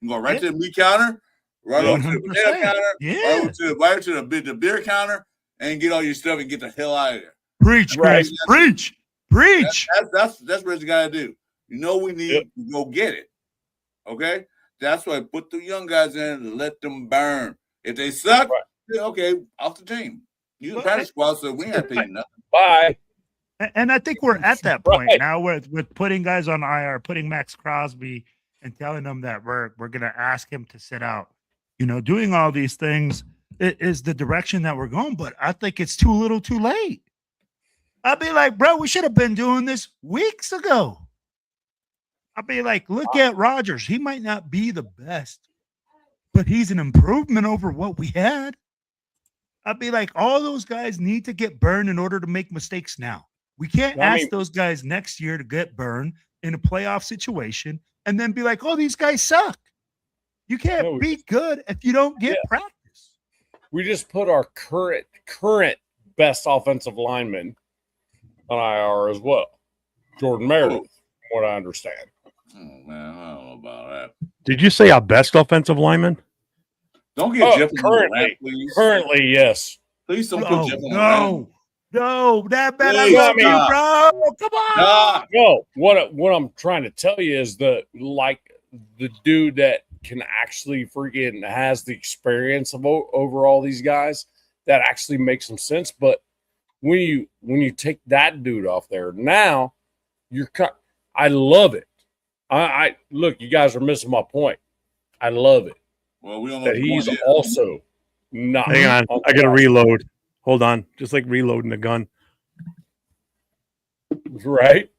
You go right to the meat counter, right over to the potato counter, right to the beer counter, and get all your stuff and get the hell out of there. Preach, guys. Preach. That's what you gotta do. You know we need to go get it. Okay? That's why I put the young guys in and let them burn. If they suck, okay, off the team. You the practice squad, so we ain't paying nothing. Bye. And I think we're at that point now with putting guys on IR, putting Max Crosby and telling them that we're gonna ask him to sit out. You know, doing all these things. is the direction that we're going, but I think it's too little too late. I'd be like, bro, we should have been doing this weeks ago. I'd be like, look at Rodgers. He might not be the best, but he's an improvement over what we had. I'd be like, all those guys need to get burned in order to make mistakes now. We can't ask those guys next year to get burned in a playoff situation and then be like, oh, these guys suck. You can't be good if you don't get practice. We just put our current best offensive lineman on IR as well. Jordan Meredith, from what I understand. Oh, man, I don't know about that. Did you say our best offensive lineman? Don't get Jeff currently, please. Currently, yes. Please don't put Jeff on the ramp. No, that man, I love you, bro. Come on. No, what I'm trying to tell you is the dude that can actually freaking has the experience of over all these guys that actually makes some sense. But when you take that dude off there, now I love it. I look, you guys are missing my point. I love it. Well, we don't know that he's also not. Hang on, I gotta reload. Hold on, just like reloading the gun. Right.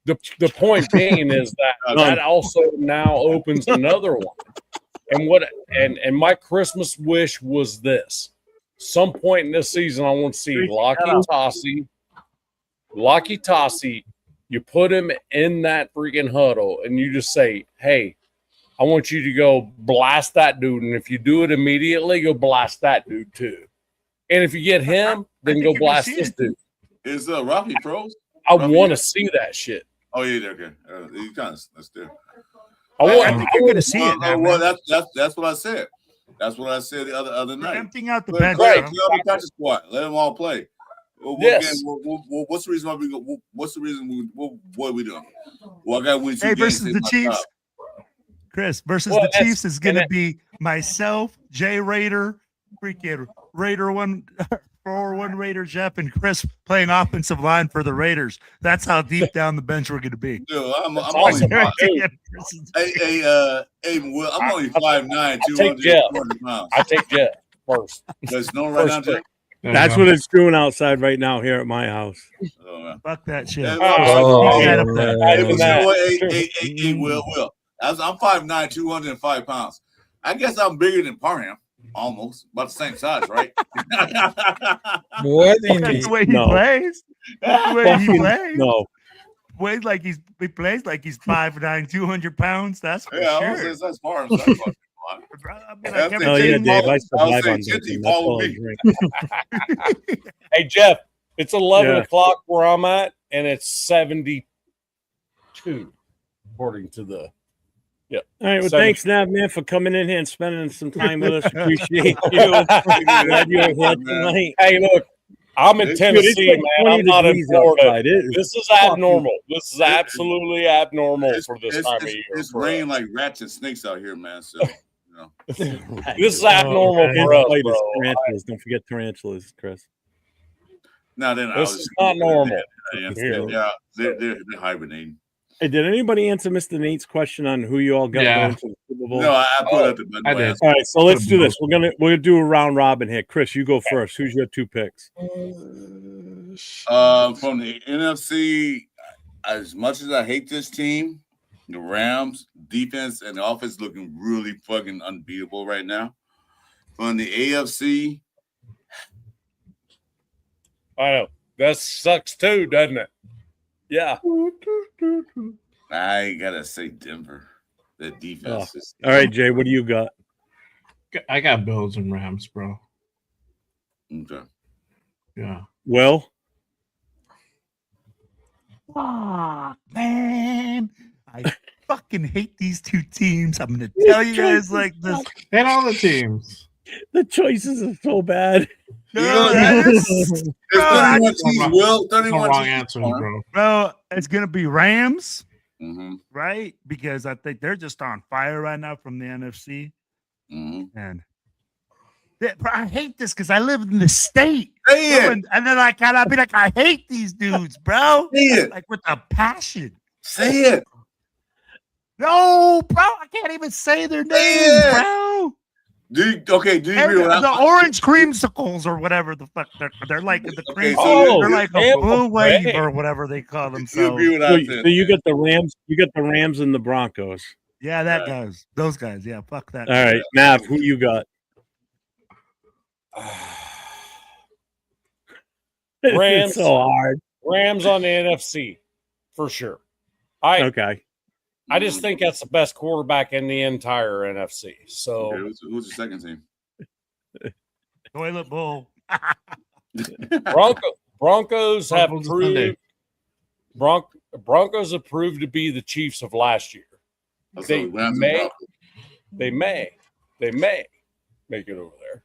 The point being is that also now opens another one. And my Christmas wish was this: some point in this season, I want to see Lockie Tossie. You put him in that freaking huddle, and you just say, "Hey, I want you to go blast that dude, and if you do it immediately, go blast that dude too. And if you get him, then go blast this dude." Is Rocky froze? I want to see that shit. Oh yeah, okay. You kind of that's there. I think you're gonna see it. Well, that's what I said. That's what I said the other night. Emptying out the bench. Right. Practice squad. Let them all play. Yes. What's the reason why we go? What's the reason what are we doing? Well, I got to win 2 games. Versus the Chiefs. Chris versus the Chiefs is going to be myself, Jay Raider, freaking Raider 401 Raider Jeff, and Chris playing offensive line for the Raiders. That's how deep down the bench we're going to be. Dude, I'm only Will, I'm only 5'9", 200 pounds. I take Jeff first. There's no right now, Jeff. That's what it's doing outside right now here at my house. Fuck that shit. Will. I'm 5'9", 205 pounds. I guess I'm bigger than Parham, almost, about the same size, right? That's the way he plays. That's the way he plays. No. Plays like he plays like he's 5'9", 200 pounds. That's for sure. That's Parham. Hell yeah, Dave. I survive on that. Hey, Jeff, it's 11 o'clock where I'm at, and it's 72, according to the. Yep. All right. Well, thanks, Nav, man, for coming in here and spending some time with us. Appreciate you. Glad you were here tonight. Hey, look, I'm in Tennessee, man. I'm not in Florida. This is abnormal. This is absolutely abnormal for this time of year. It's rain like rats and snakes out here, man. So. This is abnormal for us, bro. Tarantulas. Don't forget tarantulas, Chris. No, then this is not normal. Yeah, they're hibernating. Hey, did anybody answer Mr. Nate's question on who you all got going to the Super Bowl? No, I put up the button. I did. All right, so let's do this. We're gonna do a round robin here. Chris, you go first. Who's your 2 picks? From the NFC, as much as I hate this team, the Rams defense and the offense looking really fucking unbeatable right now. From the AFC, I know that sucks too, doesn't it? Yeah. I gotta say Denver. The defense is. All right, Jay, what do you got? I got Bills and Rams, bro. Okay. Yeah. Well. Man. I fucking hate these 2 teams. I'm gonna tell you guys like this. And all the teams. The choices are so bad. It's 31 teams, Will. 31 wrong teams, answers, bro. Bro, it's gonna be Rams, mm-hmm. right? Because I think they're just on fire right now from the NFC. Mm-hmm. And bro, I hate this because I live in the state. Say it. And then I gotta be like, I hate these dudes, bro. Say it. Like with a passion. Say it. No, bro, I can't even say their names, bro. Do you agree with the orange creamsicles or whatever the fuck they're like the cream. so they're like a Tampa blue wave Bay. or whatever they call you themselves. agree with So, that? so you get the Rams. You get the Rams and the Broncos. Yeah, that guys, those guys. Yeah, fuck that. All right, Mav, who you got? Rams. It's so hard. Rams on the NFC for sure. I Okay. just think that's the best quarterback in the entire NFC. So Okay, who's the second team? Toilet bowl. Broncos have Broncos proved Broncos have proved to be the Chiefs of last year. Oh, so They Rams and may, Broncos. they may make it over there.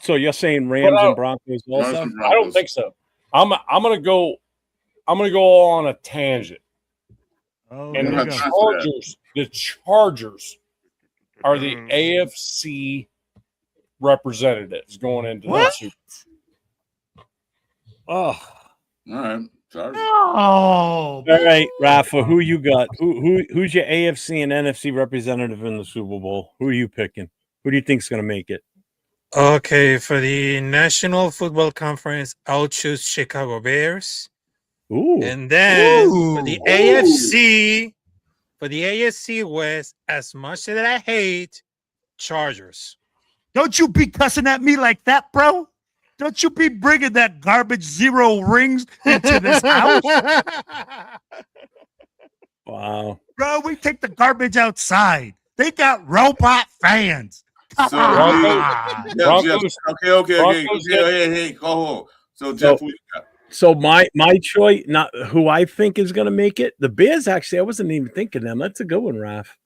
So you're saying Rams But and Broncos Rams also? and I don't Broncos. think so. I'm gonna go on a tangent. Oh, And there the you go. Chargers are the AFC representatives going into What? that Super Oh. All right. Sorry. Oh, All right, Rafa, who you got? Who's your AFC and NFC representative in the Super Bowl? Who are you picking? Who do you think's going to make it? Okay, for the National Football Conference, I'll choose Chicago Bears. Ooh. And then for the Ooh. AFC West, as much as I hate Chargers. don't you be cussing at me like that, bro? Don't you be bringing that garbage 0 rings into this house, Wow. bro? We take the garbage outside. They got robot fans. Come So, on. Jeff, Broncos- okay. Broncos Hey, go home. So, Jeff, who you got? So my choice, not who I think is going to make it. The Bears, actually, I wasn't even thinking them. That's a good one, Raf.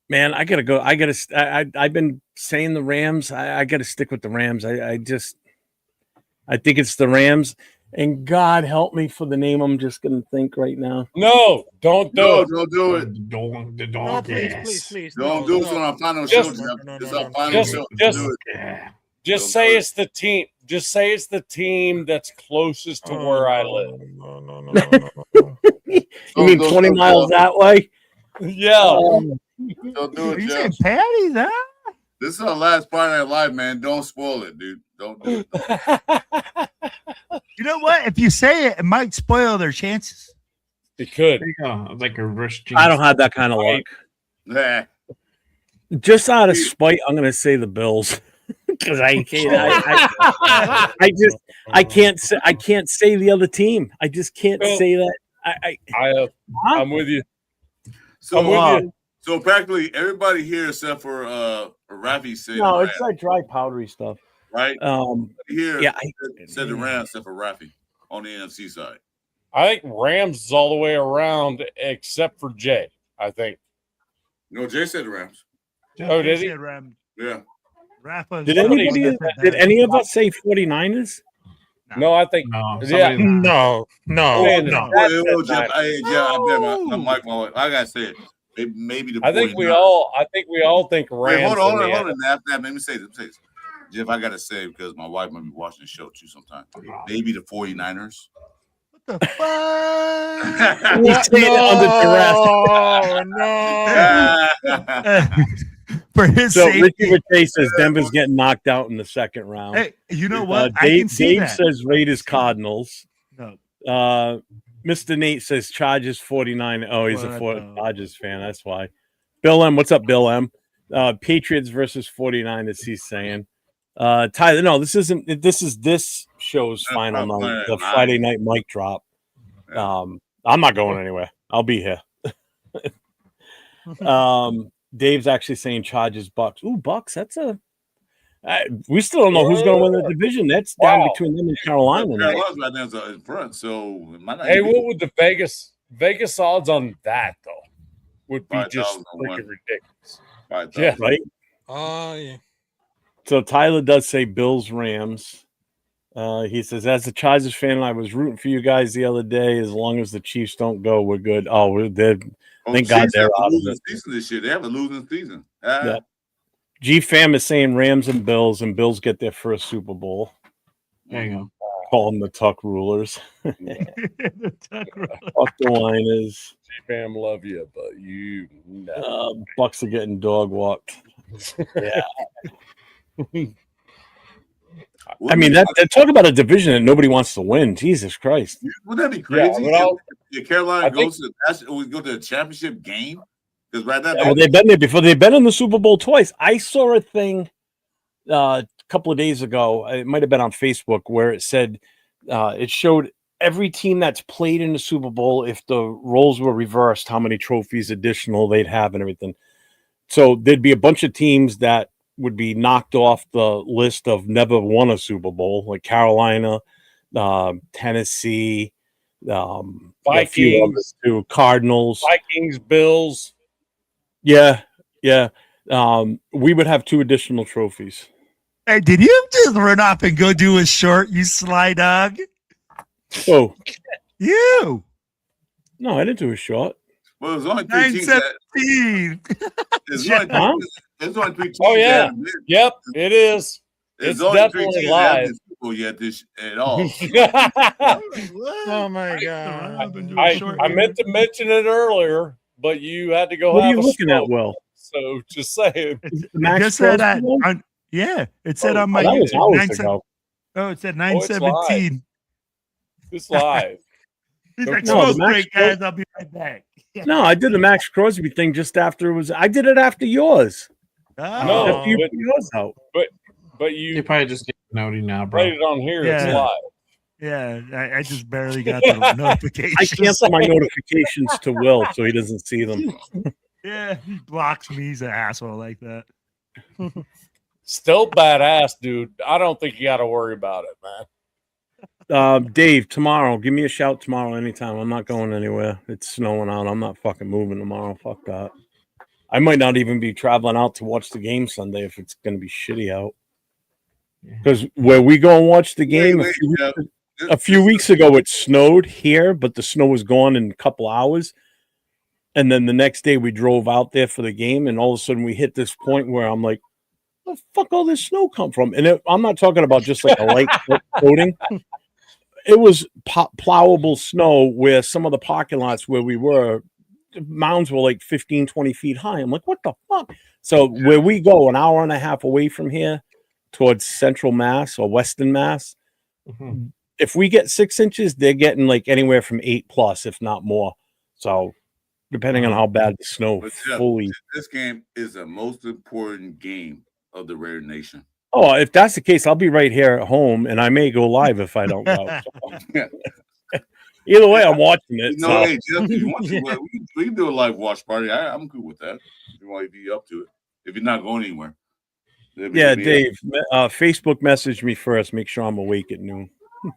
Man, I gotta go. I've been saying the Rams. I gotta stick with the Rams. I think it's the Rams. And God help me for the name I'm just gonna think right now. No, don't do No, it. don't do it. No, please. Don't do it on our final Just- show, Jeff. no, It's no, our no. final Just- show. just- Do it. Just Don't say do it. it's the team. Just say it's the team that's closest to where I live. No. You mean Don't 20 do it, miles Jeff. that way? Yeah. Don't do Are it, you Jeff. saying Patty? Huh? This is our last Friday Night Live, man. Don't spoil it, dude. Don't do it. You know what? If you say it, it might spoil their chances. It could. There you go. It's like a reverse I don't have that kind of luck. Nah. Just out of spite, I'm gonna say the Bills. Because I can't say the other team. I just can't Well, say that. I'm with you. So, I'm with you. so practically everybody here except for Rafi said No, the it's Rams, like dry powdery stuff. right? Yeah, Here said the Rams except for Rafi on the NFC side. I think Rams is all the way around except for Jay. I think. No, Jay said the Rams. Oh, did he? Yeah. Rafa, Did any of us say 49ers? No, I think. No, Yeah. No. It was Jeff. I bet my mic. I gotta say it. Maybe the. I think we 49ers. all think Wait, Rams. hold in the on. After that, let me say this. Jeff, I gotta say because my wife might be watching the show too sometime. Maybe the 49ers. What the fuck? He's saying it under duress. No. For his So safety. Richie Richey says Denver's getting knocked out in the second round. Hey, you know what? I Dave, can see Dave that. says Raiders Cardinals. No. Mr. Nate says Chargers 49. Oh, he's a What the- Chargers fan. That's why. Bill M. What's up, Bill M? Patriots versus 49ers, he's saying. Tyler, no, this isn't. This is this show's final night, the Friday night mic drop. I'm not going anywhere. I'll be here. Dave's actually saying Chargers Bucks. Ooh, Bucks. That's we still don't know who's going to win the division. That's down between them and Carolina. Carolina's right now in front, so it might not Hey, even be- what would the Vegas odds on that though? Would be just 5,000 to 1. freaking ridiculous. 5,000. Yeah. Right. Oh, yeah. So Tyler does say Bills Rams. He says, as a Chargers fan, I was rooting for you guys the other day. As long as the Chiefs don't go, we're good. Oh, thank God Chiefs they're have a out of losing it. season this year. They have a losing season. Yeah. G Fam is saying Rams and Bills get their first Super Bowl. There you go. call them the tuck rulers. The tuck rule. Fuck the whiners. Fam, love you, but you no. Bucks are getting dog walked. Yeah. I mean, that talk about a division that nobody wants to win. Jesus Christ. Wouldn't that be crazy? Yeah, if Carolina goes to we go to the championship game? Because right now, Well, they've been there before. They've been in the Super Bowl twice. I saw a thing a couple of days ago. It might have been on Facebook where it said it showed every team that's played in the Super Bowl, if the roles were reversed, how many trophies additional they'd have and everything. So there'd be a bunch of teams that would be knocked off the list of never won a Super Bowl, like Carolina, Tennessee, Vikings, too, Cardinals, Vikings, Bills. Yeah. We would have 2 additional trophies. Hey, did you just run off and go do a short, you sly dog? Oh, You. no, I didn't do a shot. well, there's only 3 teams. 917. There's only 3 teams. Oh yeah, yep, it is. There's It's only 3 definitely teams live. that have this people yet this at all. Oh my god! I meant to mention it earlier, but you had to go. What are have you a looking smoke. at, Will? So just saying. Max Just said Crosby one? on, yeah, it said on my that was YouTube. hours ago. Oh, it said Oh, it's 917. It's live. He's like, No, the smoke Max break, guys. I'll be right back. No, I did the Max Crosby thing just after it was. I did it after yours. Oh. No, After you but- put yours out. But You you probably just get noti now, bro. played it on here. It's Yeah. live. Yeah, I just barely got the notification. I cancel my notifications to Will so he doesn't see them. Yeah, he blocks me. He's an asshole like that. Still badass, dude. I don't think you got to worry about it, man. Dave, tomorrow, give me a shout tomorrow anytime. I'm not going anywhere. It's snowing out. I'm not fucking moving tomorrow. Fuck that. I might not even be traveling out to watch the game Sunday if it's going to be shitty out. Because where we go and watch the game, a few weeks ago, it snowed here, but the snow was gone in a couple hours. And then the next day, we drove out there for the game, and all of a sudden, we hit this point where I'm like, "Where the fuck all this snow come from?" And I'm not talking about just like a light coating. It was plowable snow where some of the parking lots where we were, the mounds were like 15, 20 feet high. I'm like, what the fuck? So where we go an hour and a half away from here towards Central Mass or Western Mass, if we get 6 inches, they're getting like anywhere from 8+, if not more. So depending on how bad the snow But Jeff, fully. this game is the most important game of the Raider Nation. Oh, if that's the case, I'll be right here at home, and I may go live if I don't go. So. Either way, I'm watching it. No, So. hey, Jeff, if you want to, we can do a live watch party. I'm good with that. If you want to be up to it, if you're not going anywhere. Yeah, Dave, Facebook message me first. Make sure I'm awake at noon.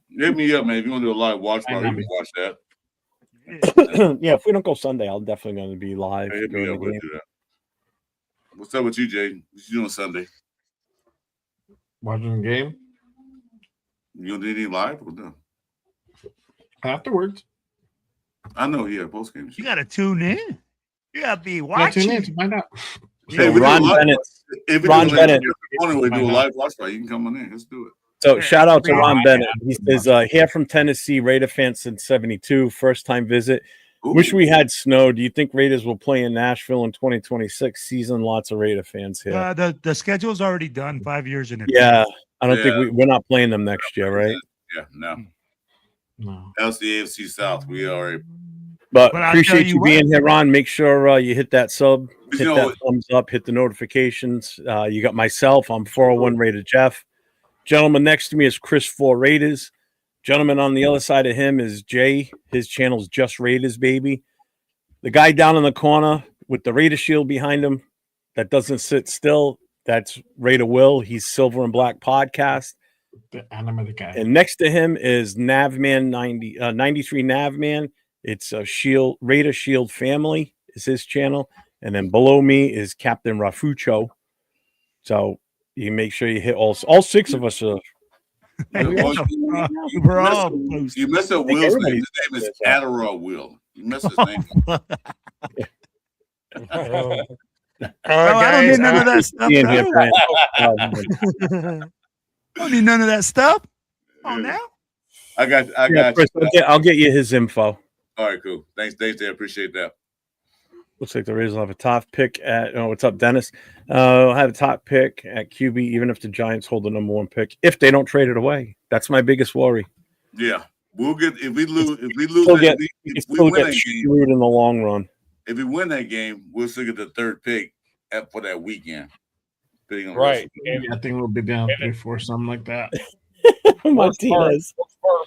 Hit me up, man. If you want to do a live watch party, we can watch that. Yeah, if we don't go Sunday, I'll definitely going to be live. Hey, hit me during up. the We'll game. do that. What's up with you, Jay? What you doing Sunday? Watching the game You don't do anything live? Or no? afterwards. I know, yeah, post games. You got to tune in. You got to be Yeah, watching. tune in to find out. Hey, we do Ron a live- Bennett. If we Ron do Bennett. we do a live watch party. You can come on in. Let's do it. So shout out to Yeah. Ron Bennett. He says, here from Tennessee, Raider fan since 72, first time visit. Ooh. Wish we had snow. Do you think Raiders will play in Nashville in 2026 season? Lots of Raider fans here. The schedule's already done 5 years in advance. Yeah, I don't Yeah. think we're not playing them next year, right? Yeah, no. No. That's the AFC South. We are. But But I'll appreciate tell you you what. being here, Ron. Make sure you hit that sub, You hit know that what? thumbs up, hit the notifications. You got myself. I'm 401 Raider Jeff. Gentleman next to me is Chris 4 Raiders. Gentleman on the other side of him is Jay. His channel's Just Raiders, baby. The guy down in the corner with the Raider shield behind him that doesn't sit still, that's Raider Will. He's Silver and Black Podcast. The animated guy. And next to him is Navman 93 Navman. It's a Shield Raider Shield Family is his channel, and then below me is Captain Rafucho. So you make sure you hit all 6 of us. Are, We're all close. You messed up think Will's name. everybody His name is does that. Adderall Will. You messed his name up. All right, I don't need none of that stuff. being here, No. Brent. I don't need none of that stuff. Oh, now I got Chris, you. I'll get you his info. All right, cool. Thanks, Dave. I appreciate that. Looks like the Raiders will have a top pick at. Oh, what's up, Dennis? I'll have a top pick at QB, even if the Giants hold the number 1 pick. If they don't trade it away, that's my biggest worry. Yeah, we'll get if we lose. If we still win get that screwed in the long run. If we win that game, we'll still get the 3rd pick for that weekend. Right. And I think we'll be down 3-4, something like that. Worst part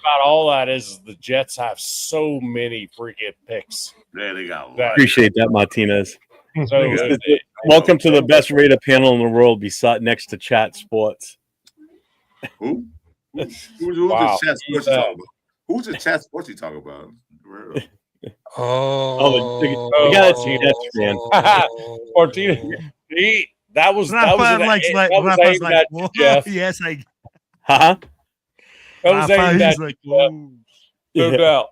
about all that is the Jets have so many freaking picks. Yeah, they got. Appreciate that, Martinez. So welcome to the best Raider panel in the world, beside next to Chat Sports. Who? Who's the Chat Sports you talking about? Who's the Chat Sports you talking about? The guy that's a Jets fan. Martinez. That was aimed at you, Jeff. Yes, I. Huh? That was aimed at like, no doubt.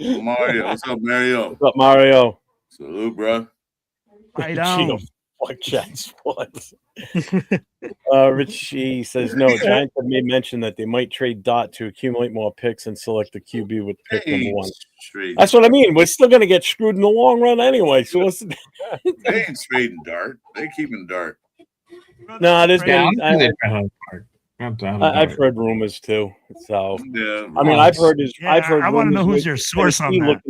Mario, what's up, Mario? What's up, Mario? Salute, bro. Right on. Fuck Chat Sports. Richie says no. Giants have made mention that they might trade Dot to accumulate more picks and select the QB with pick number 1. That's what I mean. We're still going to get screwed in the long run anyway. So what's they ain't trading Dart. They keeping Dart. No, there's been. I've heard rumors too. So yeah, I mean, I've heard. I want to know who's your source on that.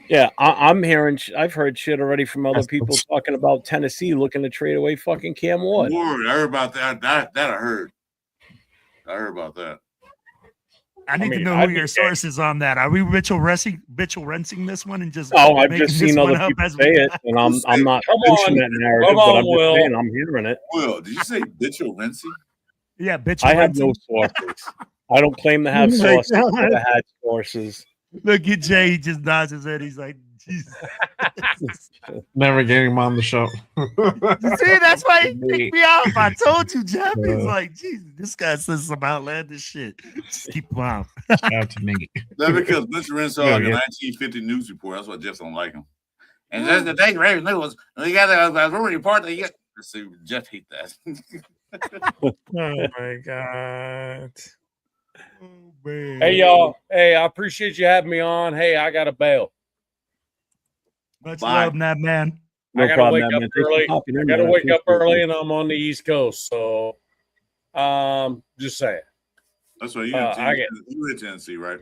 Yeah, I'm hearing. I've heard shit already from other people talking about Tennessee looking to trade away fucking Cam Ward. I heard about that. That I heard. I heard about that. I need to know who your source is on that. Are we Mitchell rinsing this one and just? Oh, I've just seen other people say it, and I'm not pushing that narrative, but I'm just saying I'm hearing it. Will, did you say Mitchell Rincey? Yeah, Mitchell. I have no sources. I don't claim to have sources. I had sources. Look at Jay. He just nods his head. He's like, Jesus. Never getting him on the show. See, that's why he kicked me off. I told you, Jeff. He's like, Jesus, this guy says some outlandish shit. Just keep him off. Out to me. That's because Mitchell Rincey like a 1950 news report. That's why Jeff don't like him. And that's the thing, Raven News. We got a rumor report that you get. See, Jeff hate that. Oh my god. Oh, man. Hey y'all. Hey, I appreciate you having me on. Hey, I gotta bail. Much love, that man. I gotta wake up early. I gotta wake up early, and I'm on the East Coast. So, just saying. That's right. You're in Tennessee, right?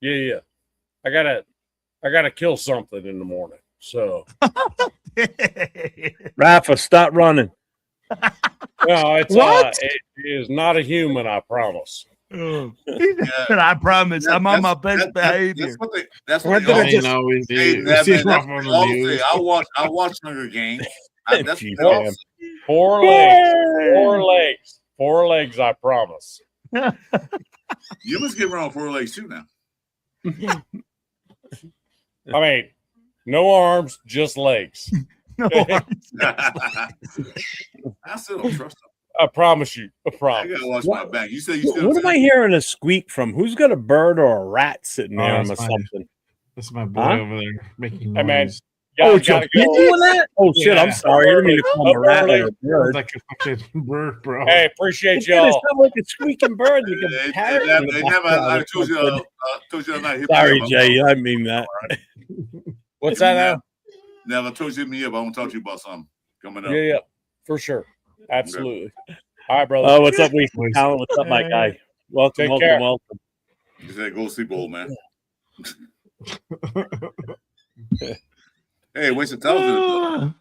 Yeah. I gotta kill something in the morning. So, Rafa, stop running. No, it is not a human. I promise. I promise. I'm on my best behavior. That's what they always do. I watch Hunger Games. That's Four legs. I promise. You must get around 4 legs too now. I mean, no arms, just legs. No arms. I still don't trust them. I promise you. I I promise. gotta watch my back. You said you still. What am I hearing a squeak from? Who's got a bird or a rat sitting near him or something? That's my boy over there making noise. Hey man. Oh, doing that? Oh shit! I'm sorry. I didn't mean to call him a rat or a bird. Like a fucking bird, bro. Hey, appreciate y'all. y'all. It sounds like a squeaking bird. You can parrot. I told you not. Sorry, Jay. I mean that. What's that now? Never told you me up. I want to talk to you about something coming up. Yeah, for sure. Absolutely. All right, brother. Oh, what's up, Wesley? What's up, my guy? Welcome. You said go sleep, old man. Hey, Wasted Talent.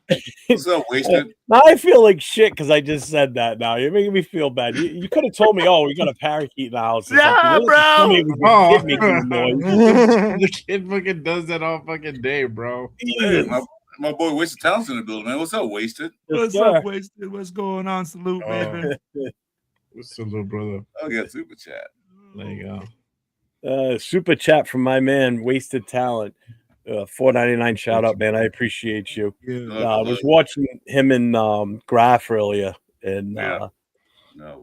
What's up, Wasted? Now I feel like shit because I just said that. Now you're making me feel bad. You could have told me, "Oh, we got a parakeet in the house." Yeah, bro. The kid fucking does that all fucking day, bro. Hey, my boy Wasted Talent's in the building, man. What's up, Wasted? What's up, Wasted? What's going on? Salute, baby. What's up, little brother? Oh, yeah, super chat. There you go. Super chat from my man, Wasted Talent. $4.99 shout out, man. I appreciate you. I was watching him and Graf earlier, and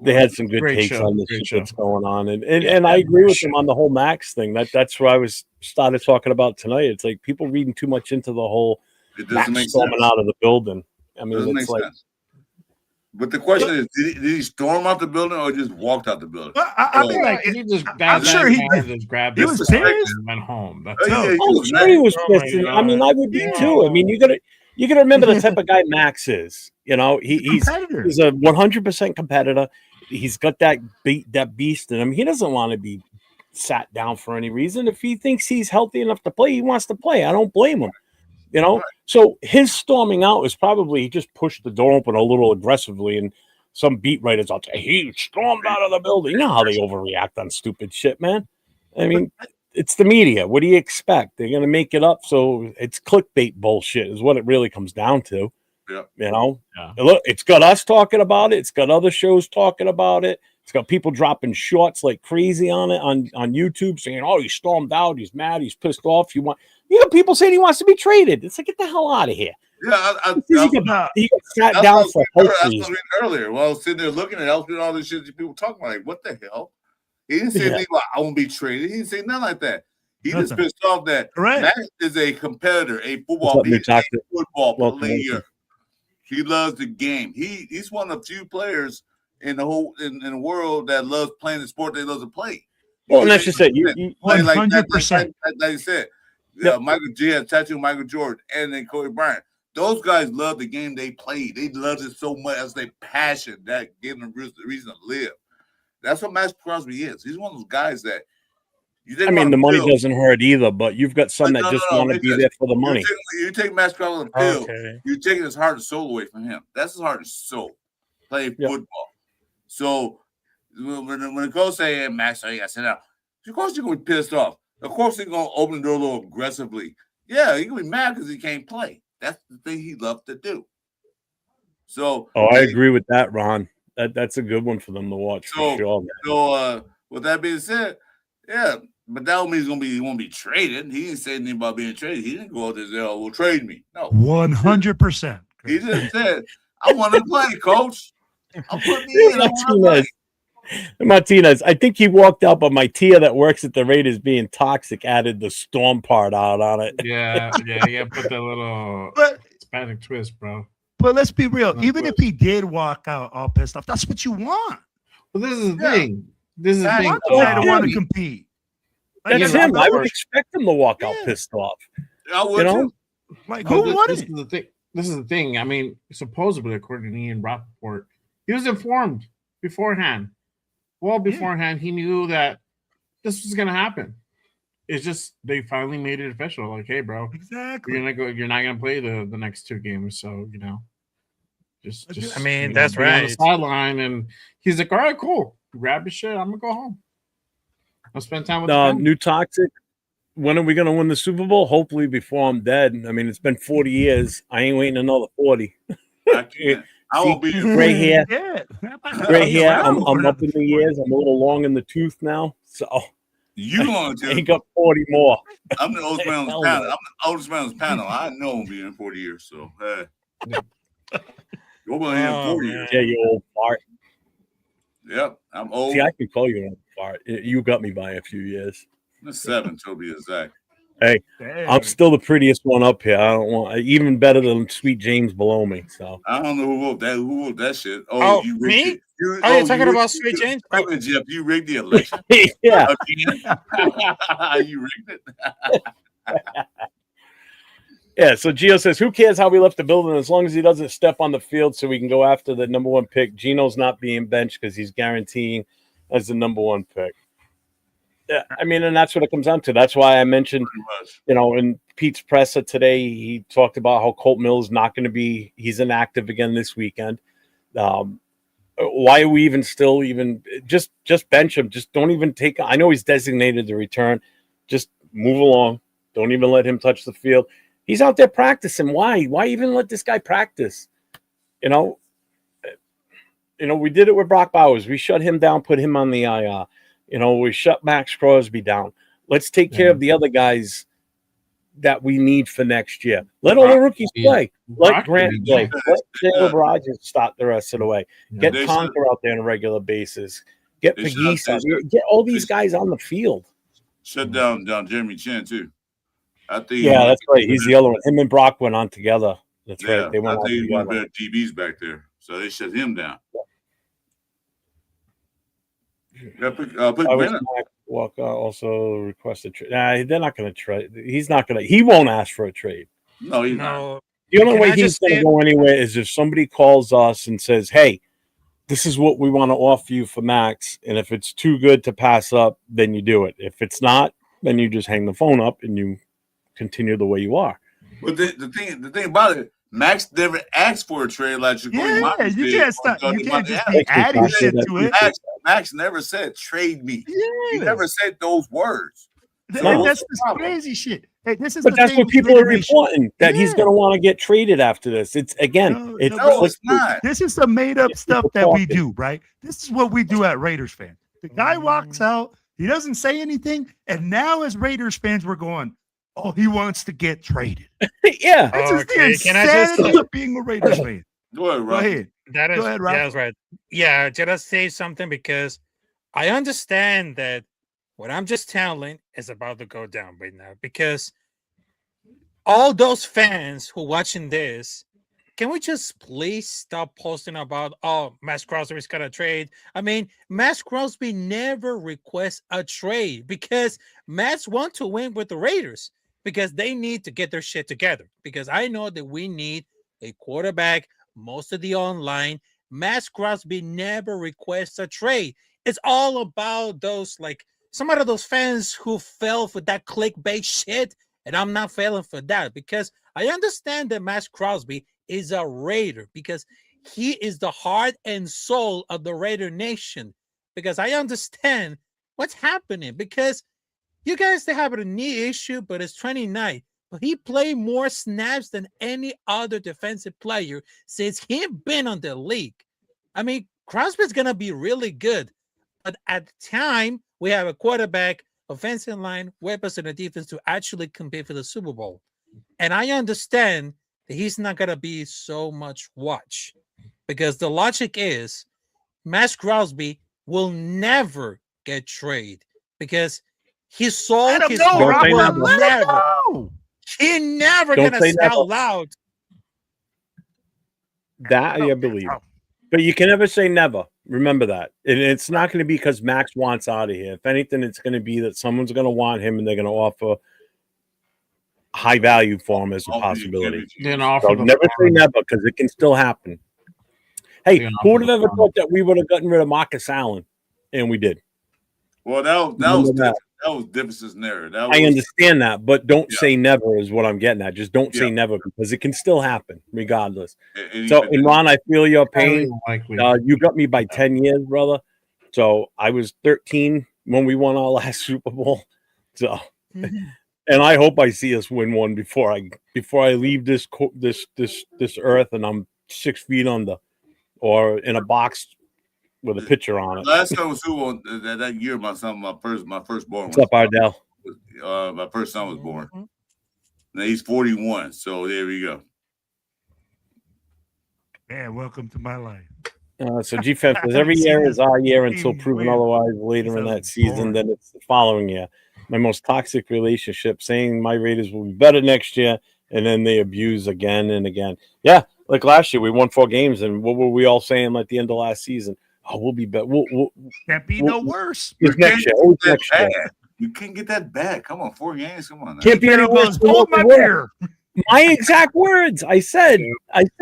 they had some good takes on the shit that's going on. And I agree with him on the whole Max thing. That's where I started talking about tonight. It's like people reading too much into the whole Max storming out of the building. I mean, it's like But the question is, did he storm out the building or just walked out the building? I mean, like, he just I'm sure he just grabbed he his was stuff pissed. and went home. That's Oh, yeah, it. I'm sure he was pissed. And, I mean, I would be too. I mean, you gotta remember the type of guy Max is. You know, he's a 100% competitor. He's got that beast in him. He doesn't want to be sat down for any reason. If he thinks he's healthy enough to play, he wants to play. I don't blame him. You know, so his storming out is probably he just pushed the door open a little aggressively, and some beat writers out there, he stormed out of the building. You know how they overreact on stupid shit, man. I mean, it's the media. What do you expect? They're going to make it up. So it's clickbait bullshit is what it really comes down to. Yeah. You know, look, it's got us talking about it. It's got other shows talking about it. It's got people dropping shorts like crazy on it on YouTube saying, oh, he stormed out. He's mad. He's pissed off. You got people saying he wants to be traded. It's like, get the hell out of here. Yeah, he got sat down for health reasons. earlier. While I was sitting there looking at all this shit that people talking about, like, what the hell? He didn't say anything about I won't be traded. He didn't say nothing like that. He just pissed off that Max is a competitor, a football player. He loves the game. He's one of the few players in the world that loves playing the sport they love to play. Well, and that's just it. You 100%. Like you said, Michael G has tattooed Michael Jordan and then Kobe Bryant. Those guys love the game they play. They love it so much as their passion that gave them the reason to live. That's what Max Crosby is. He's one of those guys that I mean, the money doesn't hurt either, but you've got some that just want to be there for the money. You take Max Crosby on the field, you're taking his heart and soul away from him. That's his heart and soul. Playing football. So when the coach say, hey, Max, you got to sit down, of course you're going to be pissed off. Of course he's going to open the door a little aggressively. Yeah, he's going to be mad because he can't play. That's the thing he loves to do. So, I agree with that, Ron. That's a good one for them to watch for sure. Man. So, with that being said, yeah, but that don't mean he won't be traded. He didn't say anything about being traded. He didn't go out there and say, "Oh, well, trade me." No, 100%. He just said, "I want to play, coach. I'll put me in." Martinez, I think he walked out, but my Tia that works at the Raiders being toxic added the storm part out on it. Yeah, put that little Hispanic twist, bro. But let's be real. Even if he did walk out all pissed off, that's what you want. Well, this is the thing. This is the thing. I don't want to compete. That's him. I would expect him to walk out pissed off. I would, too. Like, who won it? This is the thing. I mean, supposedly, according to Ian Rappaport, he was informed beforehand. Well, beforehand, he knew that this was going to happen. It's just they finally made it official. Like, hey, bro, exactly. You're not going to play the next two games. So just. I mean, that's right. On the sideline, and he's like, all right, cool. Grab your shit. I'm gonna go home. I'll spend time with the new toxic. When are we gonna win the Super Bowl? Hopefully before I'm dead. I mean, it's been 40 years. I ain't waiting another 40. I won't be gray hair. Gray hair. I'm up in the years. I'm a little long in the tooth now. So you long too. I ain't got 40 more. I'm the oldest man on the panel. I'm the oldest man on the panel. I know I'll be in 40 years. So you're going to have 40 years. Yeah, you old fart. Yep, I'm old. See, I can call you old fart. You got me by a few years. 7 to be exact. Hey, I'm still the prettiest one up here. I don't want even better than Sweet James below me. So I don't know who wrote that shit. Oh, you me? You're talking about Sweet James? Jeff, you rigged the election. Yeah, you rigged it. Yeah, so Gio says, who cares how we left the building as long as he doesn't step on the field so we can go after the number one pick. Gino's not being benched because he's guaranteeing as the number one pick. Yeah, I mean, and that's what it comes down to. That's why I mentioned, in Pete's presser today, he talked about how Colt Mills not going to be, he's inactive again this weekend. Why are we just bench him? Just don't even take, I know he's designated to return. Just move along. Don't even let him touch the field. He's out there practicing. Why? Why even let this guy practice? We did it with Brock Bowers. We shut him down, put him on the IR. We shut Max Crosby down. Let's take care of the other guys that we need for next year. Let all the rookies play. Let Grant play. Let Caleb Rogers start the rest of the way. Get Conker out there on a regular basis. Get Pegues out. Get all these guys on the field. Shut down Jeremy Chin, too. That's right. He's the other one. Him and Brock went on together. That's right. They went on together. One of their DBs back there. so they shut him down. Yeah, put Walker also requested trade. Nah, they're not going to trade. He's not going to. He won't ask for a trade. No, he's not. The only Can way I he's just going to say- go anywhere is if somebody calls us and says, "Hey, this is what we want to offer you for Max," and if it's too good to pass up, then you do it. If it's not, then you just hang the phone up and you continue the way you are. But the thing about it, Max never asked for a trade like you're going. Yeah, you can't stop. You can't just be adding shit to it. Max never said trade me. Yeah. He never said those words. So And what's that's the this problem? crazy shit. Hey, this is But the that's thing what with people are Raider Nation. reporting, that he's going to want to get traded after this. It's again, it's No, it's not. This is the made up It's stuff people that we talking. do, right? This is what we do at Raiders fan. The guy walks out, he doesn't say anything, and now as Raiders fans, we're going, "Oh, he wants to get traded." Yeah. This is the Okay, can I just insanity of being a Raiders fan. Go ahead, Go Rob. ahead. That is, Go ahead, Ralph. yeah, that's right. Yeah, just say something because I understand that what I'm just telling is about to go down right now because all those fans who watching this, can we just please stop posting about, oh, Max Crosby's got a trade? I mean, Max Crosby never requests a trade because Max want to win with the Raiders because they need to get their shit together. Because I know that we need a quarterback, most of the online. Max Crosby never requests a trade. It's all about those, like, some of those fans who fell for that clickbait shit, and I'm not failing for that because I understand that Max Crosby is a Raider because he is the heart and soul of the Raider Nation. Because I understand what's happening because you guys, they have a knee issue, but it's 29. But he played more snaps than any other defensive player since he's been on the league. I mean, Crosby's going to be really good. But at the time, we have a quarterback, offensive line, weapons, and a defense to actually compete for the Super Bowl. And I understand that he's not going to be so much watch because the logic is Max Crosby will never get traded because he sold his heart will never. He never Don't gonna say sell never. out. That I believe. But you can never say never. Remember that. And it's not going to be because Max wants out of here. If anything, it's going to be that someone's going to want him and they're going to offer high value for him as a possibility. Then So offer the never say never because it can still happen. Hey, Yeah, who would have the ever farm. thought that we would have gotten rid of Marcus Allen? And we did. Well, that Remember that. was Divis's narrative. That I was, understand that, but don't Yeah. say never is what I'm getting at. Just don't say Yeah. never because it can still happen regardless. and So, even- and Ron, I feel your Highly pain. unlikely. You got me by 10 years, brother. So I was 13 when we won our last Super Bowl. So, and I hope I see us win one before I leave this earth and I'm 6 feet under or in a box with a picture on it. last time was who on that year. My firstborn. What's up, Ardell? My first son was born. Now he's 41. So there we go. Man, welcome to my life. So G-Fam says every year is our year until Team proven win. otherwise later in that season. Then it's the following year. My most toxic relationship, saying my Raiders will be better next year, and then they abuse again and again. Yeah, like last year, we won 4 games, and what were we all saying at the end of last season? Oh, we'll be better. Can't be no worse. It's next year. Always next year. You can't get that back. Come on, 4 games. Come on. Now. Can't be any worse than Hold what my we were. beer. My exact words. I said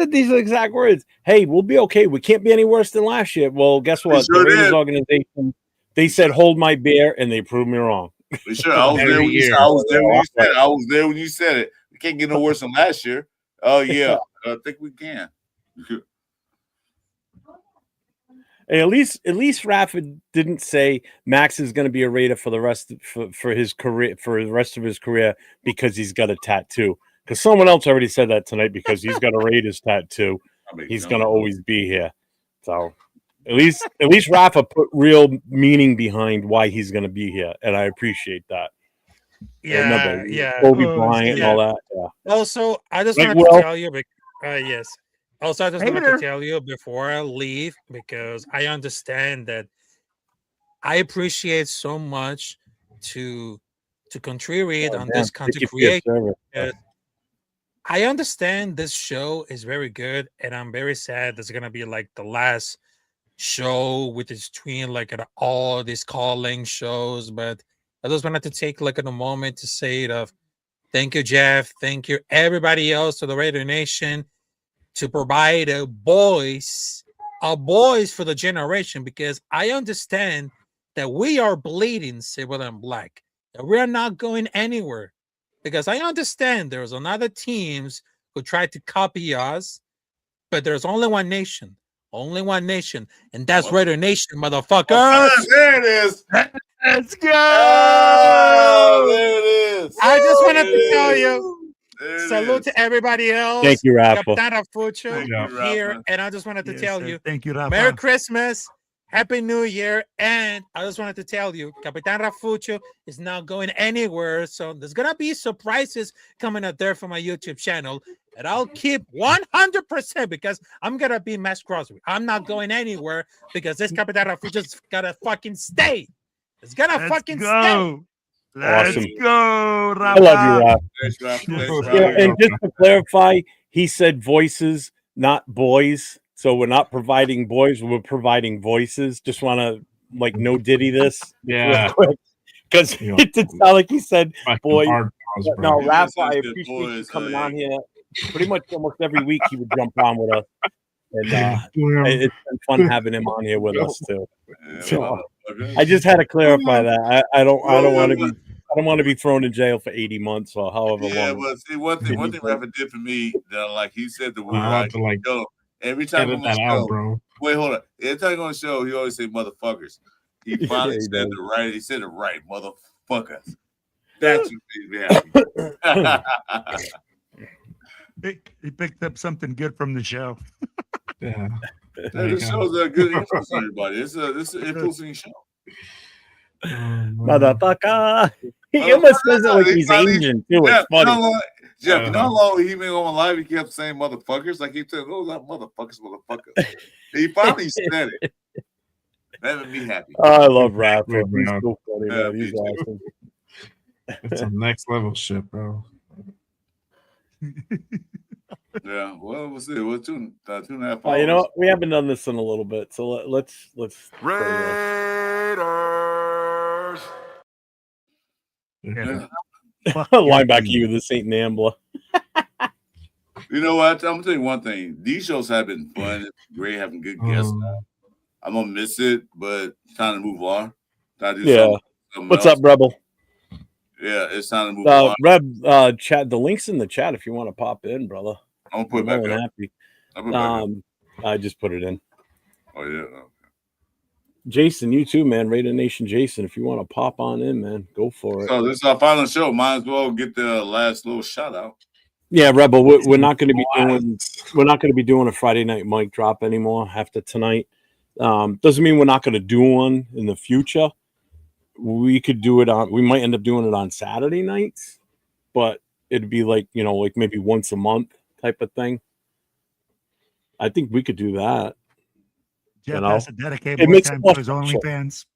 these exact words. Hey, we'll be okay. We can't be any worse than last year. Well, guess what? sure The Raiders did. organization, they said hold my beer, and they proved me wrong. For sure. I was there when you said it. I was there when you said it. We can't get no worse than last year. Oh yeah, I think we can. Hey, at least Rafa didn't say Max is going to be a Raider for the rest for his career for the rest of his career because he's got a tattoo. Because someone else already said that tonight because he's got a Raiders tattoo. He's going to always be here. So at least Rafa put real meaning behind why he's going to be here, and I appreciate that. Yeah, yeah. Kobe Bryant and all that. Yeah. Also, I just Like, wanted well- to tell you. Yes. Also, I just wanted to tell you before I leave because I understand that I appreciate so much to contribute on this content creation. I understand this show is very good, and I'm very sad this is gonna be like the last show with its twin, like all these calling shows. But I just wanted to take like a moment to say it of thank you, Jeff. Thank you, everybody else to the Raider Nation to provide a voice for the generation, because I understand that we are bleeding silver and black, that we are not going anywhere. Because I understand there's another teams who tried to copy us, but there's only one nation, and that's Raider Nation, motherfuckers. There it is. Let's go. Oh, there it is. I just wanted to tell you, There it salute is. to everybody else. Thank you, Rafa. Capitan Rafucho Thank you, here, Rafa. and I just wanted to Yes, tell sir. you, Thank you, Rafa. Merry Christmas, Happy New Year, and I just wanted to tell you, Capitan Rafucho is not going anywhere, so there's gonna be surprises coming up there for my YouTube channel, and I'll keep 100% because I'm gonna be Max Crosby. I'm not going anywhere because this Capitan Rafucho's gotta fucking stay. It's gonna Let's fucking stay. go. Let's Awesome. go, I love you, Raf. Thanks, Rafa. Thanks, Yes, Rafa. Yeah, and just to clarify, he said voices, not boys. So we're not providing boys, we're providing voices. Just want to like no Diddy this Yeah. real quick. Because Yeah. it did sound like he said Fucking boy. hard pause, bro. No, Yeah, Rafa, sounds I good, appreciate you boys. coming on here. Pretty much almost every week he would jump on with us. And it's been fun having him on here with us too. Yeah, So, well, okay. I just had to clarify that. I don't want to be thrown in jail for 80 months or however Yeah, long. but see, one thing Rafa did for me, that like he said the word I have right. to like Yo, every time edit I'm on that the out, show, bro. wait, hold on. Every time I go on the show, he always say motherfuckers. He finally he said does. the right. He said it right, motherfuckers. That's what made me happy. He picked up something good from the show. Yeah. Yeah, this show's a good influence on everybody. This is an influencing show. Motherfucker. He almost says it like he's Asian too. It's funny. Jeff, you know how long he been on live? He kept saying motherfuckers. Like he said, "Oh, that motherfuckers." He finally said it. That made me happy. I love Rafa. Wait, He's bro. so funny, Yeah, man. He's me too. awesome. It's some next level shit, bro. Yeah, well, we'll see. We're 2.5 hours. You know what? We haven't done this in a little bit, so let's Raiders. Yeah. linebacker you the Saint Nambla. You know what? I'm gonna tell you one thing. These shows have been fun. It's great having good guests. I'm gonna miss it, but it's time to move on. Time to do something What's else. up, Rebel? Yeah, it's time to move on. Reb, chat. The link's in the chat if you want to pop in, brother. I'm gonna put it More back than up. happy. I'll put it back up. I just put it in. Oh yeah. Okay. Jason, you too, man. Raider Nation, Jason. If you want to pop on in, man, go for it. So this is our final show. Might as well get the last little shout out. Yeah, Rebel. We're not going to be doing a Friday night mic drop anymore after tonight. Doesn't mean we're not going to do one in the future. We could do it on. We might end up doing it on Saturday nights, but it'd be like like maybe once a month type of thing. I think we could do that. Jeff has to dedicate it more makes time it more to his special. OnlyFans.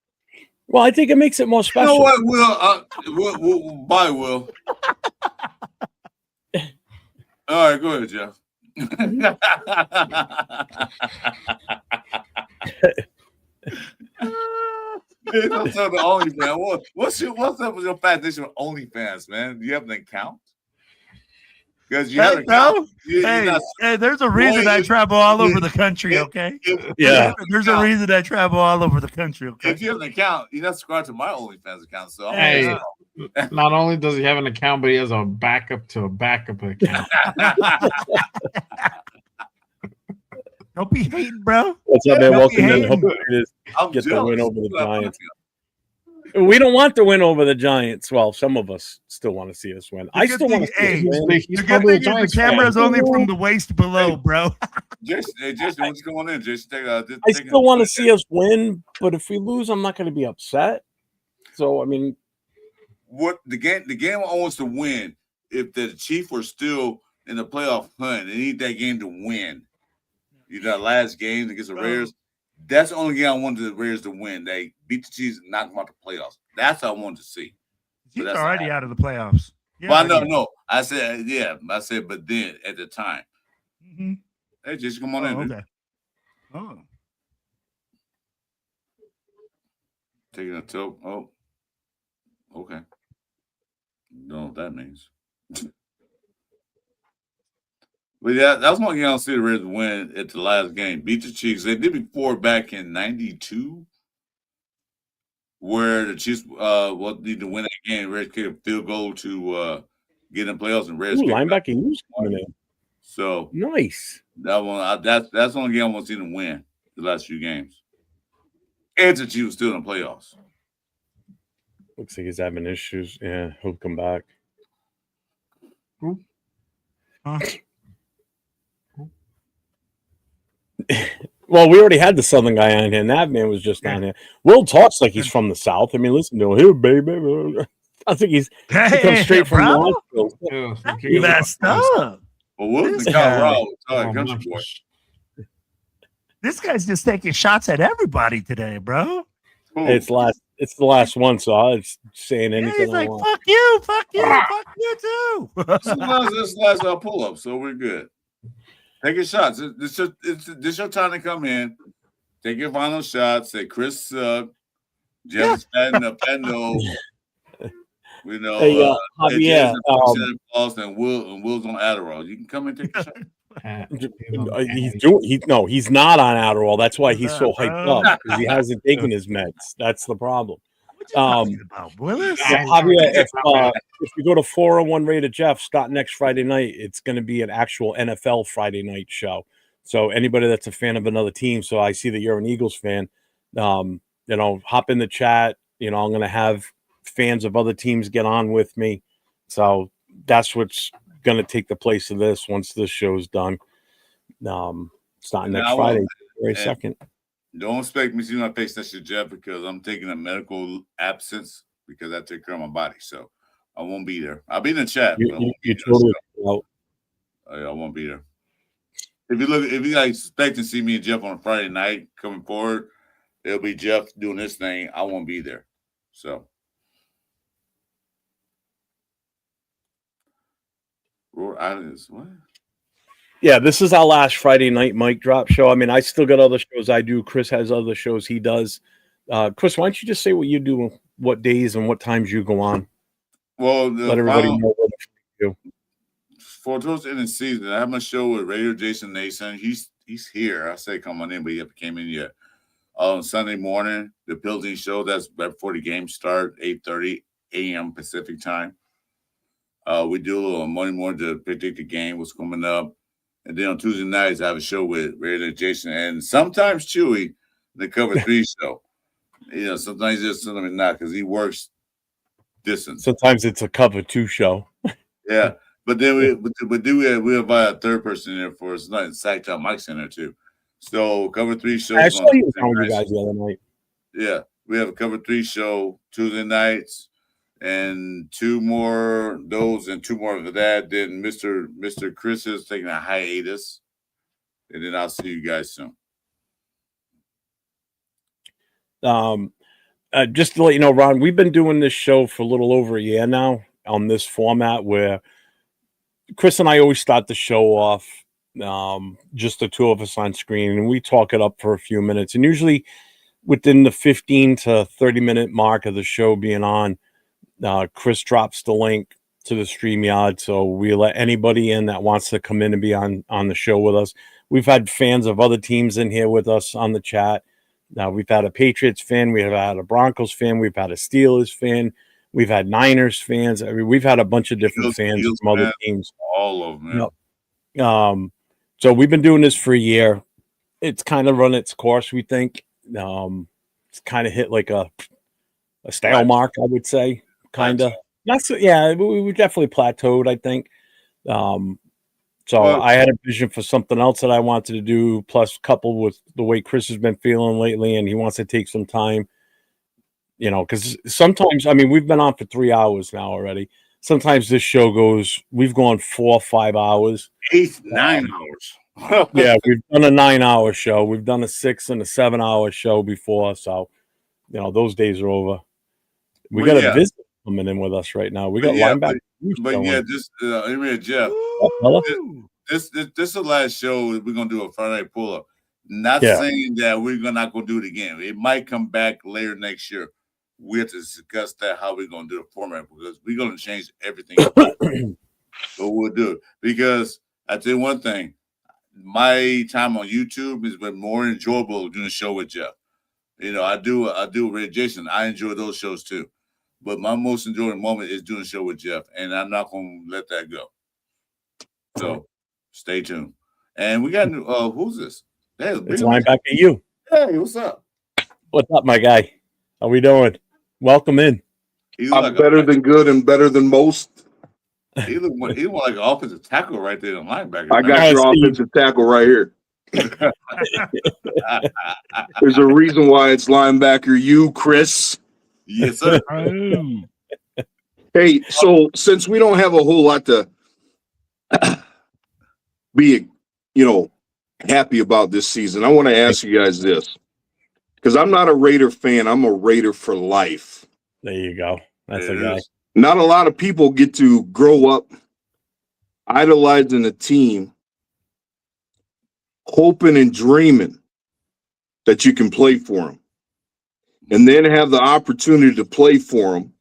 Well, I think it makes it more You special. know what, Will? Bye, Will. All right, go ahead, Jeff. Hey, don't tell the OnlyFans. What's up with your fascination with OnlyFans, man? Do you have an account? Because you have an account. Hey, there's a reason I travel all over the country, okay? Yeah. There's a reason I travel all over the country, okay? If you have an account, you're not subscribed to my OnlyFans account. So I'm Hey, not only does he have an account, but he has a backup to a backup account. Don't be hating, bro. What's up, man? Don't Welcome be in. hating. Hope you I'm get the jealous. win over the Giants. We don't want to win over the Giants. Well, some of us still want to see us win. I still want to see us win. The good thing is the camera is only from the waist below, bro. Jason, what's going on? Jason, I still want to see us win, but if we lose, I'm not going to be upset. So, I mean, what the game wants to win. If the Chiefs were still in the playoff hunt, they need that game to win. That last game against the Raiders. That's the only game I wanted the Raiders to win. They beat the Chiefs and knock them out the playoffs. That's what I wanted to see. He's already out of the playoffs. Well, no. I said, but then at the time. Mm-hmm. Hey, just come on in. Okay. Oh. Taking a tilt. Oh, okay. Don't know what that means. But yeah, that's one game I don't see the Reds win at the last game. Beat the Chiefs. They did before back in '92, where the Chiefs need to win that game. Reds kicked a field goal to get in playoffs, and Reds linebacker Hughes coming in. So nice. That one, that's the only game I want to see them win the last few games. And the Chiefs still in the playoffs. Looks like he's having issues. Yeah, he'll come back. Huh? Well, we already had the Southern guy on here, and that man was just on here. Will talks like he's from the South. I mean, listen to him. Here, baby. I think he comes straight from Nashville. You messed up. Well, Will's in Colorado. Country boy. This guy's just taking shots at everybody today, bro. It's the last one, so I was saying anything. He's like, fuck you, fuck you too. This last pull up, so we're good. Take your shots. This your time to come in. Take your final shots. Say Chris Jeff's Pando. We know Javier, and Will's on Adderall. You can come and take a shot. He's not on Adderall. That's why he's so hyped up, because he hasn't taken his meds. That's the problem. Willis? Javier, if you go to 401 Rated Jeff, starting next Friday night, it's going to be an actual NFL Friday night show. So anybody that's a fan of another team, so I see that you're an Eagles fan, hop in the chat. I'm going to have fans of other teams get on with me. So that's what's going to take the place of this once this show's done. Starting next Friday, February 2nd. Don't expect me to see my face next to Jeff, because I'm taking a medical absence because I take care of my body. So I won't be there. I'll be in the chat. I won't be there. If you guys expect to see me and Jeff on a Friday night coming forward, it'll be Jeff doing this thing. I won't be there. So. What? Yeah, this is our last Friday night mic drop show. I mean, I still got other shows I do. Chris has other shows he does. Chris, why don't you just say what you do, what days and what times you go on? Well, let everybody know what you do. For towards the end of the season, I have my show with Radio Jason Nason. He's here. I say come on in, but he haven't came in yet. On Sunday morning, the Building Show. That's right before the game start, 8:30 a.m. Pacific time. We do a little Monday morning to predict the game, what's coming up. And then on Tuesday nights, I have a show with Radio Jason and sometimes Chewy, the Cover 3 show. Sometimes just sometimes not, because he works distance. Sometimes it's a Cover 2 show. Yeah. But then we invite a third person in there for us. Not in Sacktown Mike's in there too. So Cover 3 shows. I saw you with you guys the other night. Yeah. We have a Cover 3 show Tuesday nights. And two more of that. Then Mr. Chris is taking a hiatus. And then I'll see you guys soon. Just to let you know, Ron, we've been doing this show for a little over a year now on this format where Chris and I always start the show off, just the two of us on screen, and we talk it up for a few minutes. And usually within the 15 to 30-minute mark of the show being on, Chris drops the link to the StreamYard, so we let anybody in that wants to come in and be on the show with us. We've had fans of other teams in here with us on the chat. We've had a Patriots fan, we've had a Broncos fan, we've had a Steelers fan, we've had Niners fans. I mean, we've had a bunch of different fans from other teams. All of them. Yep. So we've been doing this for a year. It's kind of run its course, we think. It's kind of hit like a stale mark, I would say. Kind of. We definitely plateaued, I think. I had a vision for something else that I wanted to do, plus coupled with the way Chris has been feeling lately, and he wants to take some time, because sometimes, I mean, we've been on for 3 hours now already. Sometimes this show we've gone 4 or 5 hours. 9 hours. Yeah, we've done a 9-hour show. We've done a 6 and a 7-hour show before. So, those days are over. We got a visit coming in with us right now. We got linebacker. but yeah, just Jeff. This is the last show. We're gonna do a Friday pull up. Not saying that we're not gonna do it again. It might come back later next year. We have to discuss that how we're gonna do the format because we're gonna change everything. But we'll do it because I tell you one thing. My time on YouTube has been more enjoyable doing a show with Jeff. I do Red Jason. I enjoy those shows too. But my most enjoyable moment is doing a show with Jeff, and I'm not gonna let that go. So stay tuned. And we got who's this? It's linebacker you. Hey, what's up? What's up, my guy? How we doing? Welcome in. I'm better than good and better than most. He look like an offensive tackle right there, the linebacker. I got your offensive tackle right here. There's a reason why it's linebacker you, Chris. Yes, sir. Hey, so since we don't have a whole lot to be, happy about this season, I want to ask you guys this. Because I'm not a Raider fan. I'm a Raider for life. There you go. That's a guy. Not a lot of people get to grow up idolizing a team, hoping and dreaming that you can play for them, and then have the opportunity to play for them.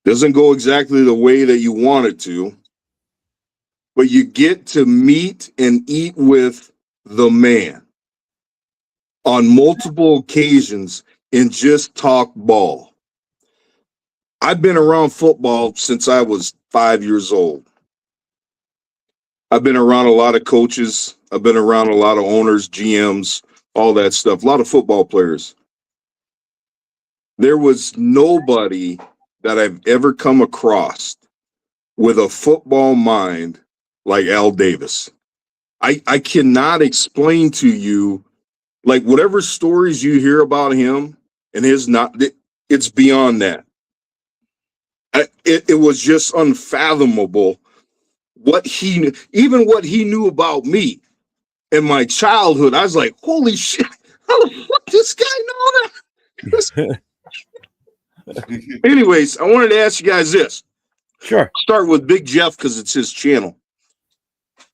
Doesn't go exactly the way that you want it to, but you get to meet and eat with the man on multiple occasions and just talk ball. I've been around football since I was 5 years old. I've been around a lot of coaches. I've been around a lot of owners, GMs, all that stuff, a lot of football players. There was nobody that I've ever come across with a football mind like Al Davis. I cannot explain to you, like whatever stories you hear about him and it's beyond that. It was just unfathomable what he knew about me in my childhood. I was like, holy shit, how the fuck this guy know that? Anyways, I wanted to ask you guys this. Sure. Start with Big Jeff because it's his channel.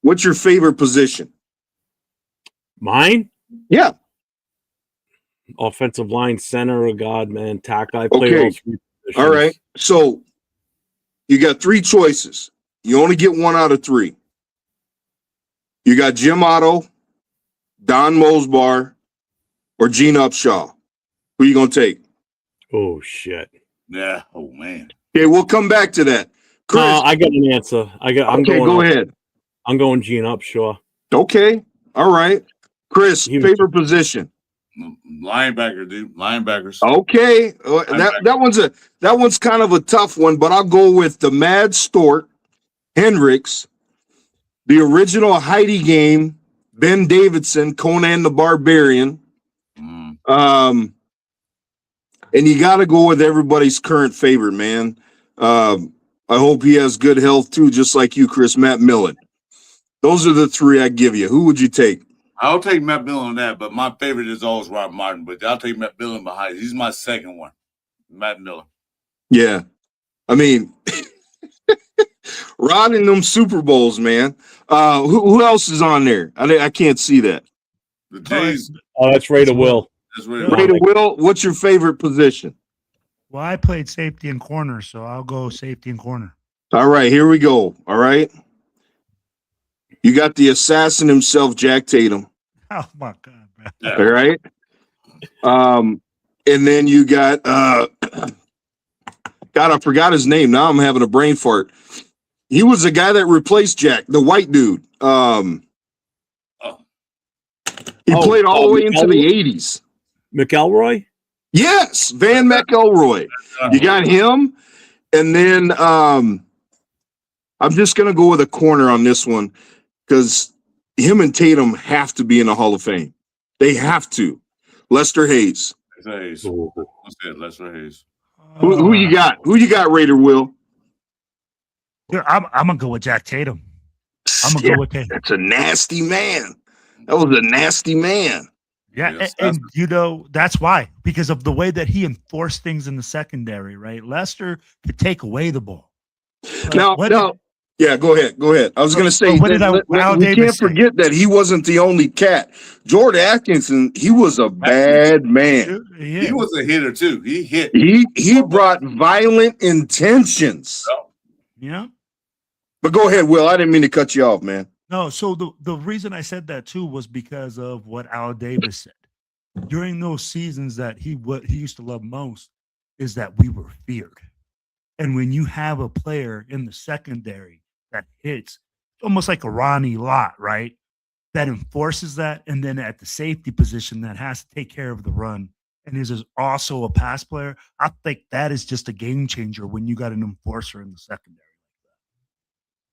What's your favorite position? Mine? Yeah. Offensive line, center, God, man, tackle. I play all three positions. All right. So you got three choices. You only get one out of three. You got Jim Otto, Don Mosbar, or Gene Upshaw. Who are you going to take? Oh, shit. Yeah. Oh, man. Okay, we'll come back to that. Chris, I got an answer. Go ahead. I'm going Gene Upshaw. Okay. All right. Chris, favorite position? Linebacker, dude. Linebackers. Okay. That one's kind of a tough one, but I'll go with the Mad Stort, Hendricks, the original Heidi game, Ben Davidson, Conan the Barbarian. And you got to go with everybody's current favorite, man. I hope he has good health too, just like you, Chris. Matt Millen. Those are the three I give you. Who would you take? I'll take Matt Millen on that, but my favorite is always Rob Martin. But I'll take Matt Millen behind. He's my second one. Matt Millen. Yeah. I mean, Rod in them Super Bowls, man. Who else is on there? I can't see that. The Jays. Oh, that's Ray to Will. Ray to Will, what's your favorite position? Well, I played safety and corner, so I'll go safety and corner. All right, here we go. All right. You got the assassin himself, Jack Tatum. Oh, my God, man. Yeah. All right. And then you got, God, I forgot his name. Now I'm having a brain fart. He was the guy that replaced Jack, the white dude. He played all the way into the 80s. McElroy? Yes, Van McElroy. You got him. And then I'm just going to go with a corner on this one because him and Tatum have to be in the Hall of Fame. They have to. Lester Hayes. Lester Hayes. Who you got? Who you got, Raider Will? I'm going to go with Jack Tatum. I'm going to go with Tatum. That's a nasty man. That was a nasty man. Yeah, Yes, and that's why, because of the way that he enforced things in the secondary, right? Lester could take away the ball. Now, yeah, go ahead. I was going to say, we can't forget that he wasn't the only cat. Jordan Atkinson, he was a bad man. He was a hitter too. He hit. He brought violent intentions. Yeah. But go ahead, Will. I didn't mean to cut you off, man. No, so the reason I said that too was because of what Al Davis said. During those seasons that what he used to love most is that we were feared. And when you have a player in the secondary that hits almost like a Ronnie Lott, right? That enforces that, and then at the safety position that has to take care of the run and is also a pass player, I think that is just a game changer when you got an enforcer in the secondary.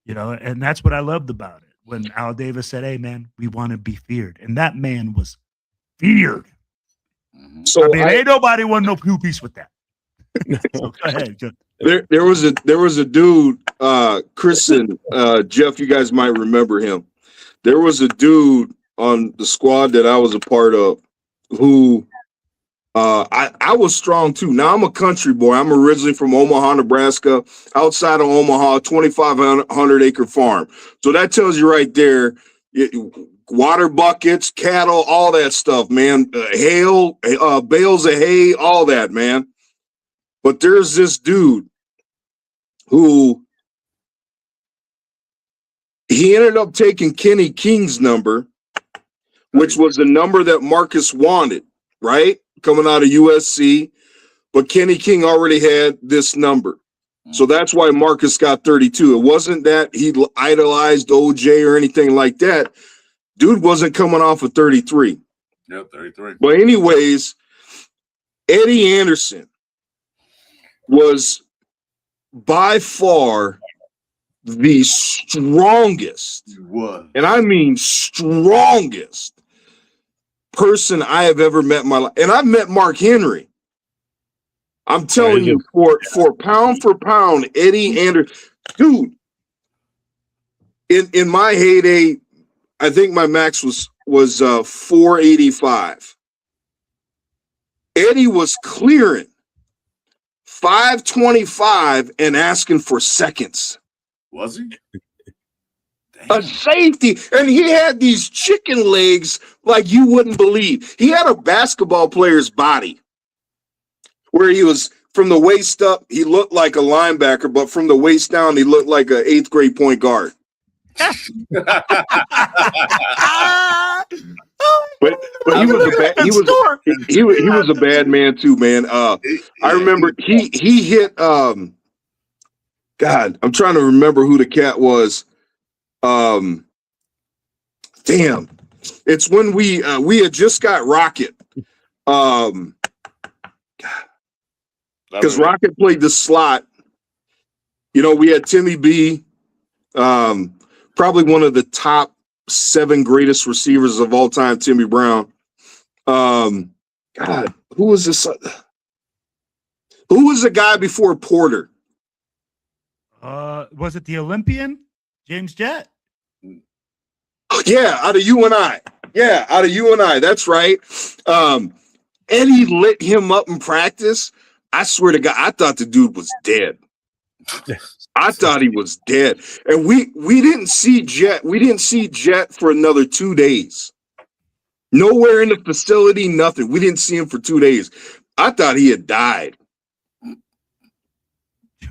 You know, and that's what I loved about it. When Al Davis said, "Hey, man, we want to be feared," and that man was feared. So I mean, ain't nobody want no piece with that. So go ahead. There was a dude, Chris and Jeff. You guys might remember him. There was a dude on the squad that I was a part of who I was strong too. Now I'm a country boy. I'm originally from Omaha, Nebraska, outside of Omaha, 2,500 acre farm. So that tells you right there, water buckets, cattle, all that stuff, man. Hail, bales of hay, all that, man. But there's this dude who he ended up taking Kenny King's number, which was the number that Marcus wanted, right? Coming out of USC, but Kenny King already had this number. So that's why Marcus got 32. It wasn't that he idolized OJ or anything like that. Dude wasn't coming off of 33. Yeah, 33. But anyways, Eddie Anderson was by far the strongest, and I mean strongest person I have ever met in my life. And I've met Mark Henry. I'm telling you, for pound, Eddie Anderson, dude, in my heyday, I think my max was 485. Eddie was clearing 525 and asking for seconds. Was he? A safety, and he had these chicken legs like you wouldn't believe. He had a basketball player's body where he was from the waist up, he looked like a linebacker, but from the waist down, he looked like an 8th grade point guard. But he was a bad man too, man. I remember he hit God, I'm trying to remember who the cat was. Damn, it's when we had just got Rocket. Because Rocket played the slot. You know, we had Timmy B, probably one of the top 7 greatest receivers of all time, Timmy Brown. God, who was this? Who was the guy before Porter? Was it the Olympian? James Jett? Yeah, out of UNI. Yeah, out of UNI. That's right. Eddie lit him up in practice. I swear to God, I thought the dude was dead. I thought he was dead. And we didn't see Jet. We didn't see Jet for another 2 days. Nowhere in the facility, nothing. We didn't see him for 2 days. I thought he had died.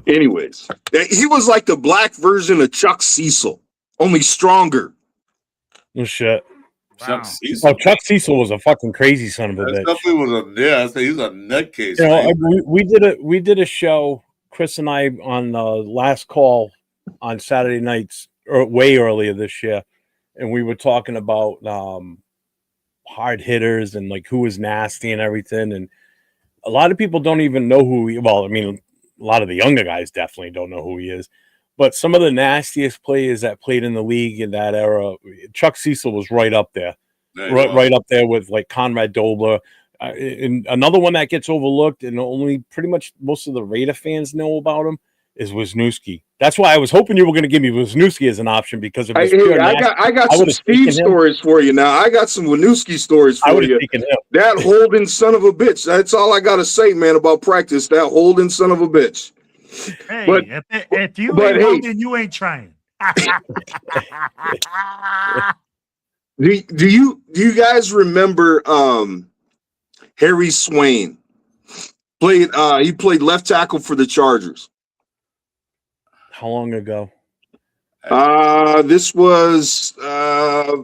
Anyways, he was like the black version of Chuck Cecil, only stronger. Oh, shit. Wow. Chuck Cecil. Oh, Chuck Cecil was a fucking crazy son of a bitch. Definitely was he's a nutcase. You know, we did a show, Chris and I, on the last call on Saturday nights, or way earlier this year, and we were talking about hard hitters and like who was nasty and everything. And a lot of people don't even know who he. Well, I mean, a lot of the younger guys definitely don't know who he is. But some of the nastiest players that played in the league in that era, Chuck Cecil was right up there, right up there with like Conrad Dobler. And another one that gets overlooked and only pretty much most of the Raider fans know about him is Wisniewski. That's why I was hoping you were going to give me Wisniewski as an option because of his I got some Steve stories for you now. I got some Wisniewski stories for you. That holding son of a bitch. That's all I got to say, man, about practice. That holding son of a bitch. Hey, But- if you but ain't hey- loading, you ain't trying. Do you guys remember Harry Swain? He played left tackle for the Chargers. How long ago? This was I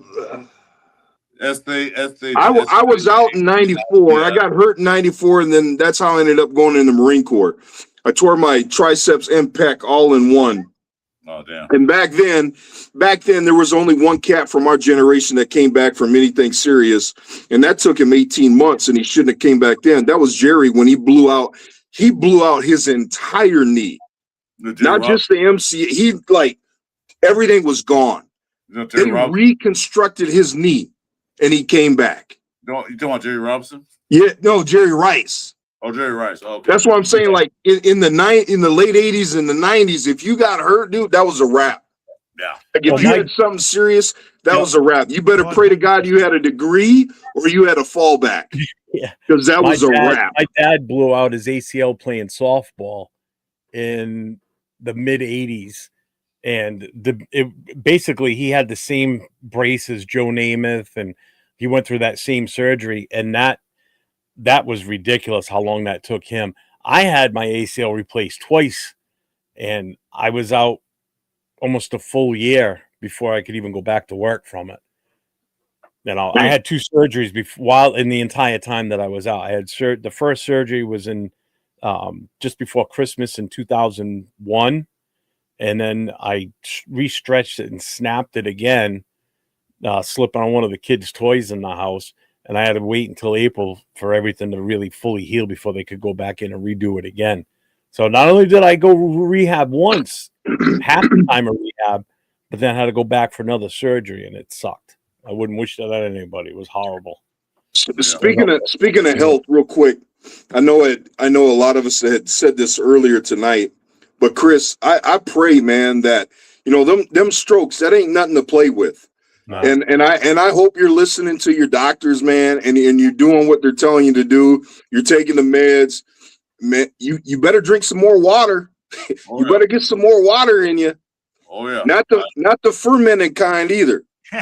was out in 94. I got hurt in 94, and then that's how I ended up going in the Marine Corps. I tore my triceps and pec all in one. Oh damn. And back then there was only one cat from our generation that came back from anything serious, and that took him 18 months, and he shouldn't have came back then. That was Jerry when he blew out his entire knee. Not just the MC. He everything was gone. They reconstructed his knee, and he came back. You talking about Jerry Robinson? Yeah, no, Jerry Rice. Oh, Jerry Rice. Oh, okay. That's what I'm saying. Like in the late 80s and the 90s, if you got hurt, dude, that was a wrap. Yeah. Like if you had something serious, that was a wrap. You better pray to God you had a degree or you had a fallback. Yeah, because that was a wrap. My dad blew out his ACL playing softball in the mid 80s. And basically he had the same brace as Joe Namath, and he went through that same surgery, and that was ridiculous how long that took him. I had my ACL replaced twice, and I was out almost a full year before I could even go back to work from it. I had 2 surgeries while in the entire time that I was out. I had the first surgery was in just before Christmas in 2001. And then I re-stretched it and snapped it again, slipping on one of the kids' toys in the house. And I had to wait until April for everything to really fully heal before they could go back in and redo it again. So not only did I go rehab once, half the time of rehab, but then I had to go back for another surgery, and it sucked. I wouldn't wish that on anybody. It was horrible. Speaking of health, real quick, I know a lot of us had said this earlier tonight. But Chris, I pray, man, that them strokes, that ain't nothing to play with. No. And I hope you're listening to your doctors, man, and you're doing what they're telling you to do. You're taking the meds, man. You better drink some more water. You better get some more water in you. Oh yeah, not the fermented kind either. Oh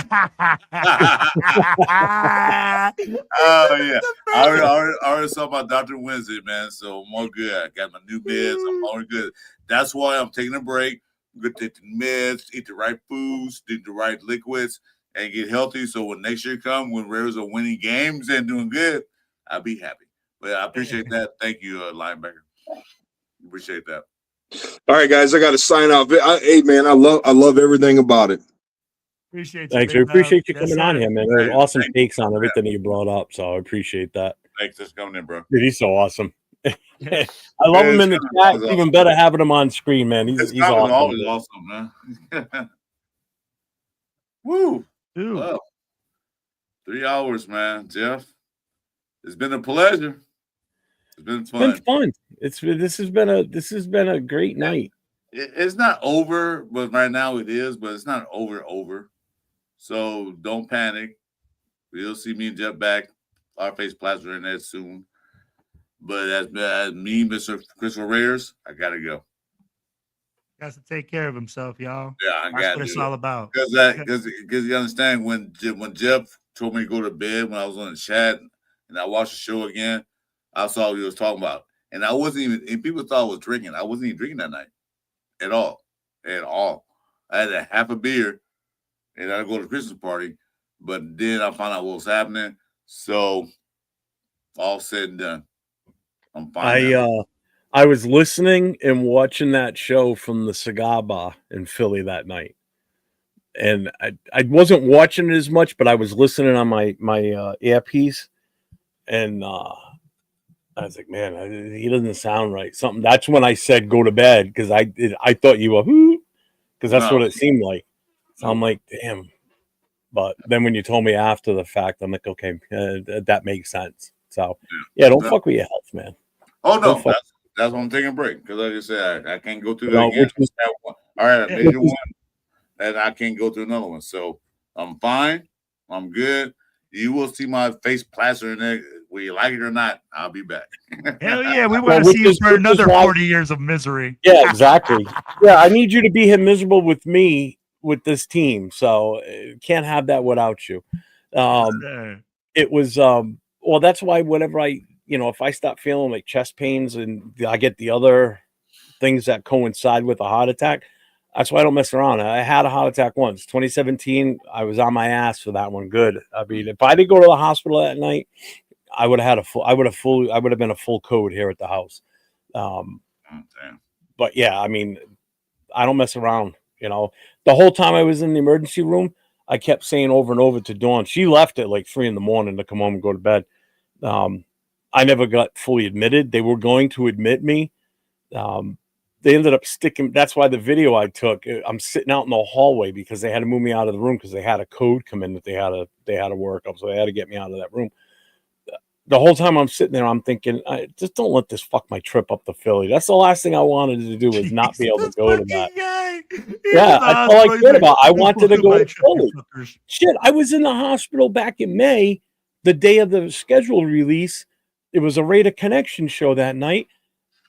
yeah, I already saw my doctor Wednesday, man. So I'm all good. I got my new meds. I'm all good. That's why I'm taking a break. I'm gonna take the meds, eat the right foods, drink the right liquids, and get healthy. So when next year comes, when Raiders are winning games and doing good, I'll be happy. But I appreciate that. Thank you, linebacker. Appreciate that. All right, guys, I got to sign off. Hey, man, I love everything about it. Appreciate you. Thanks. We appreciate you coming on here, man. There's awesome takes on everything that you brought up, so I appreciate that. Thanks for coming in, bro. Dude, he's so awesome. I love him in the chat. It's even better having him on screen, man. He's awesome. Always awesome, man. Woo! Well, 3 hours, man, Jeff. It's been a pleasure. It's been fun. It's been fun. This has been a great night. It's not over, but right now it is. But it's not over. So don't panic. You'll see me and Jeff back. Our face plaster in there soon. But as me, Mr. Christopher Raiders, I gotta go. Got to take care of himself, y'all. Yeah, I got That's what it's all about. Because you understand when Jeff told me to go to bed when I was on the chat and I watched the show again, I saw what he was talking about, and I wasn't even. And people thought I was drinking. I wasn't even drinking that night at all. I had a half a beer, and I go to the Christmas party, but then I found out what was happening. So all said and done, I'm fine. I was listening and watching that show from the cigar bar in Philly that night. And I wasn't watching it as much, but I was listening on my earpiece. And I was like, man, he doesn't sound right. That's when I said go to bed, because I thought you were, because that's what it seemed like. So I'm like, damn. But then when you told me after the fact, I'm like, okay, that makes sense. So, yeah, don't fuck with your health, man. Oh, no. That's why I'm taking a break, because like I said, I can't go through that again. All right, I made one, and I can't go through another one. So I'm fine. I'm good. You will see my face plastered in there whether you like it or not, I'll be back. Hell yeah, we Well, want to see you for which is another why- 40 years of misery. Yeah, exactly. Yeah, I need you to be here miserable with me with this team. So can't have that without you. Sir. It was well, that's why whenever if I start feeling like chest pains and I get the other things that coincide with a heart attack, that's why I don't mess around. I had a heart attack once, 2017. I was on my ass for that one. Good. I mean, if I didn't go to the hospital that night, I would have been a full code here at the house. But yeah, I mean, I don't mess around. The whole time I was in the emergency room, I kept saying over and over to Dawn. She left at like 3 a.m. to come home and go to bed. I never got fully admitted. They were going to admit me. They ended up sticking. That's why the video I took, I'm sitting out in the hallway because they had to move me out of the room because they had a code come in that they had to work up. So they had to get me out of that room. The whole time I'm sitting there, I'm thinking, just don't let this fuck my trip up to Philly. That's the last thing I wanted to do was not be able to go to that. Yeah, that's all I cared about. I wanted to go to Philly. Shit, I was in the hospital back in May, the day of the scheduled release. It was a Raider Connection show that night.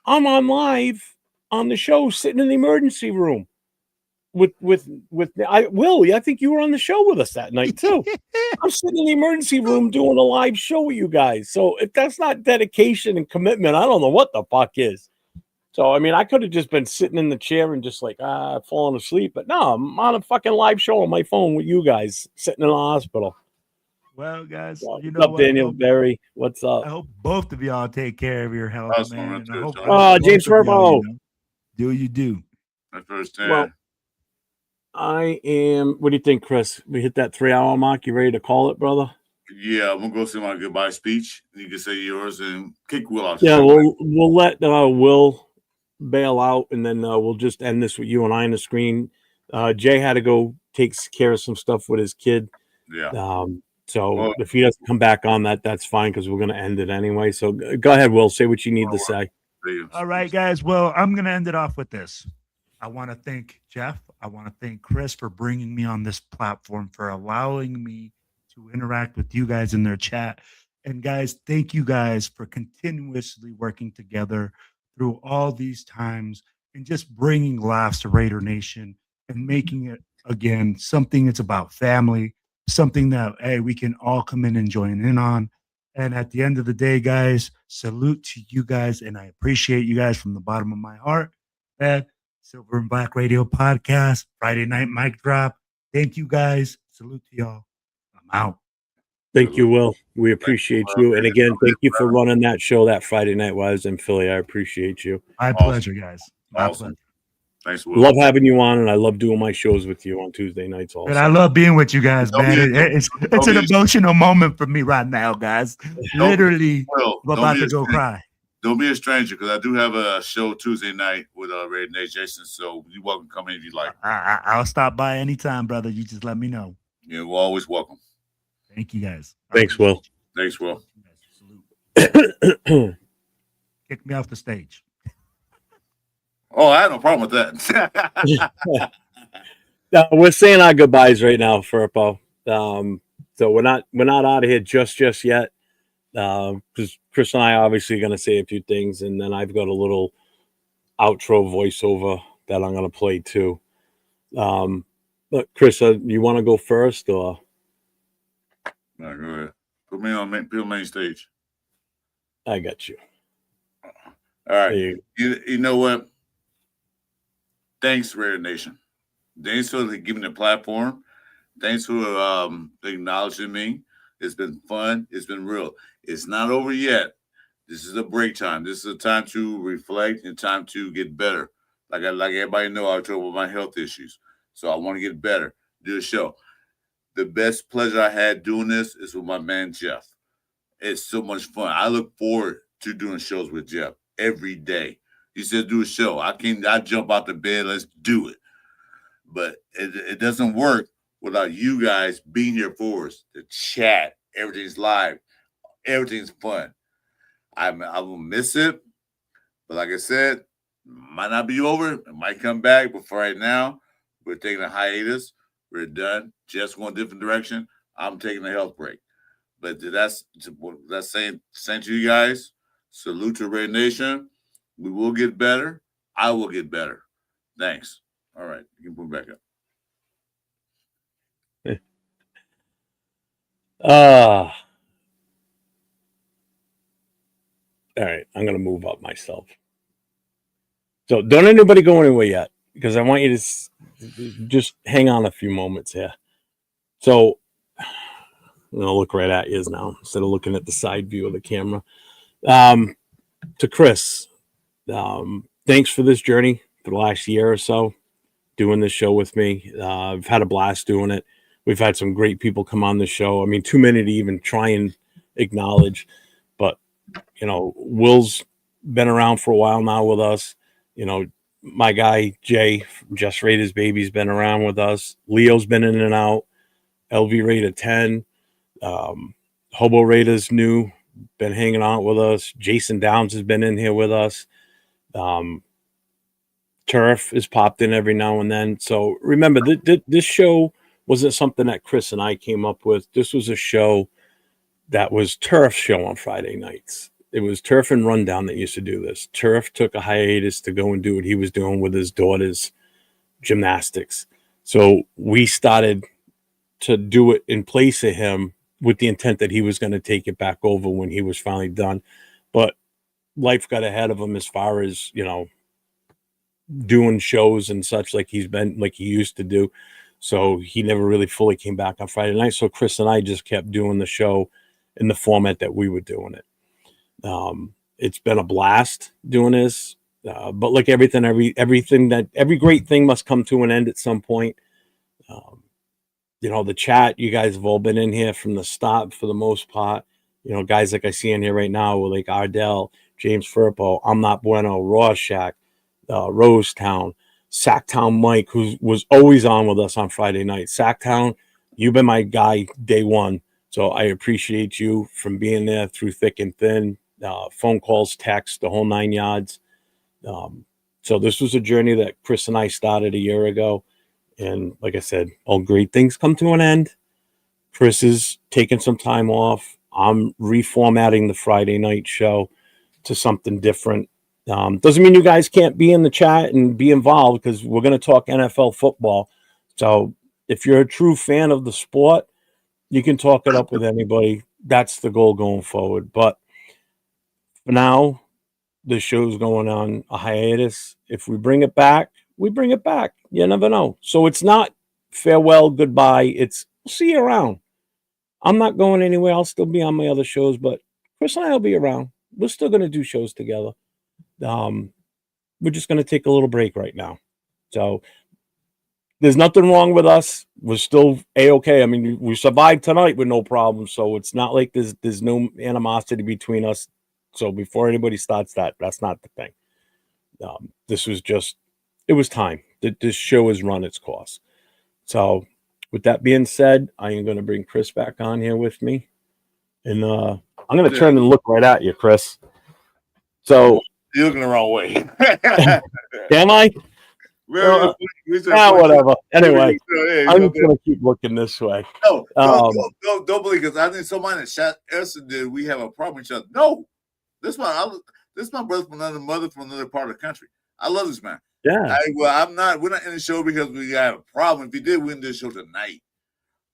I'm on live on the show, sitting in the emergency room with Will. I think you were on the show with us that night too. I'm sitting in the emergency room doing a live show with you guys. So if that's not dedication and commitment, I don't know what the fuck is. So I mean, I could have just been sitting in the chair and just like falling asleep, but no, I'm on a fucking live show on my phone with you guys, sitting in the hospital. Well, guys, What's you know up, what? Daniel Barry? What's up? I hope both of y'all take care of your health, Awesome, man. man, And I too, hope, John. I hope James both of y'all, Verbo. do you do. My first time. Well, I am. What do you think, Chris? We hit that 3-hour mark. You ready to call it, brother? Yeah, I'm gonna go see my goodbye speech. You can say yours and kick Will out. Yeah, we'll let Will bail out, and then we'll just end this with you and I on the screen. Jay had to go take care of some stuff with his kid. Yeah. So Well, if he doesn't come back on that, that's fine because we're going to end it anyway. So go ahead, Will. Say what you need to say. All right, guys. Well, I'm going to end it off with this. I want to thank Jeff. I want to thank Chris for bringing me on this platform, for allowing me to interact with you guys in their chat. And guys, thank you guys for continuously working together through all these times and just bringing laughs to Raider Nation and making it, again, something that's about family, something that, hey, we can all come in and join in on. And at the end of the day, guys, salute to you guys. And I appreciate you guys from the bottom of my heart. And Silver and Black Radio Podcast, Friday Night Mic Drop. Thank you guys. Salute to y'all. I'm out. Thank you, Will. We appreciate you. And again, thank you for running that show that Friday night while I was in Philly. I appreciate you. My pleasure, guys. My pleasure. Thanks, Will. Love having you on, and I love doing my shows with you on Tuesday nights also. And I love being with you guys, man. It's an emotional moment for me right now, guys. Literally, I'm about to go cry. Don't be a stranger, because I do have a show Tuesday night with Red Nate Jason. So you're welcome to come in if you like. I'll stop by anytime, brother. You just let me know. Yeah, we're always welcome. Thank you, guys. Thanks, Will. Thanks, Will. Kick me off the stage. Oh, I have no problem with that. Now, we're saying our goodbyes right now, Furpo. So we're not out of here just yet. Because Chris and I are obviously going to say a few things, and then I've got a little outro voiceover that I'm going to play too. But Chris, you want to go first, or? No, go ahead. Put me on main stage. I got you. All right. You know what? Thanks, Raider Nation. Thanks for giving the platform. Thanks for acknowledging me. It's been fun. It's been real. It's not over yet. This is a break time. This is a time to reflect and time to get better. Like everybody know, I talk about my health issues. So I want to get better. Do a show. The best pleasure I had doing this is with my man, Jeff. It's so much fun. I look forward to doing shows with Jeff every day. He says, do a show. I jump out the bed. Let's do it. But it doesn't work without you guys being here for us. The chat, everything's live. Everything's fun. I will miss it. But like I said, might not be over. It might come back. But for right now, we're taking a hiatus. We're done. Jeff's going a different direction. I'm taking a health break. But that's saying to you guys. Salute to Red Nation. We will get better. I will get better. Thanks. All right, you can put it back up. All right, I'm gonna move up myself. So don't anybody go anywhere yet, because I want you to just hang on a few moments here. So I'm gonna look right at you now instead of looking at the side view of the camera. To Chris, thanks for this journey for the last year or so, doing this show with me. I've had a blast doing it. We've had some great people come on the show. I mean, too many to even try and acknowledge, but Will's been around for a while now with us. My guy Jay, Just Raiders Baby's been around with us. Leo's been in and out. LV Raider 10, Hobo Raiders new, been hanging out with us. Jason Downs has been in here with us. Turf has popped in every now and then. So remember, this show wasn't something that Chris and I came up with. This was a show that was Turf's show on Friday nights. It was Turf and Rundown that used to do this. Turf took a hiatus to go and do what he was doing with his daughter's gymnastics. So we started to do it in place of him with the intent that he was going to take it back over when he was finally done. But life got ahead of him as far as, doing shows and such like he used to do. So he never really fully came back on Friday night. So Chris and I just kept doing the show in the format that we were doing it. It's been a blast doing this. But like everything, every great thing must come to an end at some point. The chat, you guys have all been in here from the start for the most part. Guys like I see in here right now, like Ardell, James Firpo, I'm Not Bueno, Rorschach, Rosetown, Sacktown Mike, who was always on with us on Friday night. Sacktown, you've been my guy day one. So I appreciate you from being there through thick and thin, phone calls, texts, the whole 9 yards. So this was a journey that Chris and I started a year ago. And like I said, all great things come to an end. Chris is taking some time off. I'm reformatting the Friday night show to something different. Doesn't mean you guys can't be in the chat and be involved, because we're going to talk NFL football. So if you're a true fan of the sport, you can talk it up with anybody. That's the goal going forward. But for now, the show's going on a hiatus. If we bring it back, we bring it back. You never know. So it's not farewell, goodbye. It's we'll see you around. I'm not going anywhere. I'll still be on my other shows, but Chris and I will be around. We're still going to do shows together. We're just going to take a little break right now. So there's nothing wrong with us. We're still A-okay. I mean, we survived tonight with no problem. So it's not like there's no animosity between us. So before anybody starts that's not the thing. This was just, it was time. This show has run its course. So with that being said, I am going to bring Chris back on here with me. And I'm going to turn and look right at you, Chris. So you're looking the wrong way. Am I? Whatever. Anyway, I'm just going to keep looking this way. No, don't believe, because I think somebody in the chat did. We have a problem with each other. No, this is my brother from another mother from another part of the country. I love this man. Yeah. We're not in the show because we got a problem. If we did win this show tonight,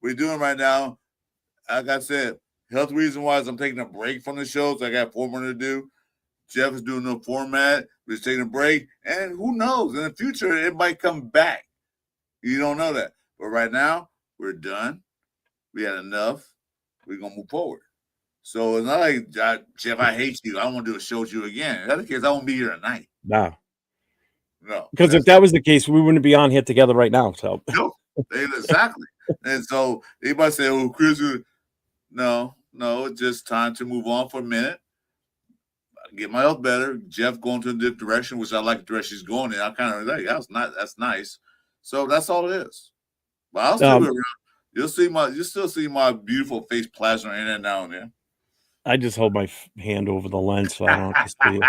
we're doing right now. Like I said, health reason wise, I'm taking a break from the show. So I got 4 more to do. Jeff is doing no format. We're just taking a break. And who knows? In the future, it might come back. You don't know that. But right now, we're done. We had enough. We're going to move forward. So it's not like, Jeff, I hate you. I don't want to do a show with you again. In that case, I won't be here tonight. No. No. Because if that was the case, we wouldn't be on here together right now. So no, exactly. And so anybody say, "Oh, Chris," no, it's just time to move on for a minute. Get my health better. Jeff going to a different direction, which I like the direction he's going in. I kind of like that's nice. So that's all it is. But I'll still be around. You'll still see my beautiful face plastered in and now and then. I just hold my hand over the lens so I don't have to see it.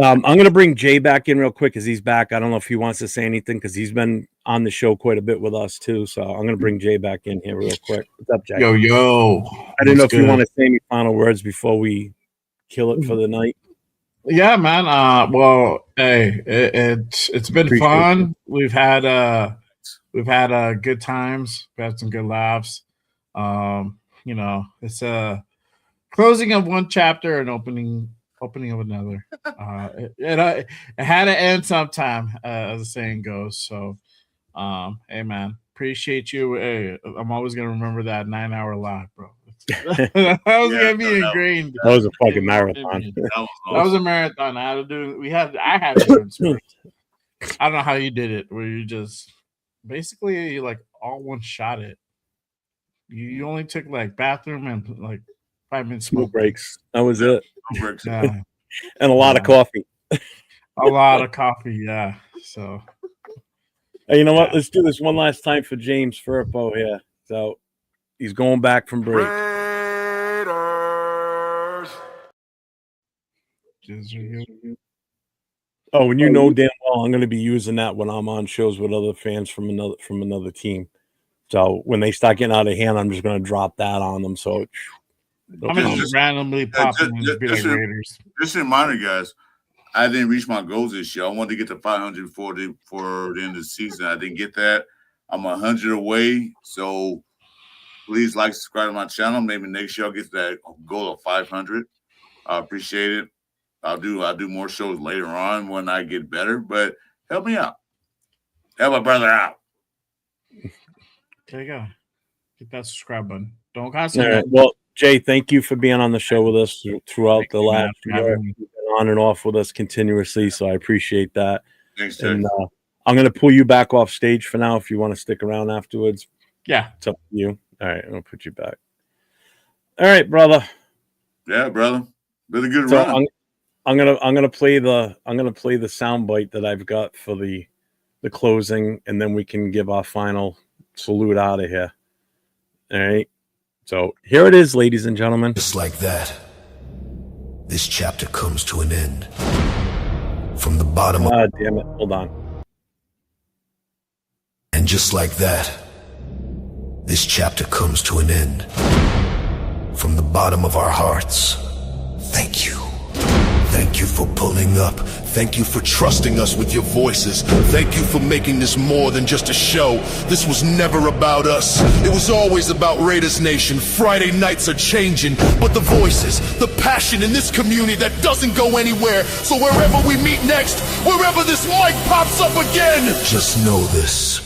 I'm going to bring Jay back in real quick because he's back. I don't know if he wants to say anything because he's been on the show quite a bit with us too. So I'm going to bring Jay back in here real quick. What's up, Jay? Yo. I didn't know if you want to say any final words before we kill it for the night. Yeah, man. Well, hey, it's been fun. We've had good times. We've had some good laughs. You know, it's a closing of one chapter and opening of another. It had to end sometime, as the saying goes. So, hey, man, appreciate you. Hey, I'm always gonna remember that 9-hour live, bro. That was gonna be ingrained. That was a fucking marathon. That was a marathon. I had to do. I had to do it first. I don't know how you did it. Where you just basically like all one shot it. You only took like bathroom and like 5 minutes smoke breaks. That was it. Yeah. And a lot of coffee. A lot of coffee, yeah. So, hey, you know what? Let's do this one last time for James Firpo here. So he's going back from break. Oh, and you know damn well I'm going to be using that when I'm on shows with other fans from another team. So when they start getting out of hand, I'm just going to drop that on them. So I'm going to just randomly pop in and be like Raiders. Just a reminder, guys. I didn't reach my goals this year. I wanted to get to 500 for the end of the season. I didn't get that. I'm 100 away. So please like, subscribe to my channel. Maybe next year I'll get to that goal of 500. I appreciate it. I'll do more shows later on when I get better. But help me out. Help my brother out. There you go. Hit that subscribe button. Don't constantly. Right. Well, Jay, thank you for being on the show with us throughout the last year. You've been on and off with us continuously, so I appreciate that. Thanks, Jay. And I'm going to pull you back off stage for now if you want to stick around afterwards. Yeah. It's up to you. All right, I'm going to put you back. All right, brother. Yeah, brother. Been a good run. I'm gonna play the sound bite that I've got for the closing, and then we can give our final salute out of here. All right. So here it is, ladies and gentlemen. Just like that, this chapter comes to an end. From the bottom of... God damn it. Hold on. And just like that, this chapter comes to an end. From the bottom of our hearts, thank you. Thank you for pulling up. Thank you for trusting us with your voices. Thank you for making this more than just a show. This was never about us. It was always about Raiders Nation. Friday nights are changing, but the voices, the passion in this community that doesn't go anywhere. So wherever we meet next, wherever this mic pops up again, just know this.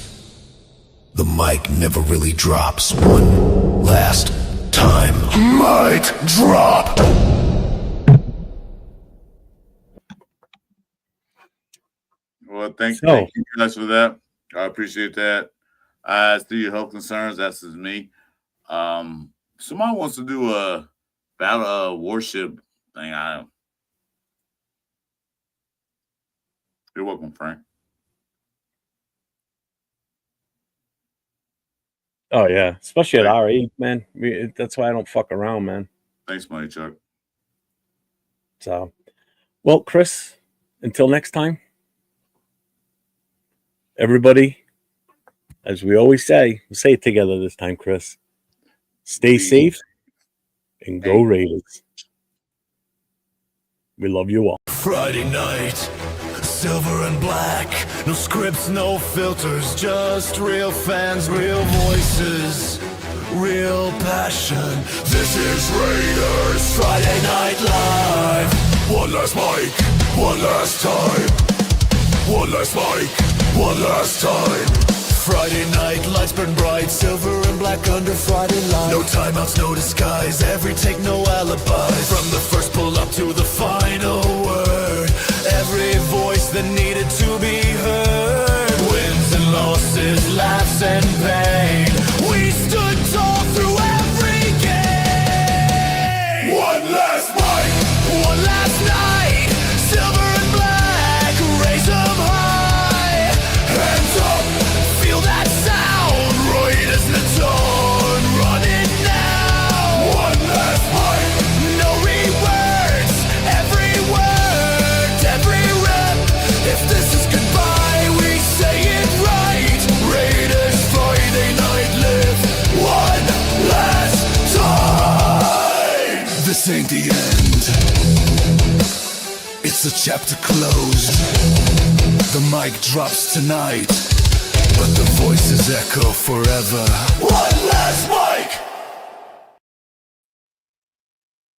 The mic never really drops. One last time. Mic drop. Well, thank you guys for that. I appreciate that. As to your health concerns, that's just me. Somebody wants to do a battle worship thing. You're welcome, Frank. Oh yeah, especially at our age, man. That's why I don't fuck around, man. Thanks, Money Chuck. So, well, Chris, until next time. Everybody, as we always say, we'll say it together this time, Chris. Stay safe and go Raiders. We love you all. Friday night, silver and black. No scripts, no filters, just real fans, real voices, real passion. This is Raiders Friday Night Live. One last mic, one last time. One last mic, one last time. Friday night, lights burn bright, silver and black under Friday light. No timeouts, no disguise, every take, no alibis. From the first pull up to the final word, every voice that needed to be heard. Wins and losses, laughs and pain, we stood tall through every game. One last mic, one last night, silver and black, raise them high, hands up, feel that sound, Raiders in the tone, run it now. One last mic, no This ain't the end. It's a chapter closed. The mic drops tonight, but the voices echo forever.